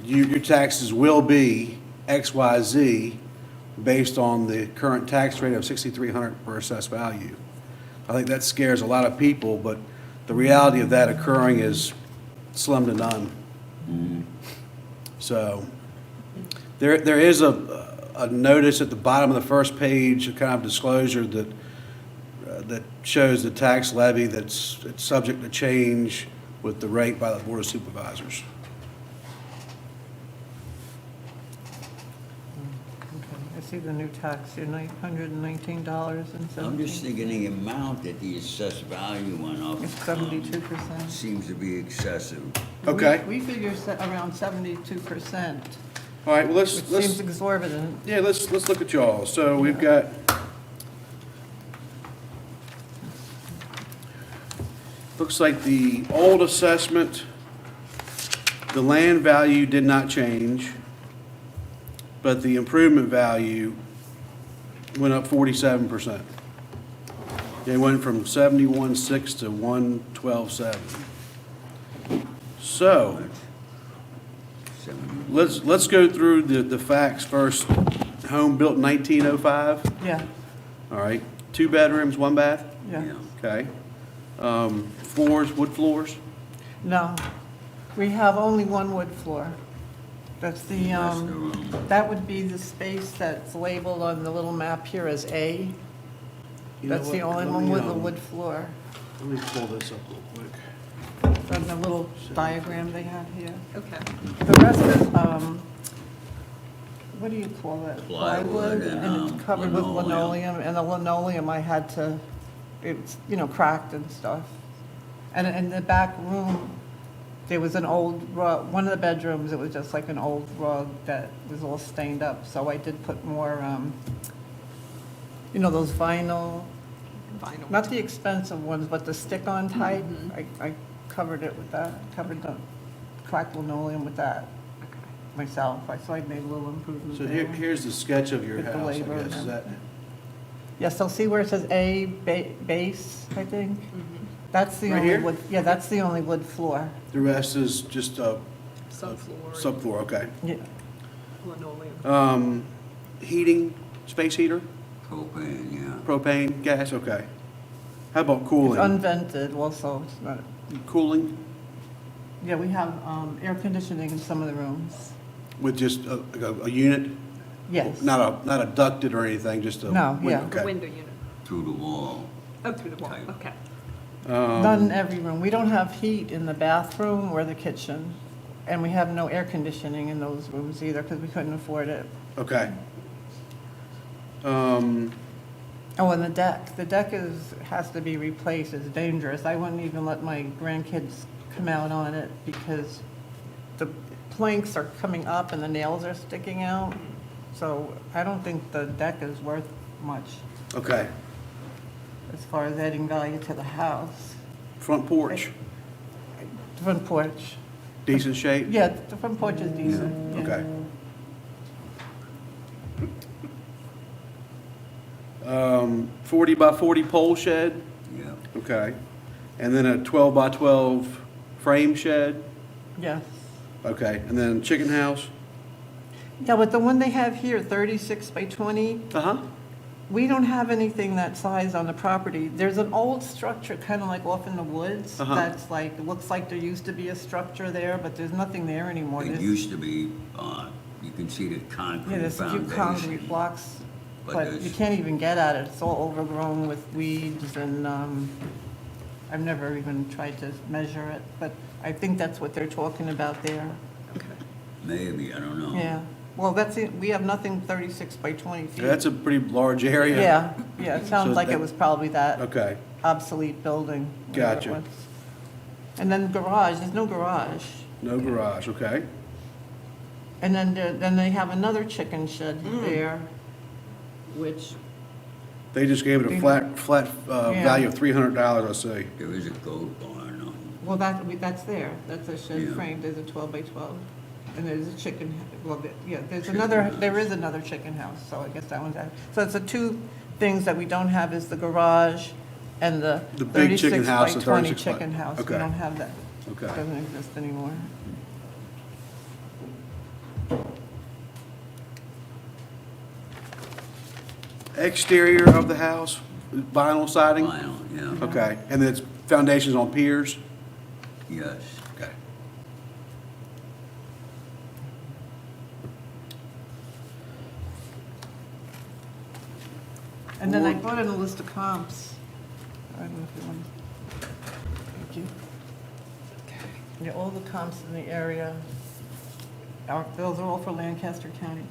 your taxes will be X, Y, Z based on the current tax rate of 6,300 per assessed value. I think that scares a lot of people, but the reality of that occurring is slim to none. So there is a notice at the bottom of the first page, a kind of disclosure that shows the tax levy that's it's subject to change with the rate by the Board of Supervisors.
I see the new tax here, $919.17.
I'm just thinking the amount that the assessed value went up.
It's 72%.
Seems to be excessive.
Okay.
We figure around 72%,
All right, well,
which seems exorbitant.
yeah, let's look at y'all. So we've got, looks like the old assessment, the land value did not change, but the improvement value went up 47%. It went from 71.6 to 112.7. So, let's go through the facts first. Home built in 1905,
Yeah,
all right. 2 bedrooms, 1 bath,
yeah.
okay. Floors, wood floors,
No, we have only one wood floor. That's the, that would be the space that's labeled on the little map here as A.
You know
That's the
what,
only
let
one
me,
with a wood floor.
Let me pull this up real quick.
On the little diagram they have here.
Okay.
The rest is, what do you call that?
Plywood and,
it's covered with
linoleum.
linoleum, and the linoleum I had to, it's, cracked and stuff. And in the back room, there was an old rug, one of the bedrooms, it was just like an old rug that was all stained up, so I did put more, those vinyl, not the expensive ones, but the stick-on type. I covered it with that, covered the cracked linoleum with that myself. So I made a little improvement
So
there.
here's the sketch of your
With the
house, I
labor and
guess, is that,
Yeah, so see where it says A base, I think? That's the
Right
only
here?
wood, yeah, that's the only wood floor.
the rest is just
Subfloor.
subfloor, okay.
Yeah,
Linoleum.
Heating, space heater,
Propane, yeah.
propane, gas, okay. How about
it's
cooling?
unvented also, it's not,
Cooling
yeah, we have air conditioning in some of the rooms.
with just a unit?
Yes.
Not a ducted or anything, just a?
No, yeah.
Okay.
Window unit.
Through the wall.
Oh, through the wall,
Type.
okay.
Not in every room. We don't have heat in the bathroom or the kitchen, and we have no air conditioning in those rooms either, because we couldn't afford it.
Okay.
Oh, and the deck has to be replaced, it's dangerous. I wouldn't even let my grandkids come out on it because the planks are coming up and the nails are sticking out. So I don't think the deck is worth much
Okay.
as far as adding value to the house.
Front porch,
The front porch,
decent shape?
yeah, the front porch is decent. yeah.
Okay. 40 by 40 pole shed,
Yeah.
okay. And then a 12 by 12 frame shed,
Yes.
okay. And then chicken house?
Yeah, but the one they have here, 36 by 20,
Uh-huh.
we don't have anything that size on the property. There's an old structure, kind of like off in the woods,
Uh-huh.
that's like, it looks like there used to be a structure there, but there's nothing there anymore.
It
There's-
used to be, you can see the
Yeah,
concrete
there's a few concrete
foundation.
blocks,
But
but
there's-
you can't even get at it. It's all overgrown with weeds and, I've never even tried to measure it, but I think that's what they're talking about there.
Maybe, I don't know.
Yeah, well, that's it. We have nothing 36 by 20 feet.
That's a pretty large area.
Yeah, it sounds
So
like
that-
it was probably that
Okay,
obsolete building. whatever it
Gotcha.
was. And then garage, there's no garage.
no garage, okay.
And then they have another chicken shed there, which,
They just gave it a flat
Yeah.
value of $300, I see.
There is a goat barn on
well, that's there. That's a shed
Yeah.
frame. There's a 12 by 12. And there's a chicken, well, yeah, there is another chicken house, so I guess that one's out. So it's a things that we don't have is the garage and the
The big chicken
36 by
house, the
20
36 by-
chicken house. We
okay.
don't have that.
Okay.
Doesn't exist anymore.
Exterior of the house, vinyl siding?
Vinyl, yeah,
Okay, and then it's foundations on piers?
yes.
Okay.
And then I brought in a list of comps. I don't know if you want. Thank you. Yeah, all the comps in the area, those are all for Lancaster County.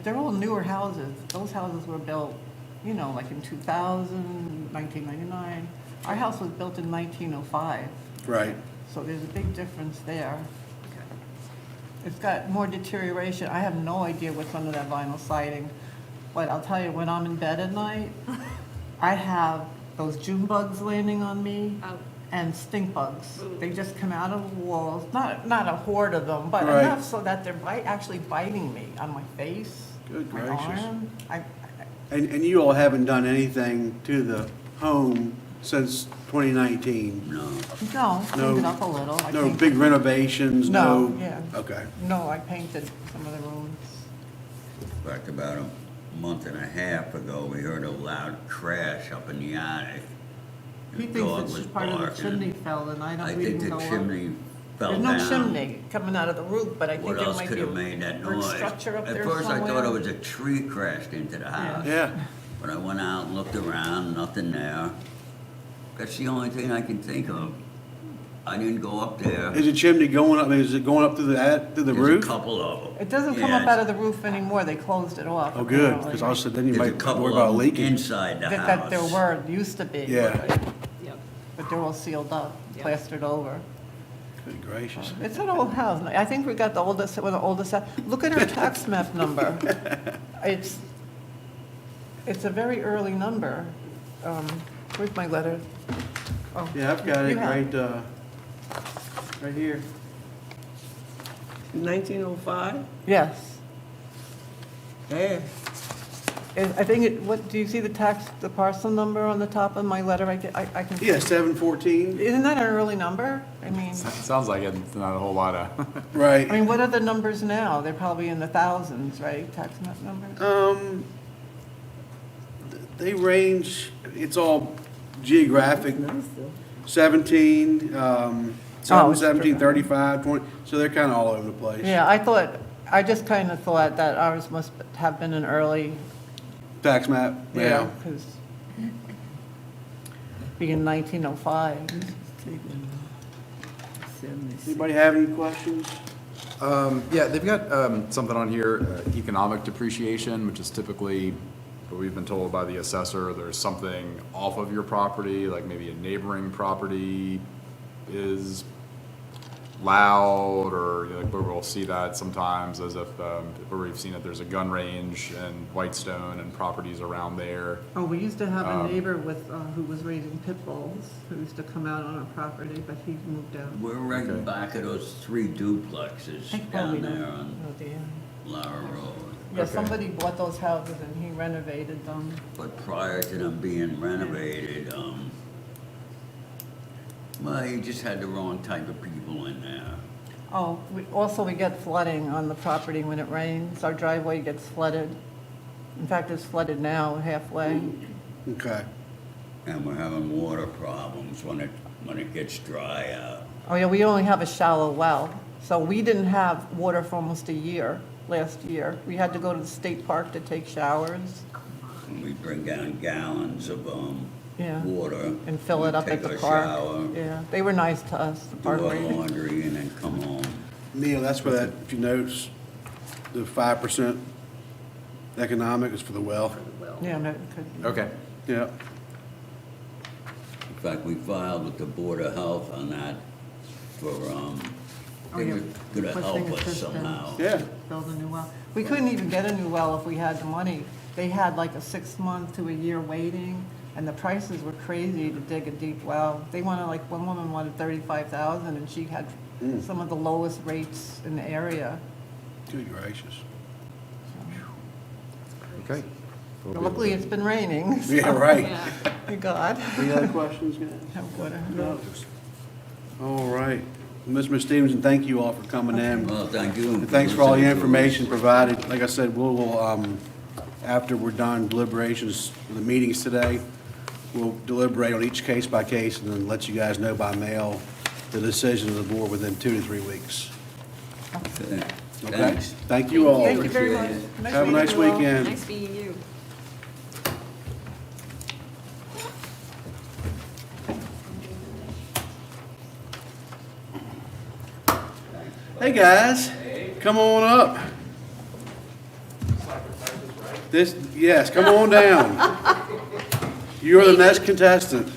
They're all newer houses. Those houses were built, you know, like in 2000, 1999. Our house was built in 1905,
Right.
so there's a big difference there. It's got more deterioration. I have no idea what's under that vinyl siding. But I'll tell you, when I'm in bed at night, I have those June bugs landing on me and stink bugs. They just come out of the walls, not a horde of them, but
Right.
enough so that they're actually biting me on my face,
Good
my
gracious.
arm.
And you all haven't done anything to the home since 2019?
No,
No, cleaned it up a little. I
No
painted-
big renovations,
No,
no?
yeah.
Okay.
No, I painted some of the rooms.
in fact, about a month and a half ago, we heard a loud crash up in the attic.
He
The
thinks
dog
it's
was
part of the
barking.
chimney fell, and I
I
don't, we
think
didn't
the
go up.
chimney fell
There's
down.
no chimney coming out of the roof, but I think
What
there
else
might
could
be a
have made that
brick
noise?
structure up there
At
somewhere.
first, I thought it was a tree crashed into the house.
Yeah.
But I went out and looked around, nothing there. That's the only thing I can think of. I didn't go up there.
Is the chimney going up, I mean, is it going up through through the
There's
roof?
a couple of them.
It doesn't come
Yeah,
up out of the roof anymore, they closed it off.
Oh, good,
apparently.
because I said, then you
There's a
might
couple
worry about
of them
leaking.
inside the
That there
house.
were, used to be.
Yeah.
But they're all sealed up, plastered over.
Good gracious.
It's an old house. I think we got the oldest, one of the oldest, look at her tax map number. It's a very early number. Where's my letter? Oh,
Yeah, I've got it
you have-
right here.
1905?
Yes.
Yeah.
And I think what, do you see the parcel number on the top of my letter? I can.
Yeah, 714,
Isn't that an early number? I mean,
Sounds like it's not a whole lot of,
right.
I mean, what are the numbers now? They're probably in the thousands, right, tax map numbers?
They range, it's all geographic, 17, 17, 35, 20, so they're kind of all over the place.
Yeah, I just kind of thought that ours must have been an early,
Tax map, yeah.
because being 1905.
Anybody have any questions?
yeah, they've got something on here, economic depreciation, which is typically, what we've been told by the assessor, there's something off of your property, like maybe a neighboring property is loud, or like, we'll see that sometimes as if, where we've seen it, there's a gun range in Whitestone and properties around there.
Oh, we used to have a neighbor with, who was raising pit bulls, who used to come out on our property, but he moved out.
We're right in back of those 3 duplexes
Probably
down
not.
there on
Oh, dear.
Lara Road.
Yeah, somebody bought those houses and he renovated them.
But prior to them being renovated, well, you just had the wrong type of people in there.
Oh, we get flooding on the property when it rains. Our driveway gets flooded. In fact, it's flooded now halfway.
Okay.
And we're having water problems when it gets dry out.
Oh, yeah, we only have a shallow well. So we didn't have water for almost a year, last year. We had to go to the state park to take showers.
And we bring down gallons of
Yeah.
water.
And fill it up at the
Take a
park.
shower,
Yeah, they were nice to us, the
do
park
our
ranger.
laundry, and then come home.
Neil, that's where that, if you notice, the 5% economic is for the well.
Yeah, no, it could be.
Okay.
Yeah.
In fact, we filed with the Board of Health on that for, they
yeah.
were gonna
Requesting
help us
assistance.
somehow.
Yeah.
Build a new well. We couldn't even get a new well if we had the money. They had like a 6-month to a year waiting, and the prices were crazy to dig a deep well. They wanted, like, one woman wanted 35,000, and she had some of the lowest rates in the area.
Good gracious.
Okay.
Luckily, it's been raining. so
Yeah, right.
Thank God.
Any other questions, guys?
Have water.
No. All right. Mr. Stevenson, thank you all for coming in.
Well, thank you.
And thanks for all the information provided. Like I said, we'll, after we're done deliberations, the meetings today, we'll deliberate on each case by case and then let you guys know by mail the decision of the board within 2 to 3 weeks.
Okay.
Okay?
Thanks.
Thank you all.
Thank you very much.
Appreciate
Nice
Have a
meeting
nice
you all.
weekend.
Nice meeting you.
Hey, guys. Come on up. Yes, come on down. You're the next contestant.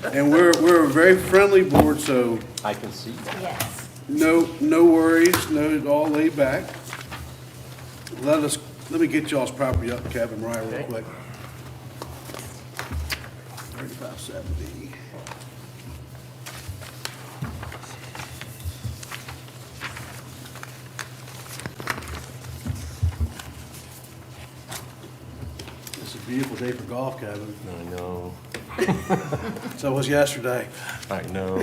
And we're a very friendly board, so
I can see that.
Yes.
no worries, all laid back. Let me get y'all's property up, Kevin, right, real quick. 3570. It's a beautiful day for golf, Kevin.
I know,
So was yesterday.
I know.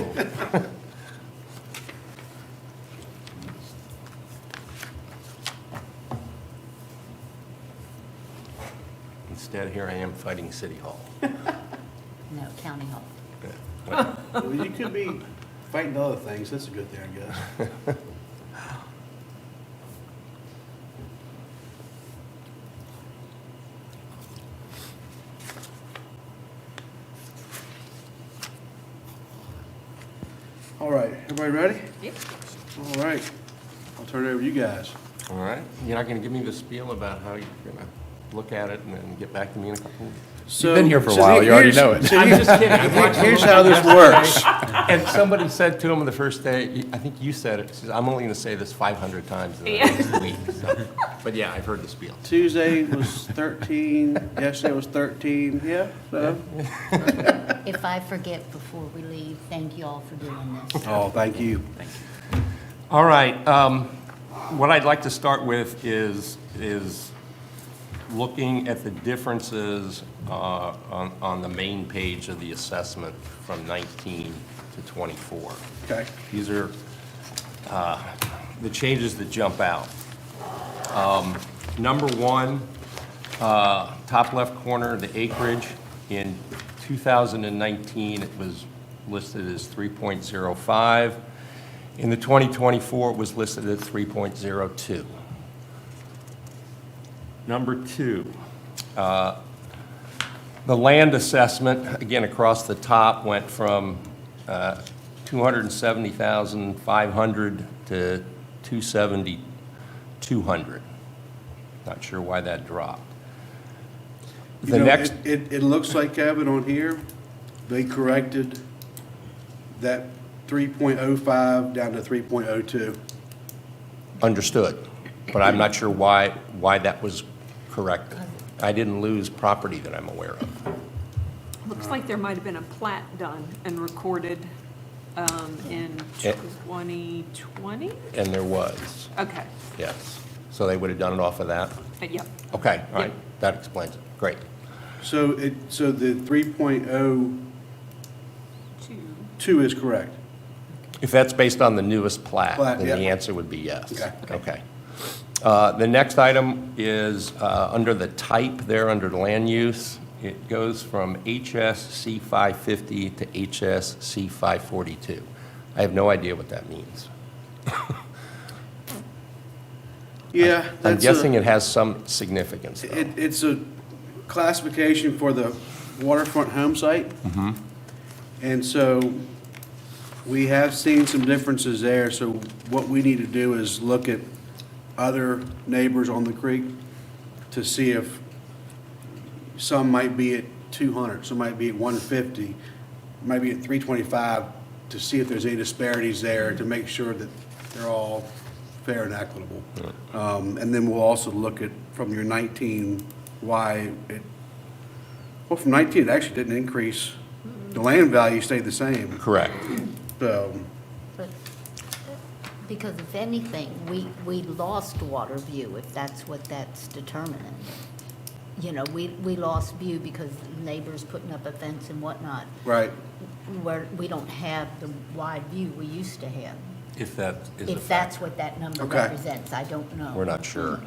Instead, here I am fighting City Hall.
No, County Hall.
Well, you could be fighting other things. That's a good thing, I guess. All right, everybody ready?
Yep.
All right, I'll turn it over to you guys.
All right, you're not gonna give me the spiel about how you're gonna look at it and then get back to me in a couple weeks?
So,
been here for a while, you already know it.
so
I'm
here-
just kidding.
Here's how this works.
And somebody said to him the first day, I think you said it, he says, I'm only gonna say this 500 times in the next week. So, but yeah, I've heard the spiel.
Tuesday was 13, yesterday was 13, yeah, so.
If I forget before we leave, thank you all for doing this.
Oh, thank you.
All right, what I'd like to start with is looking at the differences on the main page of the assessment from 19 to 24.
Okay.
These are the changes that jump out. Number one, top left corner, the acreage. In 2019, it was listed as 3.05. In the 2024, it was listed at 3.02. Number two, the land assessment, again, across the top, went from 270,500 to 270,200. Not sure why that dropped.
You
The
know,
next,
it looks like, Kevin, on here, they corrected that 3.05 down to 3.02.
understood, but I'm not sure why that was corrected. I didn't lose property that I'm aware of.
Looks like there might have been a plat done and recorded in
Yeah.
2020?
And there was,
Okay,
yes. So they would have done it off of that?
yep.
Okay, all right, that explains it, great.
So the 3.02 is correct.
If that's based on the newest plat,
Plat,
then the
yeah.
answer would be yes.
Okay.
Okay. The next item is under the type there, under the land use. It goes from HSC 550 to HSC 542. I have no idea what that means.
Yeah.
I'm
that's
guessing it has some significance, though.
It's a classification for the waterfront home site.
Mm-hmm.
And so we have seen some differences there. So what we need to do is look at other neighbors on the creek to see if some might be at 200, some might be at 150, might be at 325, to see if there's any disparities there, to make sure that they're all fair and equitable. And then we'll also look at, from your 19, why it, well, from 19, it actually didn't increase. The land value stayed the same.
Correct.
So,
But
Because if anything, we lost water view, if that's what that's determining. You know, we lost view because neighbors putting up a fence and whatnot,
Right.
where we don't have the wide view we used to have.
If that is a
If
fact.
that's what that number
Okay.
represents, I don't know.
We're not sure.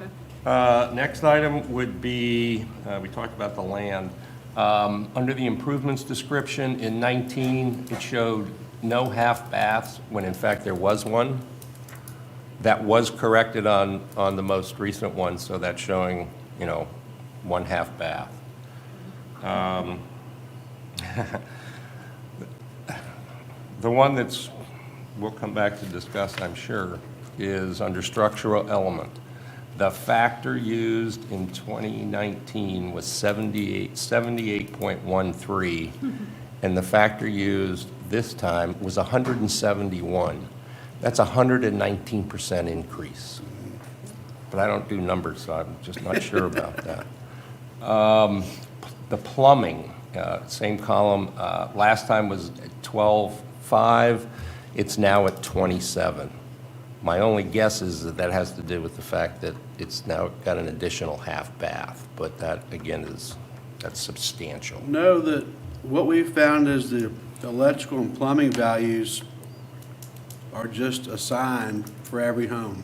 Okay.
Next item would be, we talked about the land. Under the improvements description in 19, it showed no half baths, when in fact there was one. That was corrected on the most recent one, so that's showing, you know, 1 half bath. The one that's, we'll come back to discuss, I'm sure, is under structural element. The factor used in 2019 was 78.13, and the factor used this time was 171. That's a 119% increase. But I don't do numbers, so I'm just not sure about that. The plumbing, same column, last time was at 12.5, it's now at 27. My only guess is that that has to do with the fact that it's now got an additional half bath, but that, again, that's substantial.
No, that, what we've found is the electrical and plumbing values are just assigned for every home.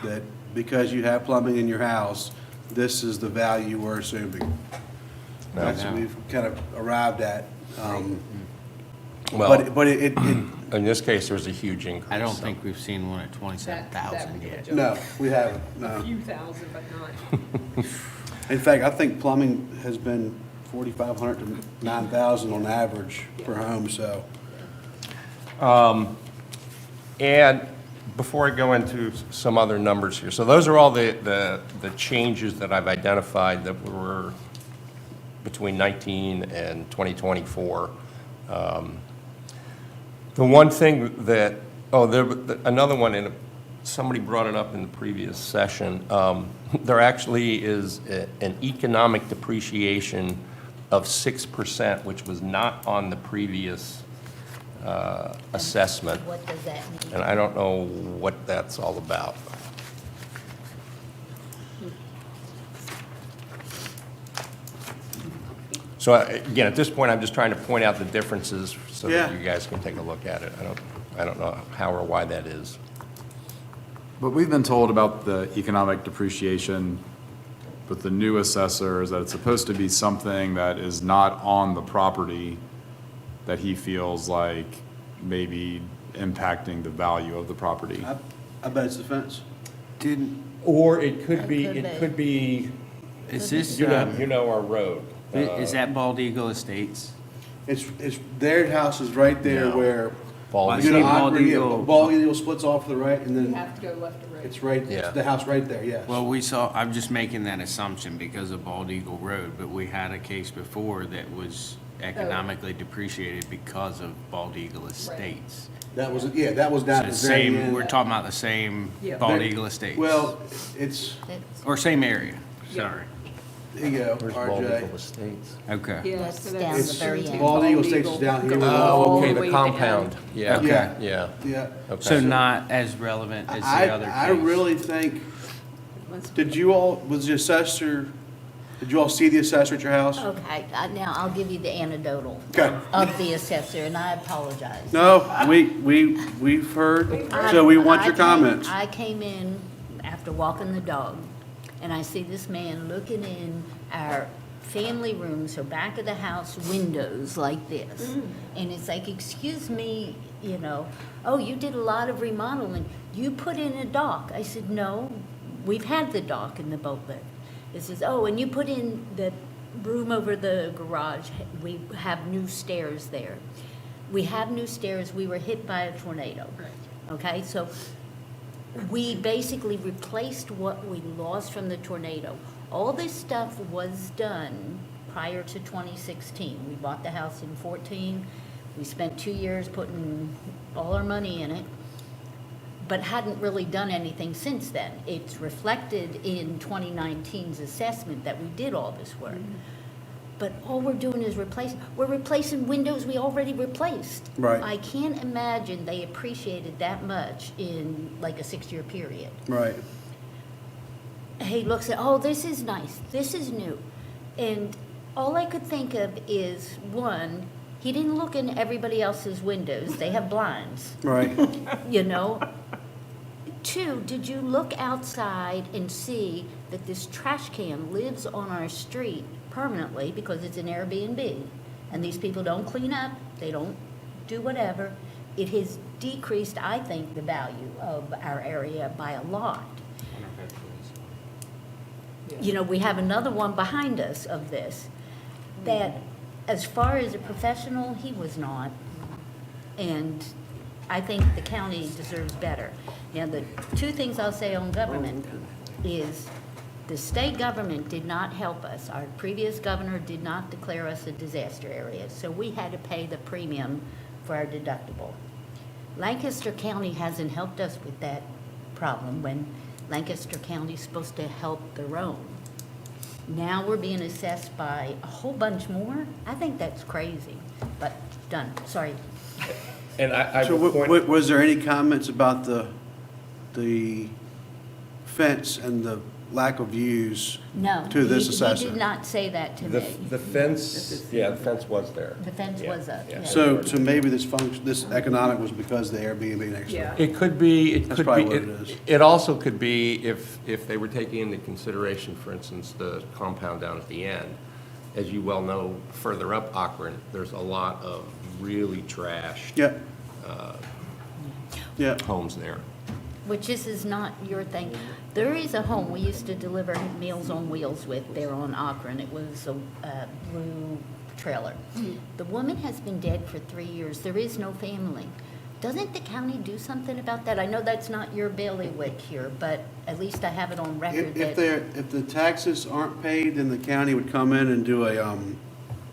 That because you have plumbing in your house, this is the value we're assuming. That's what we've kind of arrived at.
Well,
But it,
in this case, there's a huge increase.
I don't think we've seen one at 27,000 yet.
no, we haven't,
A
no.
few thousand, but not.
In fact, I think plumbing has been 4,500 to 9,000 on average per home, so.
And before I go into some other numbers here, so those are all the changes that I've identified that were between 19 and 2024. The one thing that, another one, and somebody brought it up in the previous session, there actually is an economic depreciation of 6%, which was not on the previous assessment.
What does that mean?
And I don't know what that's all about. So again, at this point, I'm just trying to point out the differences so that
Yeah.
you guys can take a look at it. I don't know how or why that is.
But we've been told about the economic depreciation with the new assessors, that it's supposed to be something that is not on the property that he feels like maybe impacting the value of the property.
I bet it's the fence.
Or it could be,
It could
Is this,
you know our road.
is that Bald Eagle Estates?
It's, their house is right there
No.
where.
Bald
I
you
see
know,
Bald
Aqua- yeah,
Eagle.
Bald Eagle splits off to the right and
You
then
have to go left or right.
it's right,
Yeah.
it's the house right there, yes.
Well, I'm just making that assumption because of Bald Eagle Road, but we had a case before that was economically depreciated because of Bald Eagle Estates.
That was, yeah, that was down
So
at
the
the very
same,
end.
we're talking about the same
Yeah.
Bald Eagle Estates.
Well, it's,
That's-
Or same area,
Yeah.
sorry.
here you go,
Where's Bald
RJ.
Eagle Estates?
Okay.
Yeah,
That's
so
down
that's
the
very end.
Bald Eagle Estates is
Eagle
down here.
goes
Oh,
all
okay,
the
the
way to
compound.
end.
Yeah,
Okay.
yeah.
Yeah.
Okay.
So not as relevant as the other case.
I really think, did you all, was the assessor, did you all see the assessor at your house?
Okay, now I'll give you the anecdotal
Okay.
of the assessor, and I apologize.
No, we've heard, so we want your comments.
I came in after walking the dog, and I see this man looking in our family room, so back of the house windows like this. And it's like, excuse me, oh, you did a lot of remodeling. You put in a dock. I said, no, we've had the dock in the boat lift. It says, oh, and you put in the room over the garage. We have new stairs there. We have new stairs. We were hit by a tornado. Okay, so we basically replaced what we lost from the tornado. All this stuff was done prior to 2016. We bought the house in 14. We spent 2 years putting all our money in it, but hadn't really done anything since then. It's reflected in 2019's assessment that we did all this work. but all we're doing is we're replacing windows we already replaced.
Right.
I can't imagine they appreciated that much in like a 6-year period.
Right.
He looks at, oh, this is nice, this is new. And all I could think of is, one, he didn't look in everybody else's windows, they have blinds,
Right.
you know? Two, did you look outside and see that this trash can lives on our street permanently because it's an Airbnb? And these people don't clean up, they don't do whatever. It has decreased, I think, the value of our area by a lot. You know, we have another one behind us of this, that as far as a professional, he was not. And I think the county deserves better. Now, the two things I'll say on government is the state government did not help us. Our previous governor did not declare us a disaster area, so we had to pay the premium for our deductible. Lancaster County hasn't helped us with that problem when Lancaster County's supposed to help their own. Now we're being assessed by a whole bunch more. I think that's crazy, but done, sorry.
And I
So was there any comments about the fence and the lack of views
No.
to this
He
assessor?
did not say that to me.
The fence, yeah, the fence was there.
The fence
Yeah,
was up,
yeah.
yeah.
So maybe this economic was because of the Airbnb next door?
Yeah.
It could be, it
That's
could
probably
be,
what it is.
it also could be if they were taking into consideration, for instance, the compound down at the end. As you well know, further up Akron, there's a lot of really trashed
Yep. Yeah.
homes there.
Which this is not your thing. There is a home we used to deliver Meals on Wheels with there on Akron. It was a blue trailer. The woman has been dead for 3 years. There is no family. Doesn't the county do something about that? I know that's not your bailiwick here, but at least I have it on record
If the taxes aren't paid, then the county would come in and do a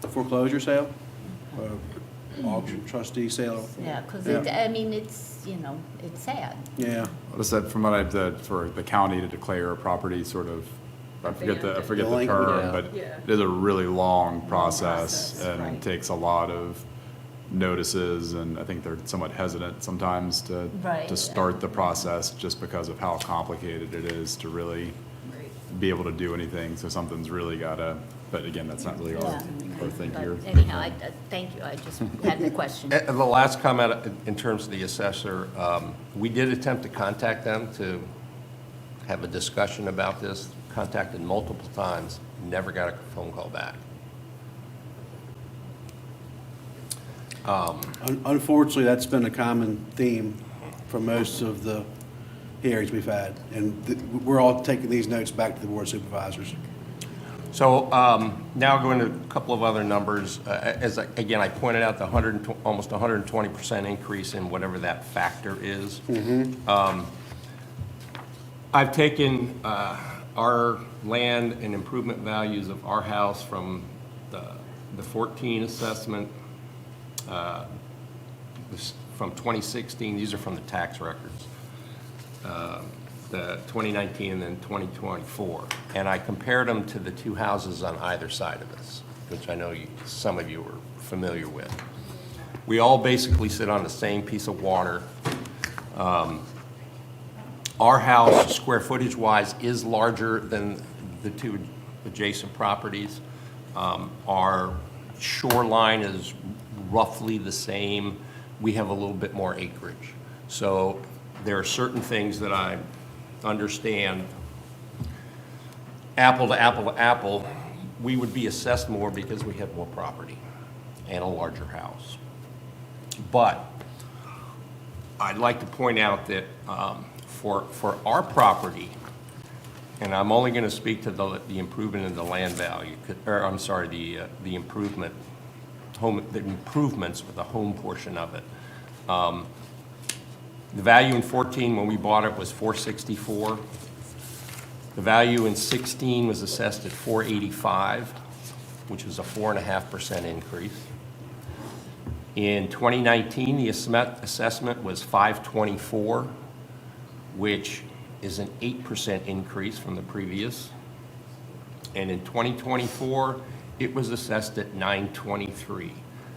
foreclosure sale, auction trustee sale.
Yeah, because
Yeah.
I mean, it's, you know, it's sad.
Yeah.
What is that, from what I've done, for the county to declare a property sort of, I forget the
Delinquent,
term,
yeah.
but
Yeah.
it is a really long process
process,
and
right.
takes a lot of notices, and I think they're somewhat hesitant sometimes
Right,
to start the process just because of how complicated it is to really be able to do anything, so something's really gotta, but again, that's not really our thing
But
here.
anyhow, thank you. I just had the question.
And the last comment in terms of the assessor, we did attempt to contact them to have a discussion about this, contacted multiple times, never got a phone call back.
Unfortunately, that's been a common theme for most of the hearings we've had, and we're all taking these notes back to the board of supervisors.
So now going to a couple of other numbers. Again, I pointed out the almost 120% increase in whatever that factor is. I've taken our land and improvement values of our house from the 14 assessment, from 2016, these are from the tax records, the 2019 and then 2024. And I compared them to the two houses on either side of us, which I know some of you are familiar with. We all basically sit on the same piece of water. Our house, square footage-wise, is larger than the two adjacent properties. Our shoreline is roughly the same. We have a little bit more acreage. So there are certain things that I understand. Apple to apple to apple, we would be assessed more because we have more property and a larger house. But I'd like to point out that for our property, and I'm only going to speak to the improvement in the land value, or I'm sorry, the improvements with the home portion of it. The value in 14 when we bought it was $464. The value in 16 was assessed at $485, which was a 4.5% increase. In 2019, the assessment was $524, which is an 8% increase from the previous. And in 2024, it was assessed at 923,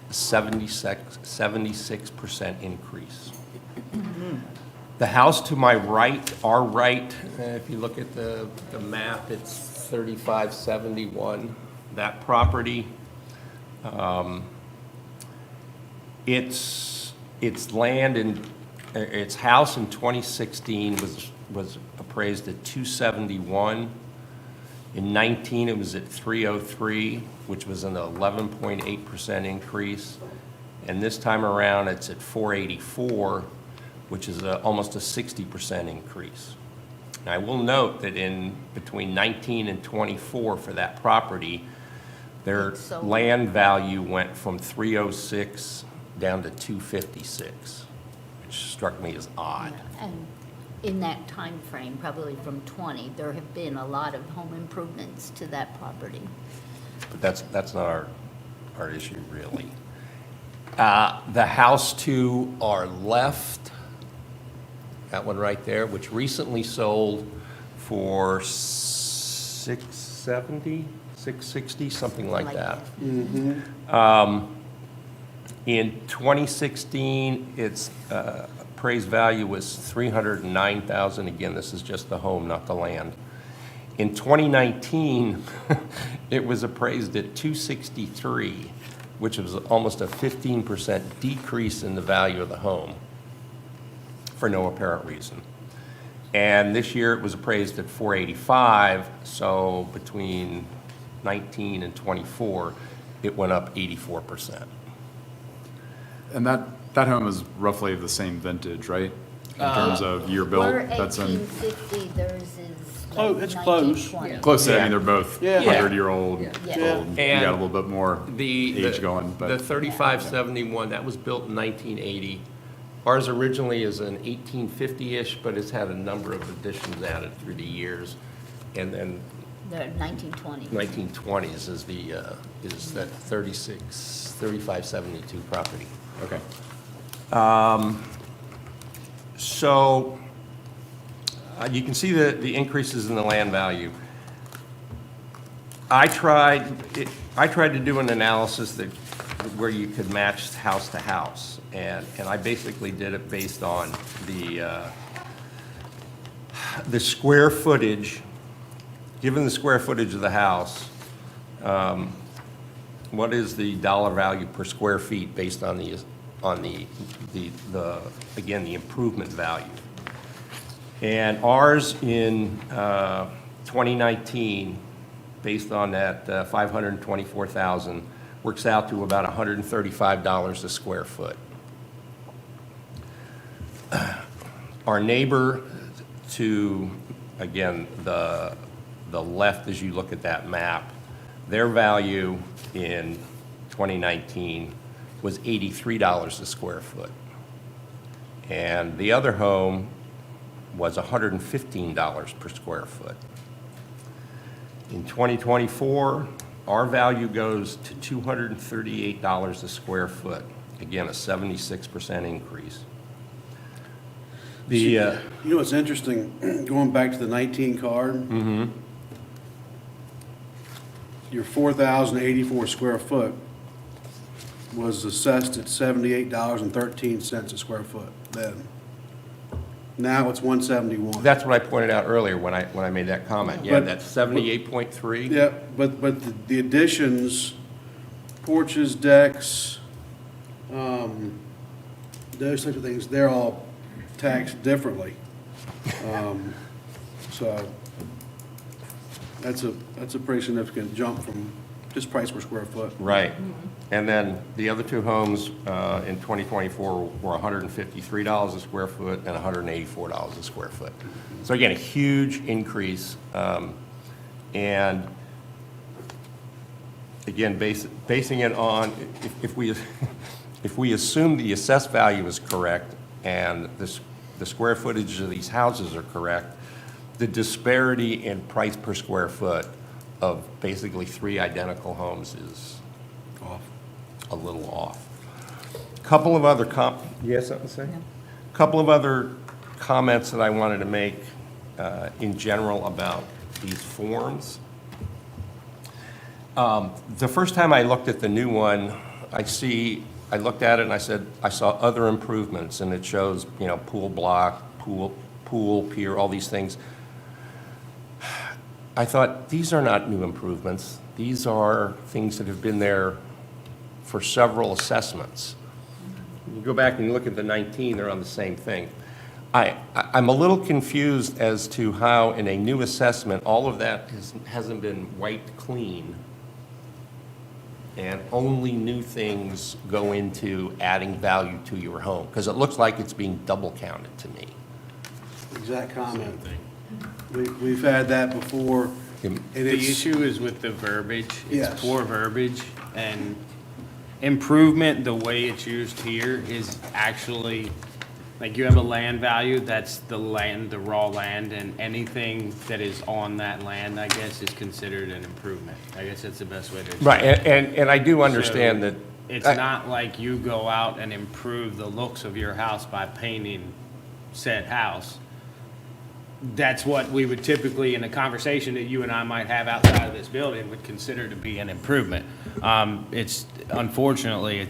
a 76% increase. The house to my right, our right, if you look at the map, it's 3571. That property, its land and its house in 2016 was appraised at 271. In 19, it was at 303, which was an 11.8% increase. And this time around, it's at 484, which is almost a 60% increase. And I will note that in between 19 and 24 for that property, their land value went from 306 down to 256, which struck me as odd.
And in that time frame, probably from 20, there have been a lot of home improvements to that property.
But that's not our issue, really. The house to our left, that one right there, which recently sold for 670, 660, something like that. In 2016, its appraised value was $309,000. Again, this is just the home, not the land. In 2019, it was appraised at $263,000, which was almost a 15% decrease in the value of the home for no apparent reason. And this year it was appraised at $485,000, so between 19 and 24, it went up 84%.
And that home is roughly the same vintage, right? In terms of year built?
We're
That's in
1850, theirs is
Close-
like
it's close.
1920.
close to, I
Yeah.
mean, they're both
Yeah.
100-year-old.
Yeah.
old. You
And
got a little bit more age going,
The
but
3571, that was built in 1980. Ours originally is an 1850-ish, but it's had a number of additions added through the years. And then
They're 1920.
1920s is that 3572 property.
okay.
So you can see the increases in the land value. I tried to do an analysis where you could match house to house, and I basically did it based on the square footage. Given the square footage of the house, what is the dollar value per square feet based on the again, the improvement value? And ours in 2019, based on that 524,000, works out to about $135 a square foot. Our neighbor to, again, the left as you look at that map, their value in 2019 was $83 a square foot. And the other home was $115 per square foot. In 2024, our value goes to $238 a square foot. Again, a 76% increase.
You know what's interesting, going back to the 19 card? Your 4,084 square foot was assessed at $78.13 a square foot then. Now it's 171.
That's what I pointed out earlier when I made that comment. Yeah,
But-
that's 78.3.
Yeah, but the additions, porches, decks, those types of things, they're all taxed differently. So that's a pretty significant jump from just price per square foot.
Right. And then the other two homes in 2024 were $153 a square foot and $184 a square foot. So again, a huge increase. And again, basing it on, if we assume the assessed value is correct and the square footage of these houses are correct, the disparity in price per square foot of basically three identical homes is a little off. Couple of other you have something to say? Couple of other comments that I wanted to make in general about these forms. The first time I looked at the new one, I looked at it and I said, I saw other improvements, and it shows, pool block, pool, pier, all these things. I thought, these are not new improvements. These are things that have been there for several assessments. You go back and you look at the 19, they're on the same thing. I'm a little confused as to how in a new assessment, all of that hasn't been wiped clean, and only new things go into adding value to your home, because it looks like it's being double counted to me.
Exact comment. We've had that before. and
The
it's-
issue is with the verbiage.
Yes.
It's poor verbiage, and improvement, the way it's used here, is actually, like, you have a land value, that's the land, the raw land, and anything that is on that land, I guess, is considered an improvement. I guess that's the best way to explain it.
Right, and I do understand
So
that.
It's not like you go out and improve the looks of your house by painting said house. That's what we would typically, in a conversation that you and I might have outside of this building, would consider to be an improvement. Unfortunately,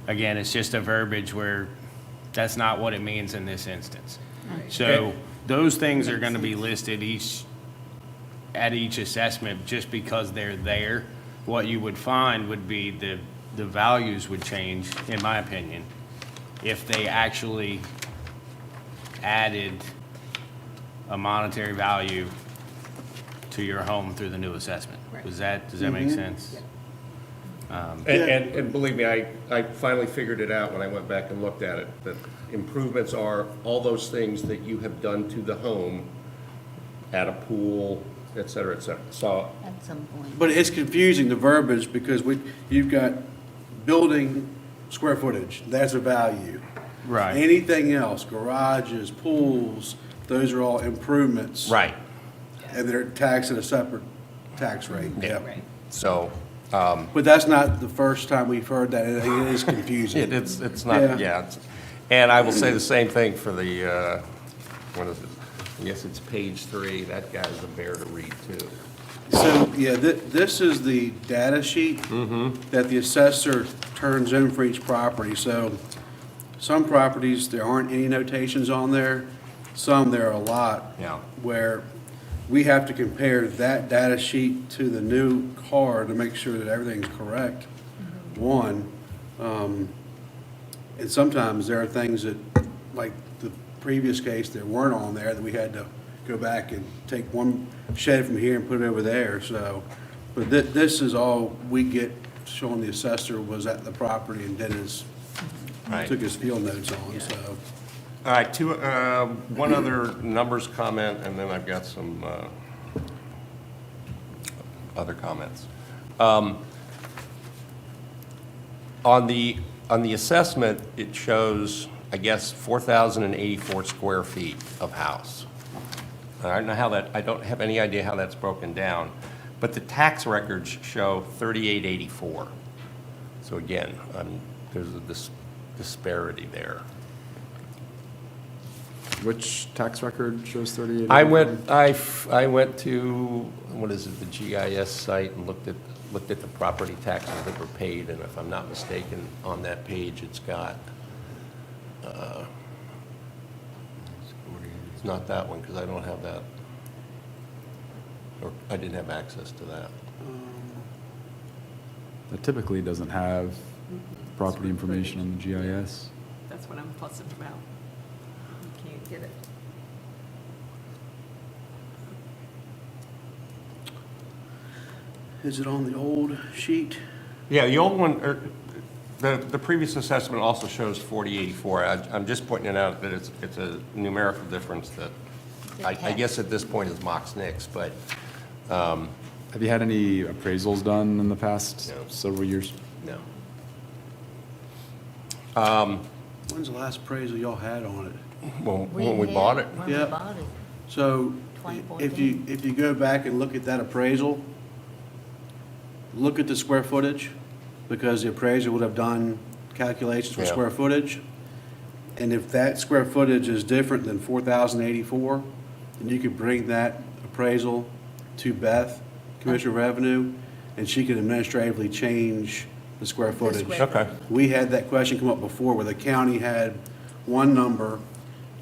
again, it's just a verbiage where that's not what it means in this instance. So those things are gonna be listed at each assessment just because they're there. What you would find would be the values would change, in my opinion, if they actually added a monetary value to your home through the new assessment. Does that make sense?
And believe me, I finally figured it out when I went back and looked at it, that improvements are all those things that you have done to the home, add a pool, et cetera, et cetera. So,
At some point.
But it's confusing, the verbiage, because you've got building square footage, that's a value.
Right.
Anything else, garages, pools, those are all improvements.
right,
And they're taxed at a separate tax rate. Yep.
so,
But that's not the first time we've heard that. It is confusing.
it's not,
Yeah.
And I will say the same thing for the, what is it? I guess it's page 3, that guy's a bear to read too.
So, yeah, this is the data sheet that the assessor turns in for each property. So some properties, there aren't any notations on there. Some, there are a lot.
Yeah.
Where we have to compare that data sheet to the new card to make sure that everything's correct. One, and sometimes there are things that, like the previous case, that weren't on there, that we had to go back and take one shed from here and put it over there, so. But this is all we get showing the assessor was at the property and did
Right.
took his field notes on, so.
All right, one other numbers comment, and then I've got some other comments. On the assessment, it shows, I guess, 4,084 square feet of house. I don't have any idea how that's broken down, but the tax records show 3,884. So again, there's a disparity there.
Which tax record shows 38?
I went to, what is it, the GIS site, and looked at the property taxes that were paid, and if I'm not mistaken, on that page, it's got, it's not that one, because I don't have that, or I didn't have access to that.
That typically doesn't have property information on the GIS.
That's what I'm fussing about. You can't get it.
Is it on the old sheet?
Yeah, the old one, the previous assessment also shows 4084. I'm just pointing out that it's a numerical difference that I guess at this point is Mox Nix, but.
Have you had any appraisals done in the past several years?
No.
When's the last appraisal y'all had on it?
When we bought it?
When we
Yep.
bought it.
So if you go back and look at that appraisal, look at the square footage, because the appraiser would have done calculations for
Yeah.
square footage. And if that square footage is different than 4,084, then you could bring that appraisal to Beth, Commissioner of Revenue, and she can administratively change the square footage.
Okay.
We had that question come up before where the county had one number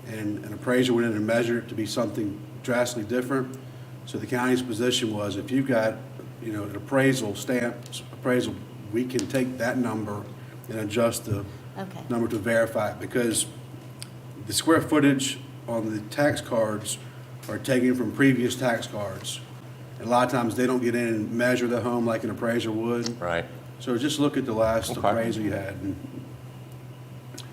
and an appraiser went in and measured it to be something drastically different. So the county's position was if you've got, an appraisal, stamped appraisal, we can take that number and adjust the
Okay.
number to verify it because the square footage on the tax cards are taken from previous tax cards. And a lot of times they don't get in and measure the home like an appraiser would.
Right.
So just look at the last
Okay.
appraisal you had.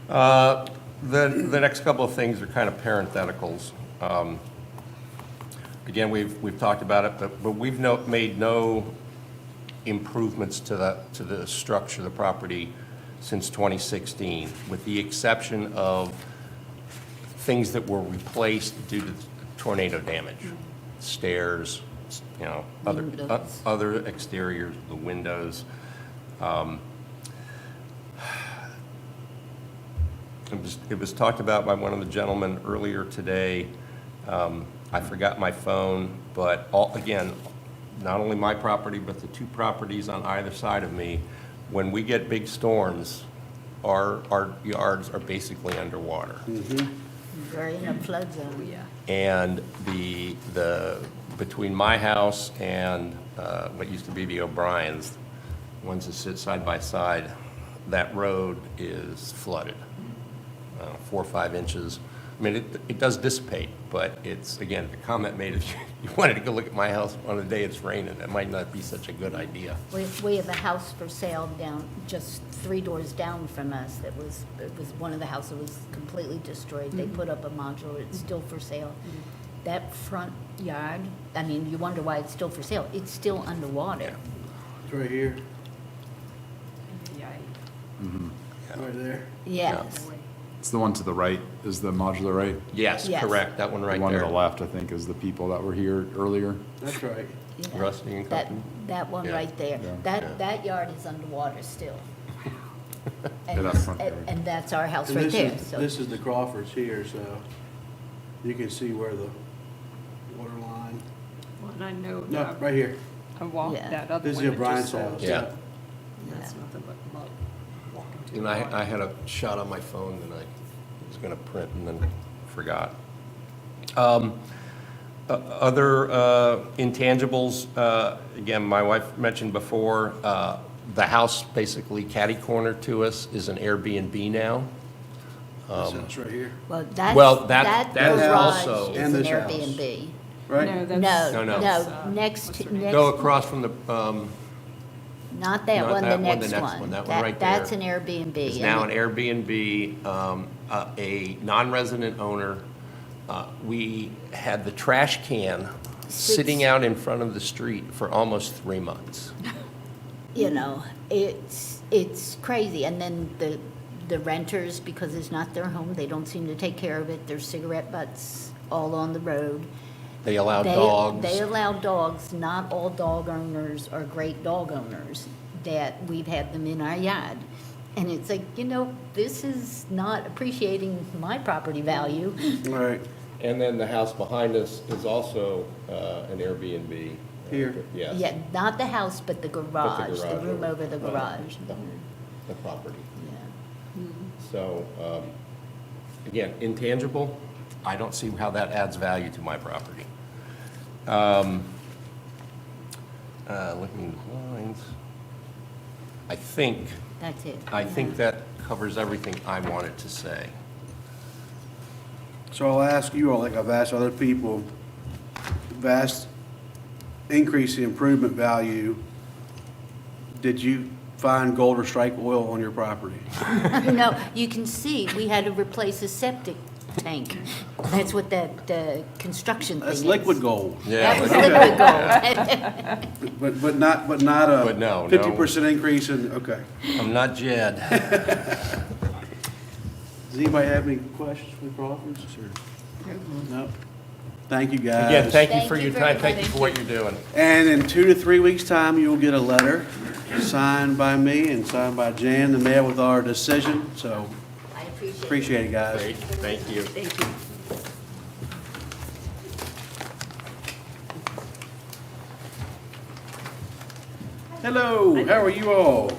The next couple of things are kind of parentheticals. Again, we've talked about it, but we've made no improvements to the structure of the property since 2016, with the exception of things that were replaced due to tornado damage. Stairs,
Windows.
other exteriors, the windows. It was talked about by one of the gentlemen earlier today. I forgot my phone, but again, not only my property, but the two properties on either side of me, when we get big storms, our yards are basically underwater.
We're in a flood zone.
Yeah.
And between my house and what used to be the O'Briens, ones that sit side by side, that road is flooded, 4 or 5 inches. I mean, it does dissipate, but it's, again, the comment made, if you wanted to go look at my house on a day it's raining, it might not be such a good idea.
We have a house for sale down, just 3 doors down from us it was one of the houses was completely destroyed. They put up a modular, it's still for sale. That front yard, I mean, you wonder why it's still for sale. It's still underwater.
It's right here,
Yeah.
right there.
Yes.
It's the one to the right is the modular, right?
Yes,
Yes.
correct, that one right
The one to
there.
the left, I think, is the people that were here earlier.
That's right.
Yeah.
Rusty and
That,
Company?
that one
Yeah.
right there.
Yeah.
That yard is underwater still.
Yeah, that front yard.
And that's our house
And
right
this
there,
is,
so.
this is the Crawfords here, so you can see where the water line,
Well, and I know,
no, right here.
I walked
Yeah.
that other
This
one.
is
it
your Brian's
just says-
house.
Yeah.
That's nothing but mud walking to
And
the
I had a shot on my phone that I was going to print and then forgot. Other intangibles, again, my wife mentioned before, the house basically catty-corner to us is an Airbnb now.
This house right here,
Well,
Well,
that
that
garage
also-
is
And
an
this house.
Airbnb.
right?
No,
No,
that's.
No, no.
no, next,
what's her
to
name?
next.
Go across from the,
Not that
Not
one, the
that one, the
next
next
one.
one, that one right there.
That's an Airbnb.
is now an Airbnb, a non-resident owner. We had the trash can sitting out in front of the street for almost 3 months.
You know, it's crazy. And then the renters, because it's not their home, they don't seem to take care of it. There's cigarette butts all on the road.
They allow
They
dogs.
allow dogs. Not all dog owners are great dog owners, that we've had them in our yard. And it's like, this is not appreciating my property value.
Right,
And then the house behind us is also an Airbnb.
Here.
Yes.
Yeah, not the house, but the garage, the
garage
room over the
uh,
garage.
The property.
Yeah.
So, again, intangible, I don't see how that adds value to my property. Looking at the lines, I think
That's it.
that covers everything I wanted to say.
so I'll ask you all, like I've asked other people, vast increase in improvement value, did you find gold or strike oil on your property?
No, you can see, we had to replace a septic tank. That's what that construction thing is.
That's liquid gold,
That was
Yeah.
liquid gold.
but not a
But no,
50% increase in, okay.
I'm not Jed.
Does anybody have any questions for the Crawfords? No? Thank you, guys.
Again, thank you
Thank
for
you
your
very
time, thank you
much.
for what you're doing.
And in 2 to 3 weeks' time, you will get a letter signed by me and signed by Jan in the mail with our decision, so
I appreciate it.
appreciate it, guys.
Great, thank you.
Thank you.
Hello, how are you all?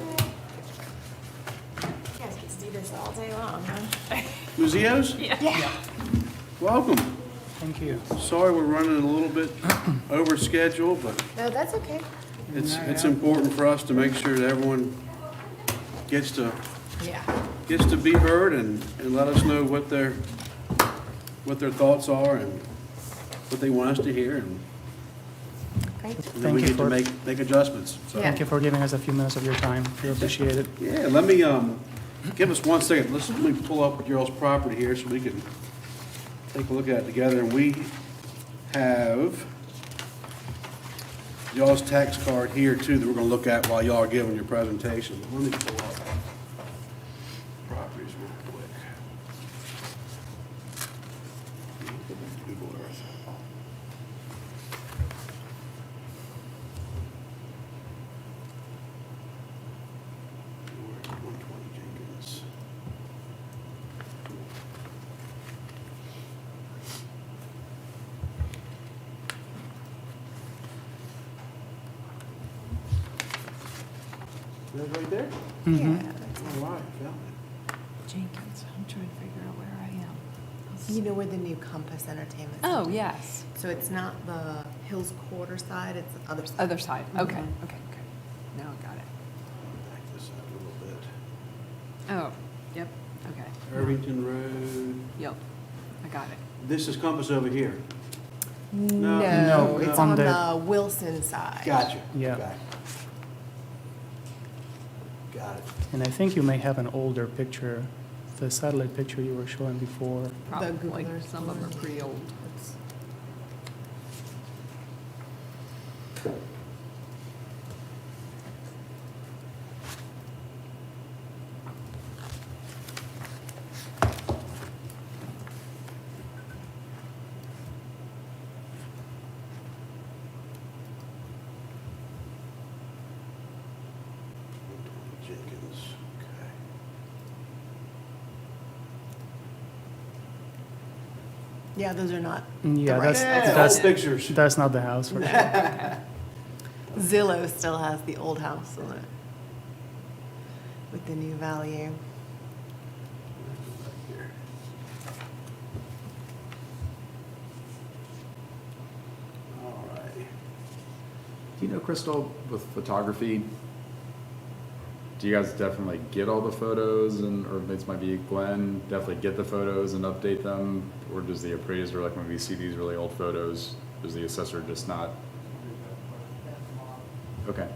You guys get to do this all day long, huh?
Museos?
Yeah.
Welcome.
Thank you.
Sorry we're running a little bit over schedule, but
No, that's okay.
it's important for us to make sure that everyone gets to be heard and let us know what their thoughts are and what they want us to hear, and then we get to make adjustments. So,
Thank you for giving us a few minutes of your time. We appreciate it.
yeah, let me, give us 1 second. Let me pull up y'all's property here so we can take a look at it together. And we have y'all's tax card here too that we're gonna look at while y'all are giving your presentation. Let me pull up properties real quick. Google Earth. 120 Jenkins. Is that right there?
Mhm.
All right, found it.
Jenkins, I'm trying to figure out where I am.
You know where the new Compass Entertainment
Oh,
Center is?
yes.
So it's not the Hills Quarter side, it's the other side.
Other side, okay,
Mhm.
okay. Now I got it.
Back this up a little bit.
Oh, yep, okay.
Irvington Road.
Yep, I got it.
This is Compass over here.
No,
No,
it's
on
on
the-
the Wilson side.
Gotcha.
Yeah.
Okay. Got it.
And I think you may have an older picture, the satellite picture you were showing before.
The Google
Probably,
Earth
some of them are
one.
pretty old.
Jenkins, okay.
Yeah, those are not.
Yeah,
the right
that's,
Old pictures.
that's not the house for sure.
Zillow still has the old house on it with the new value.
All right.
Do you know, Crystal, with photography, do you guys definitely get all the photos and, or this might be Glenn, definitely get the photos and update them? Or does the appraiser, like when we see these really old photos, does the assessor just not? Okay.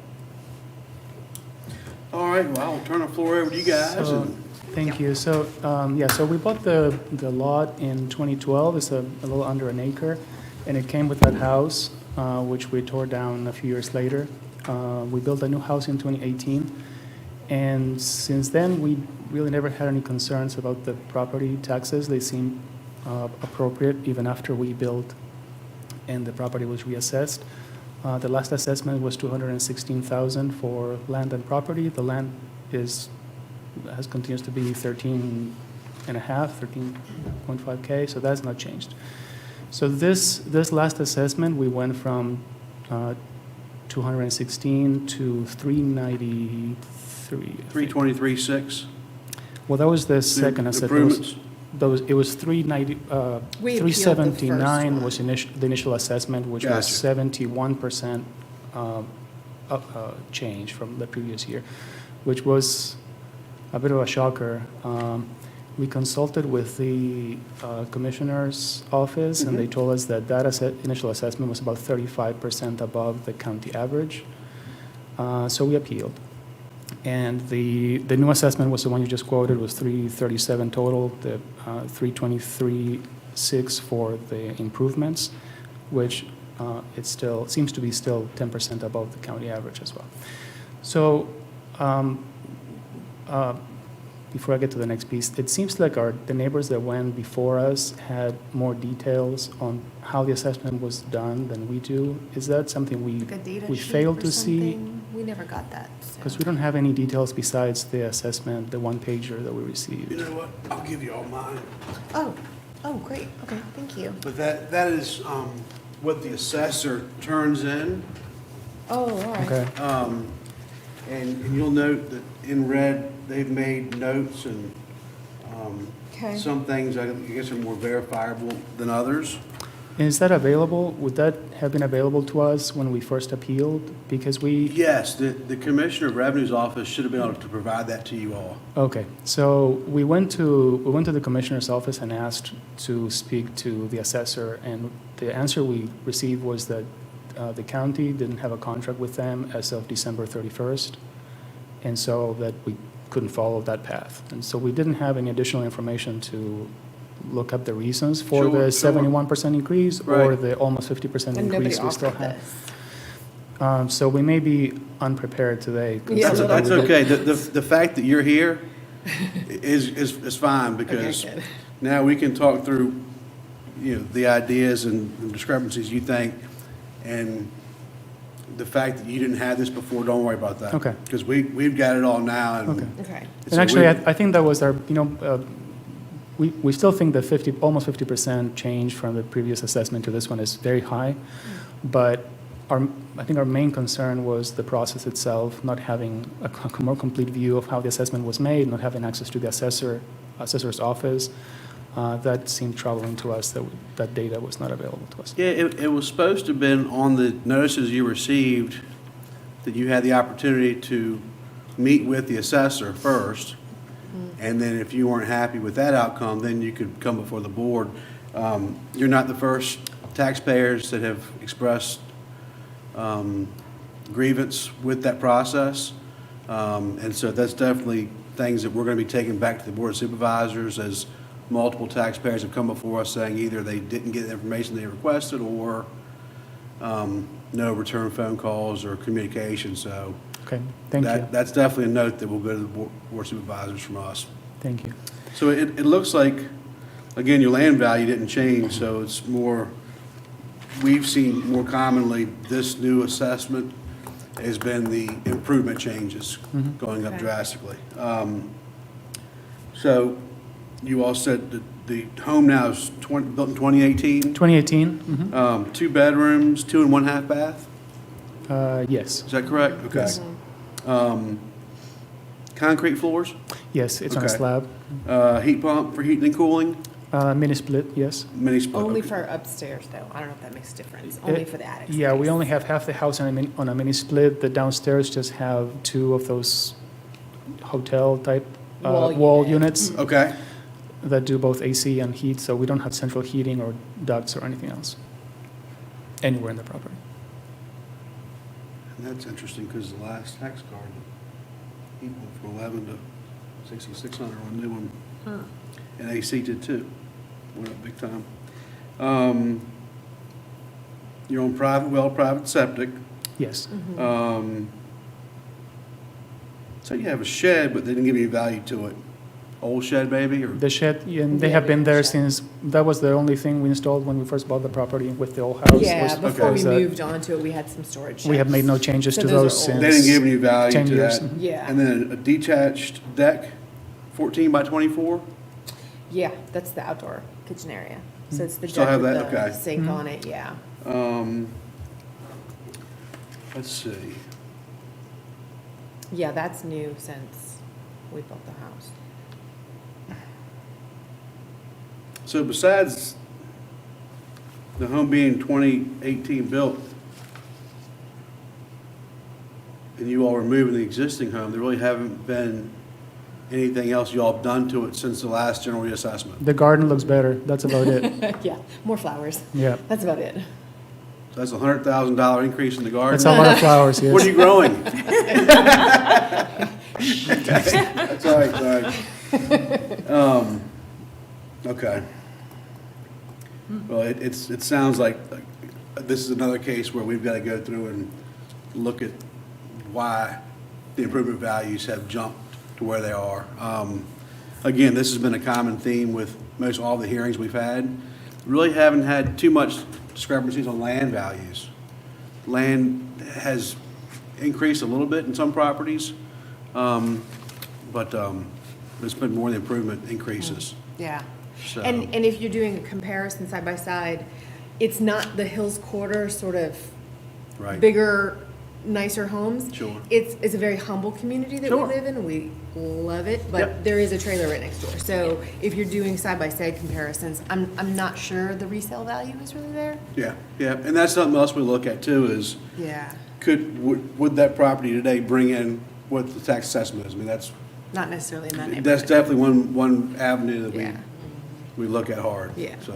All right, well, I'll turn the floor over to you guys.
So,
and-
thank you. So, yeah, so we bought the lot in 2012. It's a little under an acre, and it came with that house, which we tore down a few years later. We built a new house in 2018, and since then, we really never had any concerns about the property taxes. They seem appropriate even after we built and the property was reassessed. The last assessment was $216,000 for land and property. The land continues to be 13.5 K, so that's not changed. So this last assessment, we went from 216 to 393.
323.6.
Well, that was the second assessment.
Improvements.
It was 390,
We appealed the first
379
one.
was the initial assessment, which was
Gotcha.
71% change from the previous year, which was a bit of a shocker. We consulted with the commissioner's office, and they told us that initial assessment was about 35% above the county average. So we appealed. And the new assessment was the one you just quoted, was 337 total, the 323.6 for the improvements, which it still seems to be still 10% above the county average as well. So before I get to the next piece, it seems like the neighbors that went before us had more details on how the assessment was done than we do. Is that something
Like a data
we
sheet
failed
or
to see?
something? We never got that. so.
Because we don't have any details besides the assessment, the one pager that we
You
received.
know what? I'll give you all mine.
Oh, great. Okay, thank you.
But that is what the assessor turns in.
Oh, all right.
Okay,
And you'll note that in red, they've made notes and
Okay.
some things I guess are more verifiable than others.
Is that available? Would that have been available to us when we first appealed? Because we,
Yes, the Commissioner of Revenue's office should have been able to provide that to you all.
okay, so we went to the commissioner's office and asked to speak to the assessor, and the answer we received was that the county didn't have a contract with them as of December 31st, and so that we couldn't follow that path. And so we didn't have any additional information to look up the reasons for
Sure,
the
sure.
71% increase or
Right.
the almost 50%
And nobody
increase we still
offered
have.
this.
So we may be unprepared today.
Yeah,
considering
That's
we did-
okay. The fact that you're here is fine because
good.
now we can talk through, the ideas and discrepancies you think. And the fact that you didn't have this before, don't worry about that.
Okay.
Because we've got it all now and.
Okay.
Okay.
And actually, I think that was our, we still think that almost 50% change from the previous assessment to this one is very high. But I think our main concern was the process itself, not having a more complete view of how the assessment was made, not having access to the assessor's office. That seemed troubling to us, that data was not available to us.
Yeah, it was supposed to have been on the notices you received that you had the opportunity to meet with the assessor first. And then if you weren't happy with that outcome, then you could come before the board. You're not the first taxpayers that have expressed grievance with that process. And so that's definitely things that we're going to be taking back to the Board of Supervisors as multiple taxpayers have come before us saying either they didn't get the information they requested or no return phone calls or communication. So
Okay, thank you.
that's definitely a note that will go to the Board of Supervisors from us.
Thank you.
So it looks like, again, your land value didn't change, so it's more, we've seen more commonly this new assessment has been the improvement changes going up
Okay.
drastically. So you all said that the home now is built in 2018,
2018?
2 bedrooms, 2 and 1/2 bath?
Yes.
Is that correct? Okay.
Yes.
Concrete floors?
Yes, it's on a
Okay.
slab.
Heat pump for heating and cooling?
Mini split, yes.
Mini split?
Only
okay.
for upstairs, though. I don't know if that makes a difference. Only for the attic space.
Yeah, we only have half the house on a mini split. The downstairs just have 2 of those hotel-type wall units
Okay.
that do both AC and heat, so we don't have central heating or ducts or anything else anywhere in the property.
And that's interesting because the last tax card, he went from 11 to 6,600 on a new one. And AC did too. Went up big time. You're on private septic.
Yes.
So you have a shed, but they didn't give you value to it. Old shed maybe, or?
The shed, and they have been there since, that was the only thing we installed when we first bought the property with the old house.
Yeah,
was-
before we
was that
moved on to it, we had some storage
We have
sheds.
made no changes
So
to
those are
those
old.
since.
They didn't give you value
10
to
years.
that.
Yeah.
And then a detached deck, 14 by 24?
Yeah, that's the outdoor kitchen area. So it's the
Still
deck
have
with
that?
the
Okay.
sink on it, yeah.
Let's see.
Yeah, that's new since we built the house.
So besides the home being 2018 built, and you all removing the existing home, there really haven't been anything else you all have done to it since the last general reassessment?
The garden looks better, that's about it.
Yeah, more flowers.
Yeah.
That's about it.
So that's a $100,000 increase in the garden?
That's a lot of flowers, yes.
What are you growing? That's all right, sorry. Okay. Well, it sounds like this is another case where we've got to go through and look at why the improvement values have jumped to where they are. Again, this has been a common theme with most all the hearings we've had. Really haven't had too much discrepancies on land values. Land has increased a little bit in some properties, but it's been more the improvement increases.
Yeah.
So-
And if you're doing a comparison side by side, it's not the Hills Quarter sort of
Right.
bigger nicer homes.
Sure.
It's a very humble community that we
Sure.
live in, and we love it, but
Yep.
there is a trailer right next door. So if you're doing side-by-side comparisons, I'm not sure the resale value is really there.
Yeah, yeah, and that's something else we look at too, is
Yeah,
would that property today bring in what the tax assessment is? I mean, that's
not necessarily in that neighborhood.
That's definitely one avenue that
Yeah.
we look at hard.
Yeah.
So,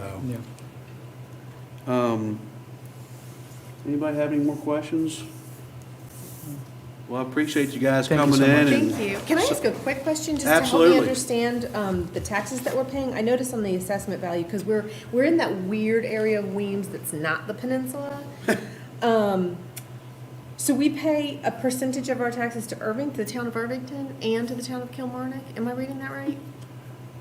Yeah.
Anybody have any more questions? Well, I appreciate you guys
Thank you
coming
so
in.
much.
and-
Thank you. Can I ask a quick question, just to help
Absolutely.
me understand the taxes that we're paying? I noticed on the assessment value, because we're in that weird area of Weems that's not the peninsula. So we pay a percentage of our taxes to to the town of Irvington, and to the town of Kilmarnock? Am I reading that right?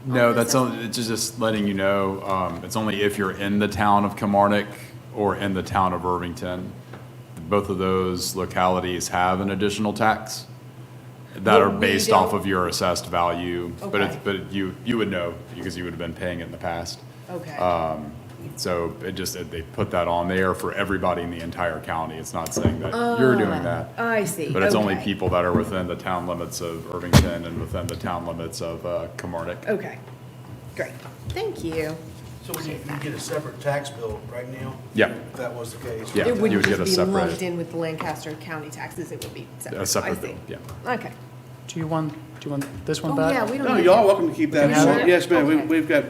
No,
the
that's only, it's just letting you know, it's only if you're in the town of Kilmarnock or in the town of Irvington. Both of those localities have an additional tax that
But
are
we
based off
don't-
of your assessed value. But it's,
Okay.
but you would know because you would have been paying it in the past.
Okay.
So they put that on there for everybody in the entire county. It's not saying that you're doing that.
I see.
But it's only
Okay.
people that are within the town limits of Irvington and within the town limits of Kilmarnock.
Okay, great. Thank you.
So you get a separate tax bill, right, Neil?
Yeah.
If that was the case.
Yeah,
It
you would
wouldn't
get a
just be
separate-
lumped in with the Lancaster County taxes, it would be separate.
A separate
I see.
bill, yeah.
Okay.
Do you want this one
Oh,
back?
yeah, we don't
No,
need
y'all
that.
welcome to keep that.
Can I have it?
Yes, ma'am,
Okay.
we've got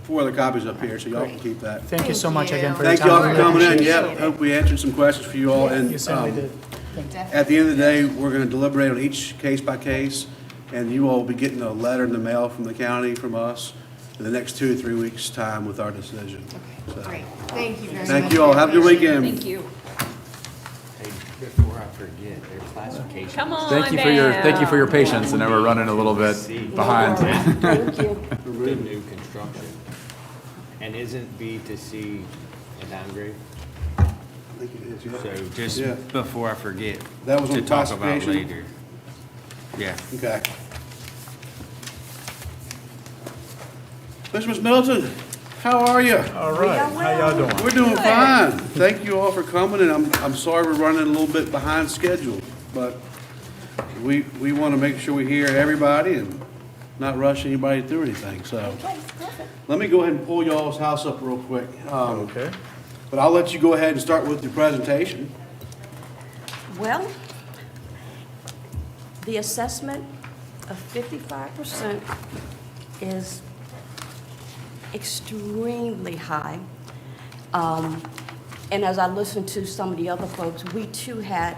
4 other copies up here, so y'all can keep that.
Thank you so much
Thank
again
you.
for your
Thank
time.
y'all for
Really
coming in,
appreciate
yeah,
it.
hope we answered some questions for you all, and,
You certainly did. Thank you.
at the end of the day, we're gonna deliberate on each case by case, and you all will be getting a letter in the mail from the county, from us, in the next 2 or 3 weeks' time with our decision. So,
Great. Thank you very much.
thank you all, have a good weekend.
Thank you.
Hey, before I forget, their classification.
Come on
Thank you for your patience. I know we're running a little bit behind.
Thank you.
The new construction. And isn't B to C a downgrade?
I think it is, yeah.
So just
Yeah.
before I forget,
That was on
to talk about
classification?
later. Yeah.
Okay. Mr. Middleton, how are you?
All right, how y'all doing?
We're doing fine. Thank you all for coming, and I'm sorry we're running a little bit behind schedule, but we want to make sure we hear everybody and not rush anybody through anything, so. Let me go ahead and pull y'all's house up real quick.
Okay.
But I'll let you go ahead and start with your presentation.
Well, the assessment of 55% is extremely high. And as I listened to some of the other folks, we too had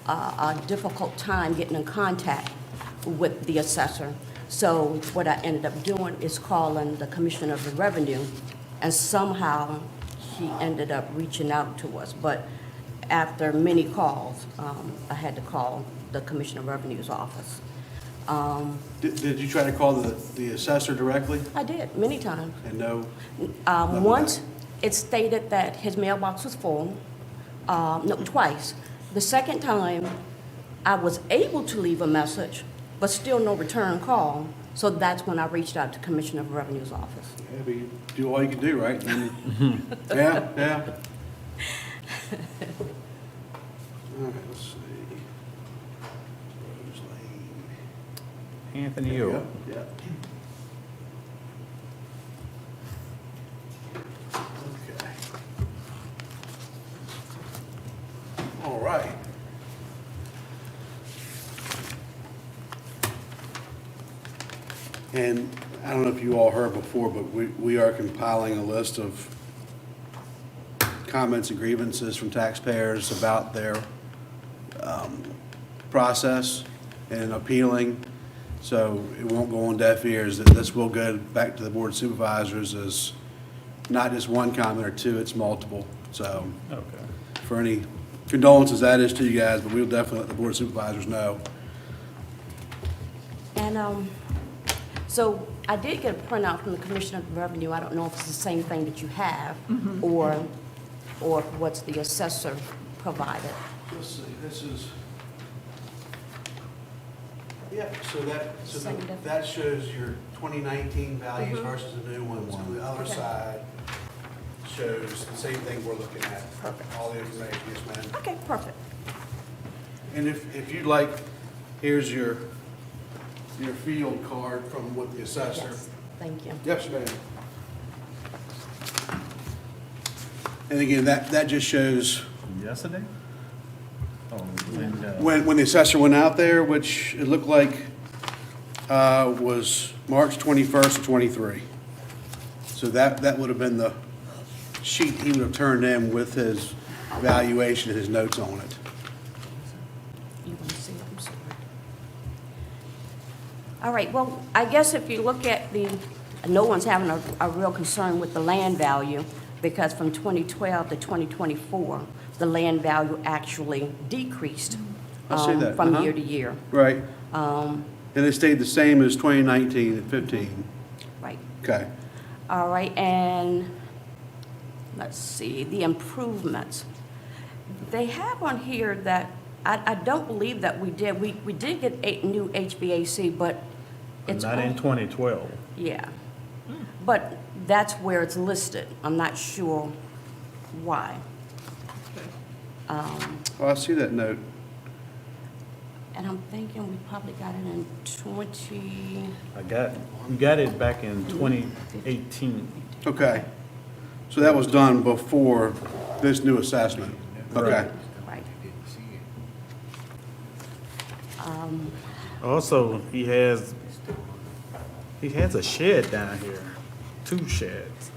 a difficult time getting in contact with the assessor. So what I ended up doing is calling the Commissioner of the Revenue, and somehow he ended up reaching out to us. But after many calls, I had to call the Commissioner of Revenue's office.
Did you try to call the assessor directly?
I did, many times.
And no?
Once, it stated that his mailbox was full, no, twice. The second time, I was able to leave a message, but still no return call. So that's when I reached out to Commissioner of Revenue's office.
Yeah, but you do all you can do, right? Yeah, yeah. All right, let's see. Rose Lane.
Anthony
There we
O.
go. Yeah. Okay. All right. And I don't know if you all heard before, but we are compiling a list of comments and grievances from taxpayers about their process and appealing. So it won't go on deaf ears. That this will go back to the Board of Supervisors as not just one comment or two, it's multiple. So
Okay.
for any condolences, that is to you guys, but we'll definitely let the Board of Supervisors know.
And so I did get a printout from the Commissioner of Revenue. I don't know if it's the same thing that you have, or what's the assessor provided.
Let's see, this is, yeah, that shows your 2019 values versus the new ones. On the other side shows the same thing we're looking at.
Perfect.
All the information, yes, ma'am.
Okay, perfect.
And if you'd like, here's your field card from what the assessor.
Yes, thank you.
Yes, ma'am. And again, that just shows
Yesterday? Oh,
when the assessor went out there, which it looked like was March 21st of '23. So that would have been the sheet he would have turned in with his valuation and his notes on it.
You want to see it? I'm sorry. All right, well, I guess if you look at no one's having a real concern with the land value, because from 2012 to 2024, the land value actually decreased
I see that.
from year to year.
Right. And it stayed the same as 2019 and 15.
Right.
Okay.
All right, and let's see, the improvements. They have on here that, I don't believe that we did. We did get a new HVAC, but it's.
Not in 2012.
Yeah. But that's where it's listed. I'm not sure why.
Oh, I see that note.
And I'm thinking we probably got it in 20.
We got it back in 2018.
Okay. So that was done before this new assessment? Okay.
Right.
Also, he has a shed down here, 2 sheds.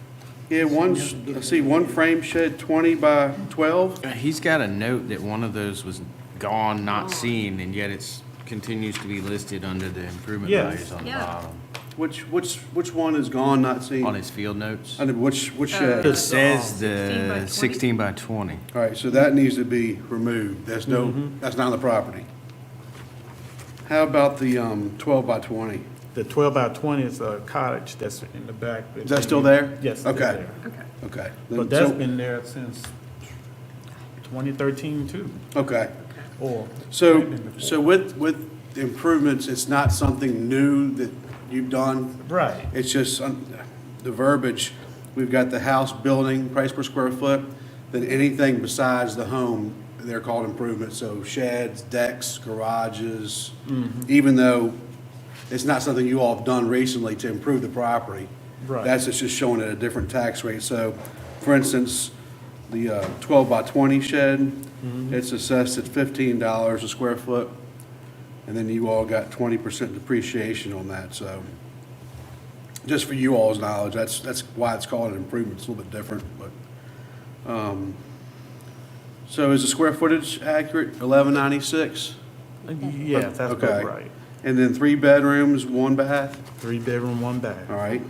Yeah, I see one frame shed 20 by 12.
He's got a note that one of those was gone, not seen, and yet it's continues to be listed under the improvement
Yes.
values on the
Yeah.
bottom.
Which one is gone, not seen?
On his field notes.
I mean, which shed?
It says
16 by
the
20.
16 by 20.
All right, so that needs to be removed. That's not on the property. How about the 12 by 20?
The 12 by 20 is a cottage that's in the back.
Is that still there?
Yes, it's still
Okay.
there.
Okay.
But that's been there since 2013 too.
Okay.
Or
So,
maybe before.
so with the improvements, it's not something new that you've done?
Right.
It's just the verbiage. We've got the house building price per square foot, then anything besides the home, they're called improvements. So sheds, decks, garages, even though it's not something you all have done recently to improve the property.
Right.
That's just showing at a different tax rate. So, for instance, the 12 by 20 shed, it's assessed at $15 a square foot. And then you all got 20% depreciation on that, so. Just for you all's knowledge, that's why it's called an improvement. It's a little bit different, but. So is the square footage accurate, 1196?
Yeah, that's
Okay.
about right.
And then 3 bedrooms, 1 bath?
3 bedroom, 1 bath.
All right.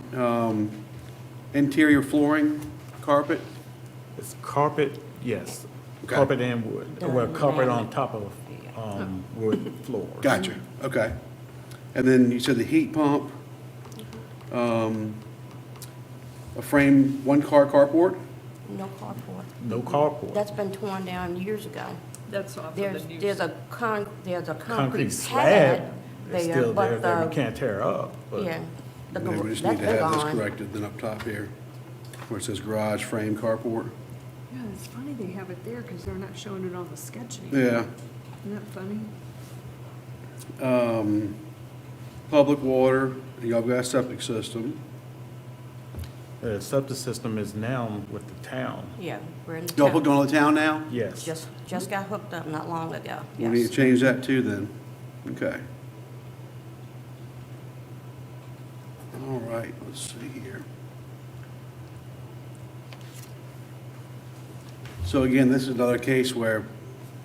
Interior flooring, carpet?
It's carpet, yes.
Okay.
Carpet and wood. Well, carpet on top of wood floor.
Gotcha, okay. And then you said the heat pump, a frame, 1-car carport?
No carport.
No carport.
That's been torn down years ago.
That's off of
There's,
the new.
there's a concrete
Concrete
pad
slab is
there,
still there
but
that we
the,
can't tear up. But
yeah, the,
Maybe we just
that's
need to have this
gone.
corrected then up top here, where it says garage frame carport.
Yeah, it's funny they have it there because they're not showing it on the sketch anymore.
Yeah.
Isn't that funny?
Public water, y'all got a septic system.
the septic system is now with the town.
Yeah, we're in the
Y'all
town.
hooked on the town now?
Yes.
Just got hooked up not long ago,
We need
yes.
to change that too then. Okay. All right, let's see here. So again, this is another case where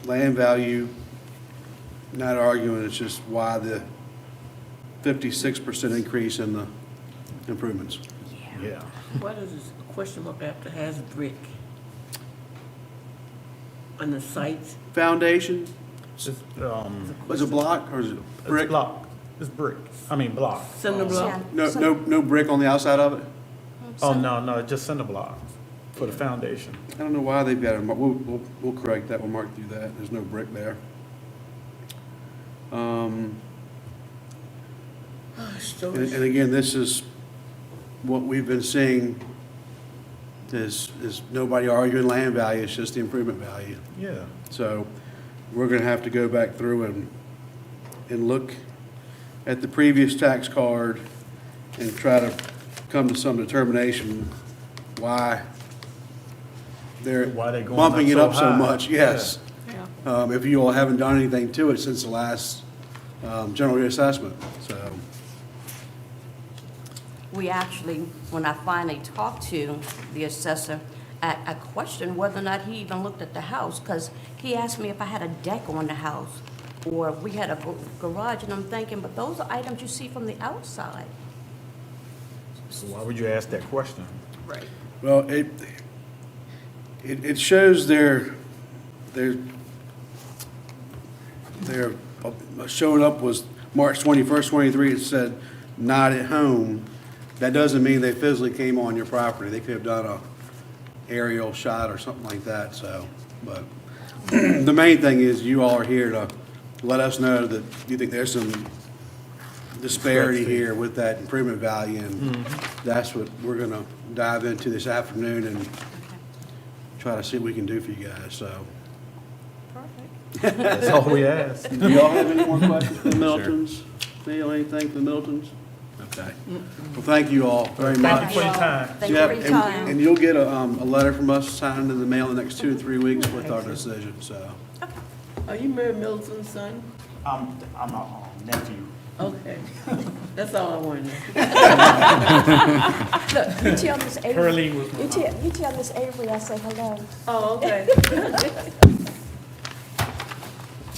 land value, not arguing, it's just why the 56% increase in the improvements.
Yeah.
What is this question mark after has brick? On the sites?
Foundation,
It's,
is it block or is it brick?
It's block. It's brick. I mean block.
Cinder block?
No brick on the outside of it?
Oh, no, just cinder block for the foundation.
I don't know why they've got it, we'll correct that, we'll mark through that, there's no brick there. And again, this is what we've been seeing, is nobody arguing land value, it's just the improvement value.
Yeah.
So, we're gonna have to go back through and look at the previous tax card and try to come to some determination why they're
Why they going
bumping
up
it
so
up so
high.
much, yes.
Yeah.
If you all haven't done anything to it since the last, general reassessment, so.
We actually, when I finally talked to the assessor, I questioned whether or not he even looked at the house, because he asked me if I had a deck on the house, or if we had a garage, and I'm thinking, but those are items you see from the outside.
So why would you ask that question?
Right.
Well, it shows their showing up was March 21st, 23. It said not at home. That doesn't mean they physically came on your property. They could have done a aerial shot or something like that, so. But the main thing is you all are here to let us know that you think there's some disparity here with that improvement value, and that's what we're gonna dive into this afternoon and try to see what we can do for you guys, so.
That's all we ask.
Do y'all have any more questions for the Middletons? Neil, anything for the Middletons? Okay. Well, thank you all very much.
Thank you for your time.
Thank you for your time.
And you'll get a letter from us signed in the mail in the next 2 to 3 weeks with our decision, so.
Are you Mary Middleton's son?
I'm a nephew.
Okay. That's all I wanted to know.
Look, you tell Miss Avery.
Pearlie was my
You tell Miss Avery I said hello.
Oh, okay.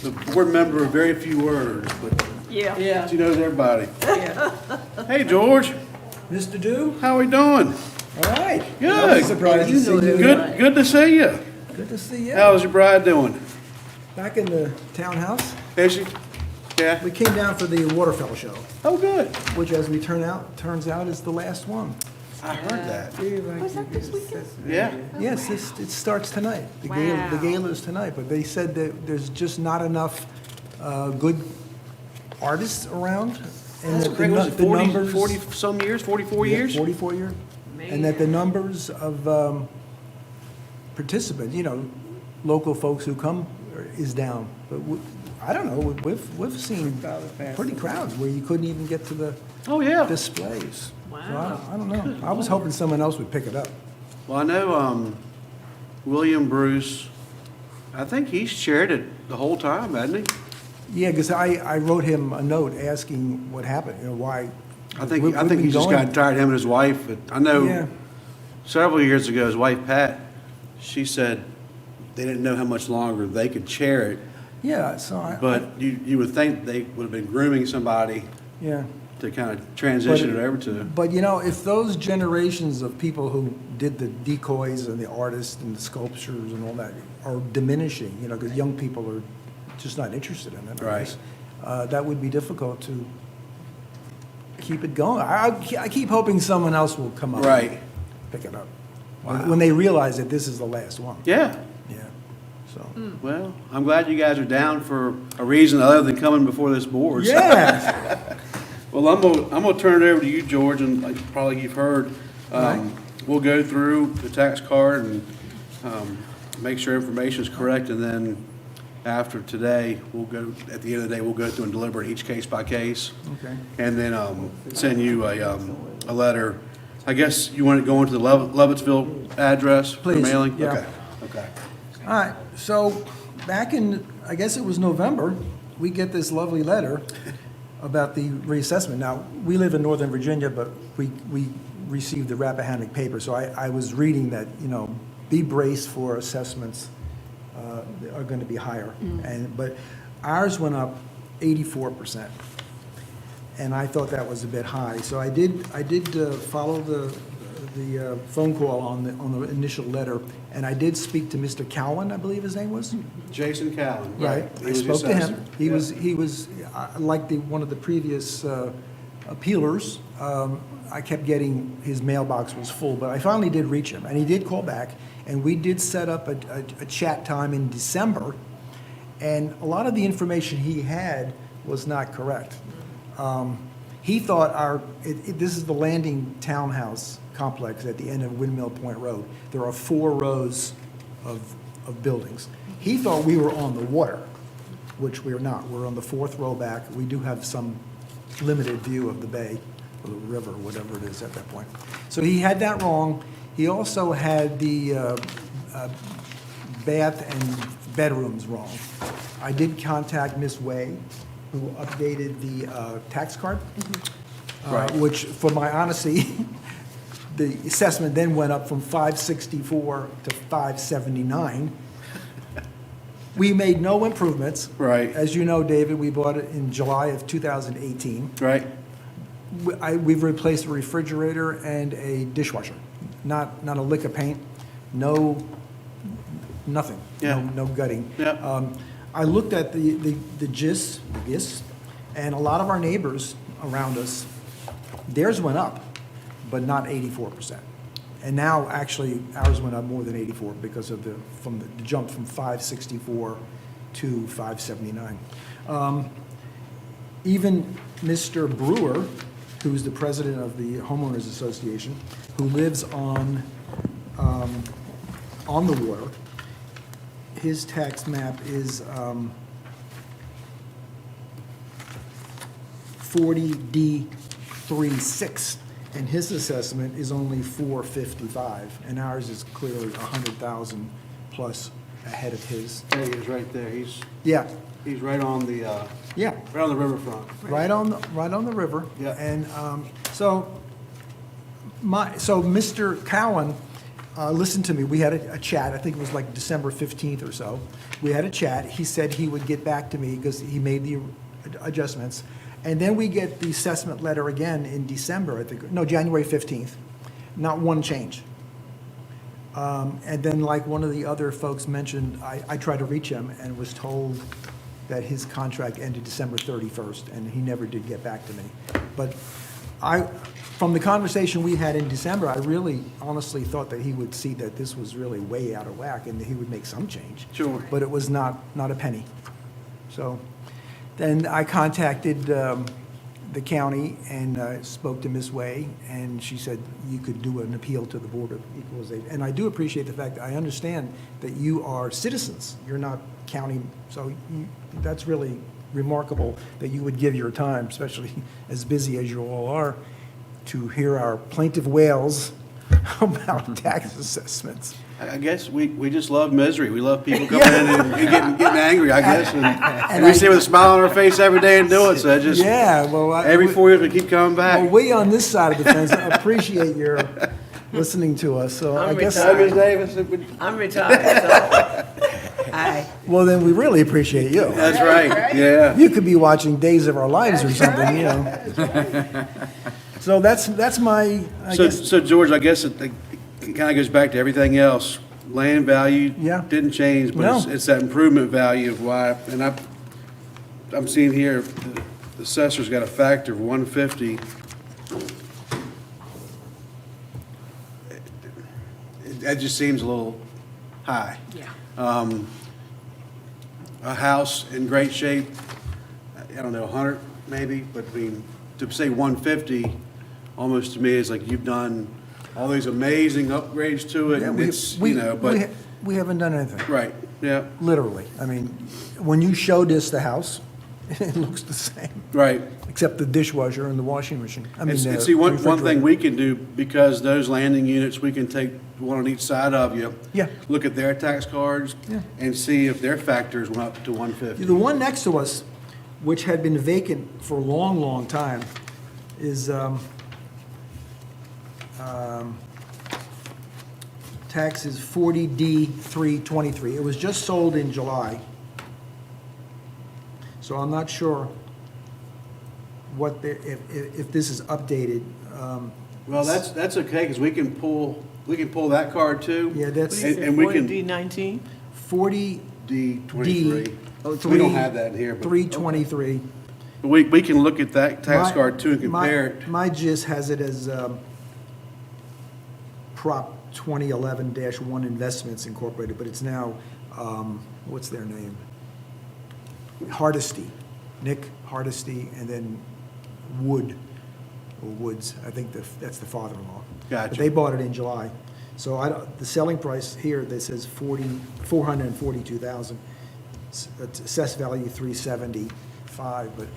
The board member of very few words, but
Yeah.
Yeah.
she knows everybody.
Yeah.
Hey, George,
Mr. Dew?
how we doing?
All right.
Good.
I was surprised to
You
see
know
you.
that.
Good to see you.
Good to see you.
How's your bride doing?
Back in the townhouse.
Is she? Yeah?
We came down for the Waterfowl show,
Oh, good.
which as we turns out is the last one.
I heard that.
Was that this weekend?
Yeah.
Yes, it starts tonight. The gala is tonight, but they said that there's just not enough good artists around. And
That's
that
great. Was it
the
40,
numbers-
40 some years, 44
Yeah,
years?
44 years. And that the numbers of participants, local folks who come is down. But I don't know, we've seen pretty crowds where you couldn't even get to the
Oh, yeah.
displays.
Wow.
So I don't know. I was hoping someone else would pick it up.
Well, I know William Bruce, I think he's chaired it the whole time, hasn't he?
Yeah, because I wrote him a note asking what happened, why.
I think
we've been
he just
going-
got tired, him and his wife. But I know
Yeah.
several years ago, his wife Pat, she said they didn't know how much longer they could chair it.
Yeah, so
But you would think they would have been grooming somebody
yeah.
to kind of transition it over to.
But if those generations of people who did the decoys and the artists and the sculptures and all that are diminishing, because young people are just not interested in it, I
Right.
guess, that would be difficult to keep it going. I keep hoping someone else will come up
Right.
and pick it up.
Wow.
When they realize that this is the last one.
Yeah.
Yeah, so.
Well, I'm glad you guys are down for a reason other than coming before this board. so.
Yeah.
Well, I'm gonna turn it over to you, George, and like probably you've heard, we'll go through the tax card and make sure information is correct, and then after today, at the end of the day, we'll go through and deliberate each case by case,
Okay.
and then send you a letter. I guess you want to go into the Lovettsville address for
Please,
mailing?
yeah.
Okay.
All right, so back in, I guess it was November, we get this lovely letter about the reassessment. Now, we live in Northern Virginia, but we received the Rappahannock paper, so I was reading that, be braced for assessments are going to be higher. But ours went up 84%. And I thought that was a bit high. So I did follow the phone call on the initial letter, and I did speak to Mr. Cowan, I believe his name was.
Jason Cowan.
Right.
He
I
was
spoke to
assessor.
him. He was like one of the previous appealers. I kept getting, his mailbox was full, but I finally did reach him, and he did call back, and we did set up a chat time in December, and a lot of the information he had was not correct. He thought this is the Landing Townhouse complex at the end of Windmill Point Road. There are 4 rows of buildings. He thought we were on the water. which we're not. We're on the fourth row back. We do have some limited view of the bay, or the river, whatever it is at that point. So he had that wrong. He also had the bath and bedrooms wrong. I did contact Ms. Way, who updated the tax card, which, for my honesty, the assessment then went up from 564 to 579. We made no improvements.
Right.
As you know, David, we bought it in July of 2018.
Right.
We've replaced a refrigerator and a dishwasher. Not a lick of paint, nothing.
Yeah.
No gutting.
Yeah.
I looked at the GIS, and a lot of our neighbors around us, theirs went up, but not 84%. And now, actually, ours went up more than 84 because of the jump from 564 to 579. Even Mr. Brewer, who's the president of the Homeowners Association, who lives on the water, his tax map is 40D36, and his assessment is only 455, and ours is clearly 100,000 plus ahead of his.
There he is, right there.
Yeah,
He's right on the,
yeah,
right on the riverfront.
right on the river.
Yeah.
And so Mr. Cowan listened to me. We had a chat. I think it was like December 15th or so. We had a chat. He said he would get back to me because he made the adjustments. And then we get the assessment letter again in December, I think, no, January 15th. Not one change. And then, like one of the other folks mentioned, I tried to reach him and was told that his contract ended December 31st, and he never did get back to me. But from the conversation we had in December, I really honestly thought that he would see that this was really way out of whack and that he would make some change.
Sure.
But it was not a penny. So then I contacted the county and spoke to Ms. Way, and she said you could do an appeal to the Board of Equalization. And I do appreciate the fact that I understand that you are citizens. You're not county, so that's really remarkable that you would give your time, especially as busy as you all are, to hear our plaintive wails about tax assessments.
I guess we just love misery. We love people coming in and getting angry, I guess. And we see it with a smile on our face every day and do it, so it just,
Yeah, well,
every 4 years we keep coming
well,
back.
we on this side of the fence appreciate your listening to us, so I
I'm
guess.
retired.
Davis.
I'm retired, so
Well, then we really appreciate you.
That's right, yeah.
You could be watching Days of Our Lives or something, you know. So that's my, I guess,
So George, I guess it kind of goes back to everything else. Land value
Yeah.
didn't change, but it's
No.
that improvement value of why, and I'm seeing here, the assessor's got a factor of 150. That just seems a little high.
Yeah.
A house in great shape, I don't know, 100 maybe, but I mean, to say 150, almost to me is like you've done all these amazing upgrades to it,
yeah,
and
we,
it's,
we,
you know, but,
we haven't done anything,
right, yeah,
literally. I mean, when you showed us the house, it looks the same,
right.
except the dishwasher and the washing machine. I mean,
And see, one thing
refrigerator.
we can do, because those landing units, we can take one on each side of you.
Yeah.
Look at their tax cards.
Yeah.
And see if their factors went up to 150.
The one next to us, which had been vacant for a long, long time, is tax is 40D323. It was just sold in July. So I'm not sure what, if this is updated.
Well, that's okay, because we can pull that card too.
Yeah, that's
And we can,
D19?
40D.
D23. So we don't have that in here, but.
323.
But we can look at that tax
My-
card too and compare it.
My GIS has it as Prop 2011-1 Investments Incorporated, but it's now, what's their name? Hardesty, Nick Hardesty, and then Wood, or Woods, I think that's the father-in-law.
Gotcha.
But they bought it in July. So the selling price here, that says 442,000. assessed value 375, but,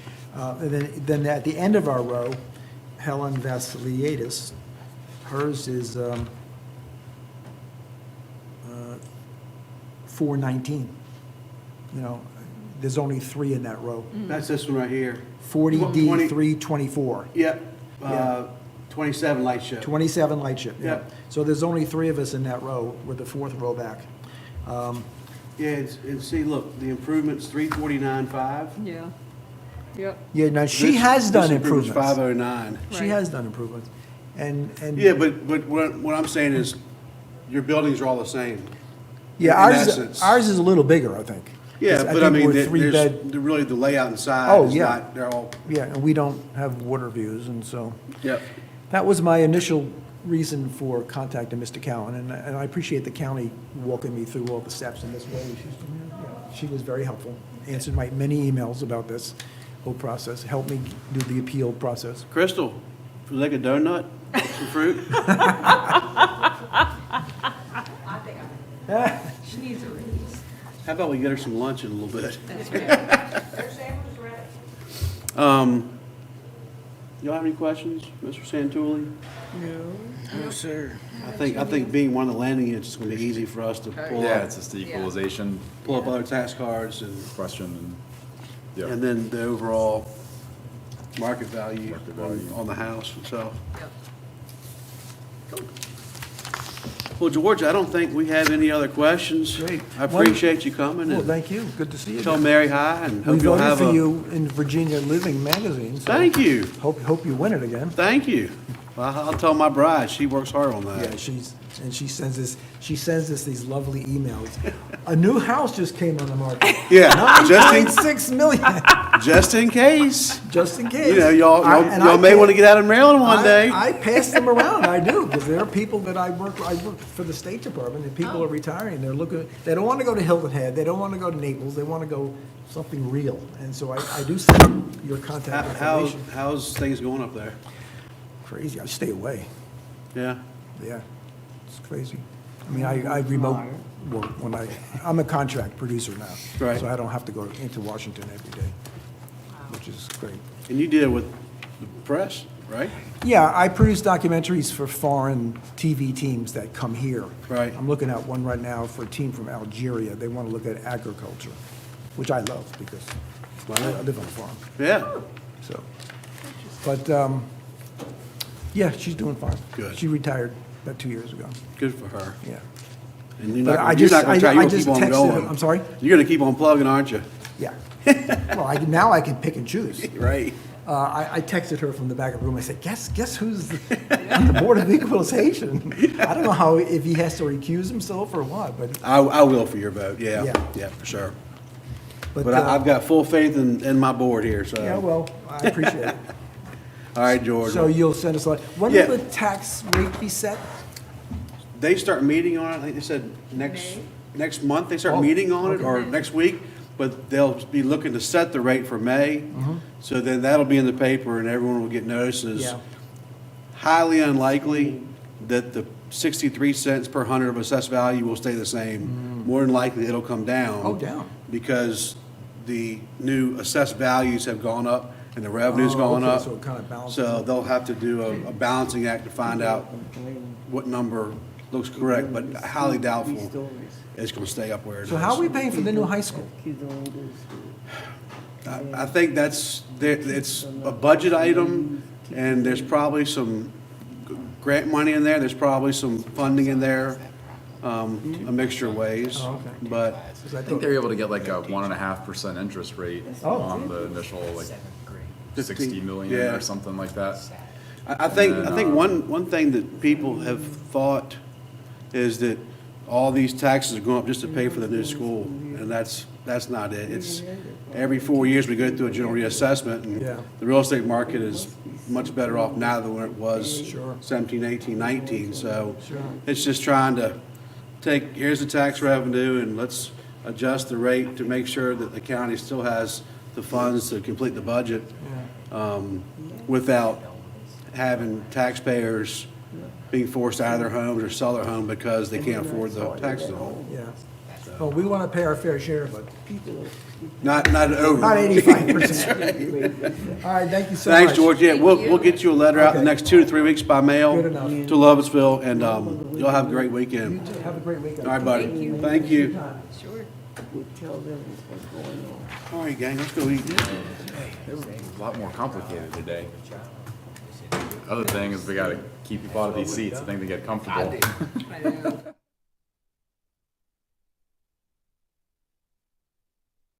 and then at the end of our row, Helen Vasiliadis, hers is 419. You know, there's only 3 in that row.
That's this one right here.
40D
20
324.
Yep,
Yeah.
27 light show.
27 light ship, yeah.
Yep.
So there's only 3 of us in that row, with the 4th row back.
Yeah, and see, look, the improvement's 349.5.
Yeah. Yep.
Yeah, now she has done
This improvement's
improvements.
509.
She has done improvements. And.
Yeah, but what I'm saying is, your buildings are all the same.
Yeah,
in
ours,
essence.
ours is a little bigger, I think.
Yeah,
It's-
but I
think
mean,
we're
there's,
3-bed.
really, the layout inside
Oh,
is
yeah.
not, they're all,
Yeah, and we don't have water views, and so.
yep.
That was my initial reason for contacting Mr. Cowan, and I appreciate the county walking me through all the steps in this way. She was very helpful, answered my many emails about this whole process, helped me do the appeal process.
Crystal, would you like a donut, some fruit?
She needs a raise.
How about we get her some lunch in a little bit?
That's right.
Y'all have any questions, Mr. Santulli?
No, sir.
I think being one of the landing units is gonna be easy for us to pull
Yeah,
up,
it's just the equalization
pull up other tax cards and,
question and, yeah.
and then the overall market value
Market value.
on the house itself.
Yep.
Well, George, I don't think we have any other questions.
Great.
I appreciate you coming
Well,
and
thank you, good to see you.
tell
again.
Mary hi and
We
hope you'll
voted
have
for
a.
you in Virginia Living magazine. so
Thank you,
Hope you win it again.
thank you. Well, I'll tell my bride, she works hard on that.
Yeah, she sends us these lovely emails. A new house just came on the market.
Yeah, just
9.6 million,
in case.
just in case.
You know, y'all
And I
may
pa-
want to get out of Maryland one day.
I pass them around, I do, because there are people that I work for the State Department, and people are retiring, they're looking, they don't want to go to Hilton Head, they don't want to go to Naples, they want to go something real. And so I do send your contact information.
How's things going up there?
Crazy, I stay away,
Yeah,
yeah, it's crazy. I mean, I remote work when I'm a contract producer now.
Right.
So I don't have to go into Washington every day, which is great.
and you deal with the press, right?
Yeah, I produce documentaries for foreign TV teams that come here.
Right.
I'm looking at one right now for a team from Algeria. They want to look at agriculture, which I love because I live on a farm.
Yeah,
So, but, yeah, she's doing fine.
Good.
She retired about 2 years ago,
good for her.
yeah.
And you're
But
not,
I
you're
just-
not gonna try,
I
you're gonna
just
keep on
texted
going.
her. I'm sorry?
You're gonna keep on plugging, aren't you?
Yeah. Well, now I can pick and choose.
Right.
I texted her from the back of the room. I said, guess who's on the Board of Equalization? I don't know if he has to recuse himself or what, but.
I will for your vote, yeah,
Yeah.
yeah, for sure.
But,
But I've got full faith in my board here, so.
Yeah, well, I appreciate it.
All right, George.
So you'll send us, when
Yeah.
will the tax rate be set?
They start meeting on it, I think they said next month they start
Oh,
meeting on it,
okay.
or next week, but they'll be looking to set the rate for May.
Mm-hmm.
So then that'll be in the paper and everyone will get notices.
Yeah.
Highly unlikely that the 63 cents per hundred of assessed value will stay the same. More than likely, it'll come down.
Oh, down.
Because the new assessed values have gone up and the revenue's
Oh,
gone
okay,
up.
so it kind of balances
So
out.
they'll have to do a balancing act to find out what number looks correct, but highly doubtful it's gonna stay up where it is.
So how are we paying for the new high school?
I think it's a budget item, and there's probably some grant money in there, there's probably some funding in there, a mixture of ways.
Oh, okay.
But
I think they're able to get like a 1.5% interest rate
Oh.
on the initial, like, 60
15,
million
yeah.
or something like that.
I think
And then,
one thing that people have thought is that all these taxes are going up just to pay for the new school, and that's not it. It's every 4 years we go through a general reassessment, and
Yeah.
the real estate market is much better off now than when it was
Sure.
17, 18, 19. So
Sure.
it's just trying to here's the tax revenue, and let's adjust the rate to make sure that the county still has the funds to complete the budget without having taxpayers being forced out of their homes or sell their home because they can't afford the taxes on it.
Yeah. Well, we want to pay our fair share, but
Not over.
not 85%. All right, thank you so much.
Thanks, George. Yeah, we'll get you a letter out in the
Okay.
next 2 to 3 weeks by mail
Good enough.
to Lovettsville, and you'll have a great
You
weekend.
too. Have a great weekend.
All right, buddy. Thank you.
Sure.
We tell them what's going on.
All right, gang, let's go eat.
It was a lot more complicated today. Other thing is we gotta keep people out of these seats. I think they get comfortable.
I know.